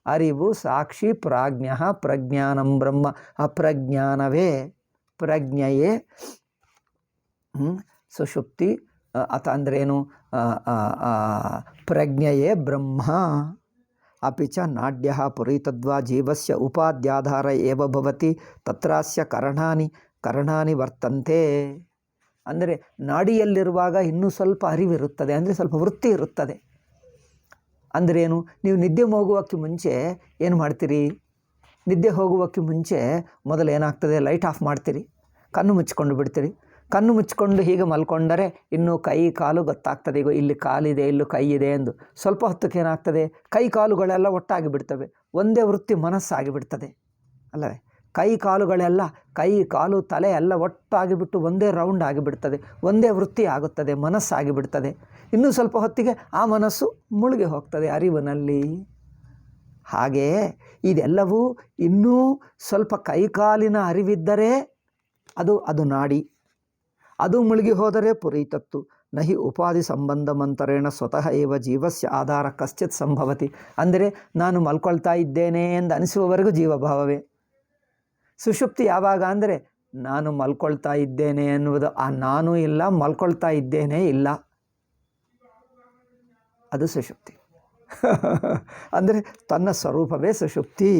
ಅರಿವು, ಸಾಕ್ಷಿ, ಪ್ರಾಜ್ಞ. ಪ್ರಜ್ಞಾನಂ ಬ್ರಹ್ಮ. ಅಪ್ರಜ್ಞಾನವೇ, ಪ್ರಜ್ಞೆಯೇ ಸುಷುಪ್ತಿ. ಅಂದ್ರೇನು? ಪ್ರಜ್ಞೆಯೇ ಬ್ರಹ್ಮ. ಅಪಿ ಚ ನಾಡ್ಯ ಪುರೀತದ್ವಾ ಜೀವಸ್ಯ ಉಪಾದ್ಯಾಧಾರ ಏವ ಭವತಿ ತತ್ರಾಸ್ಯ ಕರಣಾನಿ ವರ್ತಂತೆ. ಅಂದರೆ ನಾಡಿಯಲ್ಲಿರುವಾಗ ಇನ್ನೂ ಸ್ವಲ್ಪ ಅರಿವಿರುತ್ತದೆ, ಅಂದರೆ ಸ್ವಲ್ಪ ವೃತ್ತಿ ಇರುತ್ತದೆ. ಅಂದ್ರೇನು? ನೀವು ನಿದ್ದೆ ಹೋಗುವಕ್ಕೆ ಮುಂಚೆ ಏನು ಮಾಡ್ತೀರಿ? ನಿದ್ದೆ ಹೋಗುವಕ್ಕೆ ಮುಂಚೆ ಮೊದಲು ಏನಾಗ್ತದೆ? ಲೈಟ್ ಆಫ್ ಮಾಡ್ತೀರಿ, ಕಣ್ಣು ಮುಚ್ಕೊಂಡು ಬಿಡ್ತೀರಿ. ಕಣ್ಣು ಮುಚ್ಕೊಂಡು ಹೀಗೆ ಮಲ್ಕೊಂಡರೆ ಇನ್ನೂ ಕೈ ಕಾಲು ಗೊತ್ತಾಗ್ತದೆ, ಈಗ ಇಲ್ಲಿ ಕಾಲಿದೆ, ಇಲ್ಲೂ ಕೈ ಇದೆ ಎಂದು. ಸ್ವಲ್ಪ ಹೊತ್ತಕ್ಕೆ ಏನಾಗ್ತದೆ? ಕೈ ಕಾಲುಗಳೆಲ್ಲ ಒಟ್ಟಾಗಿ ಬಿಡ್ತವೆ, ಒಂದೇ ವೃತ್ತಿ ಮನಸ್ಸಾಗಿ ಬಿಡ್ತದೆ ಅಲ್ಲವೇ? ಕೈ ಕಾಲುಗಳೆಲ್ಲ, ಕೈ ಕಾಲು ತಲೆ ಎಲ್ಲ ಒಟ್ಟಾಗಿಬಿಟ್ಟು ಒಂದೇ ರೌಂಡ್ ಆಗಿಬಿಡ್ತದೆ, ಒಂದೇ ವೃತ್ತಿ ಆಗುತ್ತದೆ, ಮನಸ್ಸಾಗಿ ಬಿಡ್ತದೆ. ಇನ್ನೂ ಸ್ವಲ್ಪ ಹೊತ್ತಿಗೆ ಆ ಮನಸ್ಸು ಮುಳುಗಿ ಹೋಗ್ತದೆ ಅರಿವಿನಲ್ಲಿ. ಹಾಗೆಯೇ ಇದೆಲ್ಲವೂ ಇನ್ನೂ ಸ್ವಲ್ಪ ಕೈಕಾಲಿನ ಅರಿವಿದ್ದರೆ ಅದು ನಾಡಿ. ಅದು ಮುಳುಗಿ ಹೋದರೆ ಪುರೀತತ್ತು. ನಹಿ ಉಪಾಧಿ ಸಂಬಂಧಮಂತರೇಣ ಸ್ವತಃ ಏವ ಜೀವಸ್ಯ ಆಧಾರ ಕಶ್ಚಿತ್ ಸಂಭವತಿ. ಅಂದರೆ ನಾನು ಮಲ್ಕೊಳ್ತಾ ಇದ್ದೇನೆ ಎಂದು ಅನಿಸುವವರೆಗೂ ಜೀವಭಾವವೇ. ಸುಷುಪ್ತಿ ಯಾವಾಗ ಅಂದರೆ ನಾನು ಮಲ್ಕೊಳ್ತಾ ಇದ್ದೇನೆ ಎನ್ನುವುದು, ಆ ನಾನು ಇಲ್ಲ, ಮಲ್ಕೊಳ್ತಾ ಇದ್ದೇನೆ ಇಲ್ಲ, ಅದು ಸುಷುಪ್ತಿ. ಅಂದರೆ ತನ್ನ ಸ್ವರೂಪವೇ ಸುಷುಪ್ತಿ.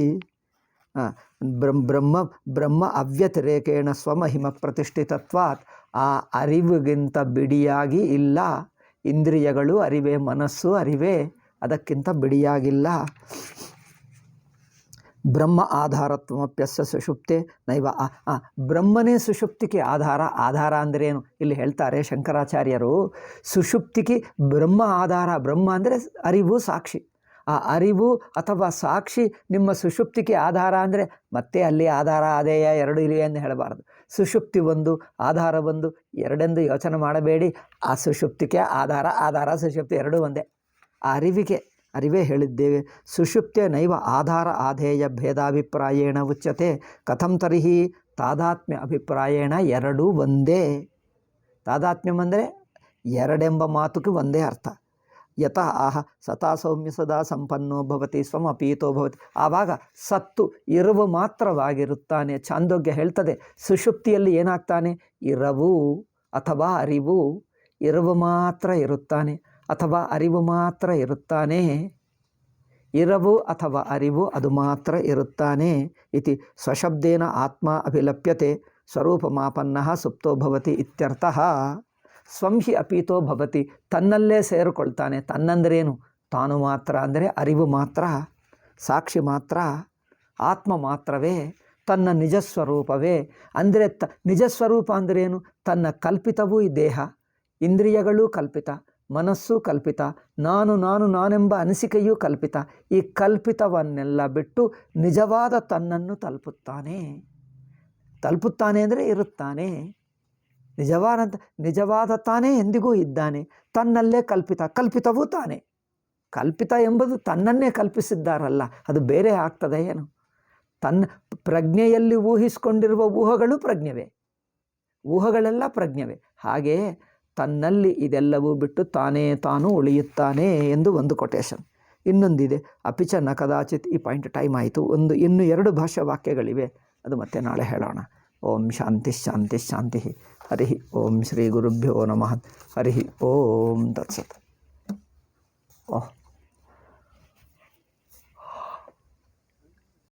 ಬ್ರಹ್ಮ ಅವ್ಯತಿರೇಕೇಣ ಸ್ವಮಹಿಮ ಪ್ರತಿಷ್ಠಿತತ್ವಾತ್. ಆ ಅರಿವಿಗಿಂತ ಬಿಡಿಯಾಗಿ ಇಲ್ಲ. ಇಂದ್ರಿಯಗಳು ಅರಿವೆ, ಮನಸ್ಸು ಅರಿವೆ, ಅದಕ್ಕಿಂತ ಬಿಡಿಯಾಗಿಲ್ಲ. ಬ್ರಹ್ಮ ಆಧಾರತ್ವಮಪ್ಯಸ್ಯ ಸುಷುಪ್ತೆ ನೈವ. ಬ್ರಹ್ಮನೇ ಸುಷುಪ್ತಿಗೆ ಆಧಾರ. ಆಧಾರ ಅಂದ್ರೇನು ಇಲ್ಲಿ ಹೇಳ್ತಾರೆ ಶಂಕರಾಚಾರ್ಯರು. ಸುಷುಪ್ತಿಗೆ ಬ್ರಹ್ಮ ಆಧಾರ. ಬ್ರಹ್ಮ ಅಂದರೆ ಅರಿವು, ಸಾಕ್ಷಿ. ಆ ಅರಿವು ಅಥವಾ ಸಾಕ್ಷಿ ನಿಮ್ಮ ಸುಷುಪ್ತಿಗೆ ಆಧಾರ ಅಂದರೆ ಮತ್ತೆ ಅಲ್ಲಿ ಆಧಾರ ಆದೇಯ ಎರಡು ಇಲ್ಲಿ ಎಂದು ಹೇಳಬಾರ್ದು. ಸುಷುಪ್ತಿ ಒಂದು, ಆಧಾರ ಒಂದು, ಎರಡೆಂದು ಯೋಚನೆ ಮಾಡಬೇಡಿ. ಆ ಸುಷುಪ್ತಿಗೆ ಆಧಾರ ಸುಷುಪ್ತಿ ಎರಡೂ ಒಂದೇ. ಆ ಅರಿವೇ ಹೇಳಿದ್ದೇವೆ. ಸುಷುಪ್ತಿಯ ನೈವ ಆಧಾರ ಆಧೇಯ ಭೇದಾಭಿಪ್ರಾಯೇಣ ಉಚ್ಯತೆ ಕಥಂ ತರ್ಹಿ ತಾದಾತ್ಮ್ಯ ಅಭಿಪ್ರಾಯೇಣ ಎರಡೂ ಒಂದೇ. ತಾದಾತ್ಮ್ಯಂ ಅಂದರೆ ಎರಡೆಂಬ ಮಾತುಗೆ ಒಂದೇ ಅರ್ಥ. ಯತಃ ಆಹ ಸತಾ ಸೌಮ್ಯ ಸದಾ ಸಂಪನ್ನೋ ಭವತಿ ಸ್ವಂ ಅಪೀತೋ ಭವತಿ. ಆವಾಗ ಸತ್ತು ಇರುವು ಮಾತ್ರವಾಗಿರುತ್ತಾನೆ. ಛಾಂದೋಗ್ಯ ಹೇಳ್ತದೆ ಸುಷುಪ್ತಿಯಲ್ಲಿ ಏನಾಗ್ತಾನೆ? ಇರವು ಅಥವಾ ಅರಿವು, ಇರುವು ಮಾತ್ರ ಇರುತ್ತಾನೆ ಅಥವಾ ಅರಿವು ಮಾತ್ರ ಇರುತ್ತಾನೆ. ಇರವು ಅಥವಾ ಅರಿವು ಅದು ಮಾತ್ರ ಇರುತ್ತಾನೆ. ಇತಿ ಸ್ವಶಬ್ದೇನ ಆತ್ಮ ಅಭಿಲಪ್ಯತೆ ಸ್ವರೂಪಮಾಪನ್ನಃ ಸುಪ್ತೋ ಭವತಿ ಇತ್ಯರ್ಥಃ. ಸ್ವಂ ಹಿ ಅಪೀತೋ ಭವತಿ, ತನ್ನಲ್ಲೇ ಸೇರಿಕೊಳ್ತಾನೆ. ತನ್ನಂದ್ರೇನು? ತಾನು ಮಾತ್ರ ಅಂದರೆ ಅರಿವು ಮಾತ್ರ, ಸಾಕ್ಷಿ ಮಾತ್ರ, ಆತ್ಮ ಮಾತ್ರವೇ, ತನ್ನ ನಿಜಸ್ವರೂಪವೇ. ಅಂದರೆ ನಿಜಸ್ವರೂಪ ಅಂದ್ರೇನು? ತನ್ನ ಕಲ್ಪಿತವೂ ಈ ದೇಹ, ಇಂದ್ರಿಯಗಳೂ ಕಲ್ಪಿತ, ಮನಸ್ಸು ಕಲ್ಪಿತ, ನಾನೆಂಬ ಅನಿಸಿಕೆಯೂ ಕಲ್ಪಿತ. ಈ ಕಲ್ಪಿತವನ್ನೆಲ್ಲ ಬಿಟ್ಟು ನಿಜವಾದ ತನ್ನನ್ನು ತಲುಪುತ್ತಾನೆ ಅಂದರೆ ಇರುತ್ತಾನೆ. ನಿಜವಾದ ತಾನೇ ಎಂದಿಗೂ ಇದ್ದಾನೆ. ತನ್ನಲ್ಲೇ ಕಲ್ಪಿತವೂ ತಾನೇ. ಕಲ್ಪಿತ ಎಂಬುದು ತನ್ನನ್ನೇ ಕಲ್ಪಿಸಿದ್ದಾರಲ್ಲ, ಅದು ಬೇರೆ ಆಗ್ತದೆ ಏನು? ತನ್ನ ಪ್ರಜ್ಞೆಯಲ್ಲಿ ಊಹಿಸಿಕೊಂಡಿರುವ ಊಹೆಗಳು ಪ್ರಜ್ಞೆವೇ, ಊಹೆಗಳೆಲ್ಲ ಪ್ರಜ್ಞೆವೇ. ಹಾಗೆಯೇ ತನ್ನಲ್ಲಿ ಇದೆಲ್ಲವೂ ಬಿಟ್ಟು ತಾನು ಉಳಿಯುತ್ತಾನೆ ಎಂದು ಒಂದು ಕೊಟೇಶನ್. ಇನ್ನೊಂದಿದೆ, ಅಪಿಚ ನ ಕದಾಚಿತ್. ಈ ಪಾಯಿಂಟ್ ಟೈಮ್ ಆಯಿತು. ಇನ್ನು 2 ಭಾಷಾ ವಾಕ್ಯಗಳಿವೆ, ಅದು ಮತ್ತೆ ನಾಳೆ ಹೇಳೋಣ. ಓಂ ಶಾಂತಿ ಶಾಂತಿ ಶಾಂತಿ. ಹರಿ ಓಂ ಶ್ರೀ ಗುರುಭ್ಯೋ ನಮಃ. ಹರಿ ಓಂ ತತ್ಸತ್. ಓಹ್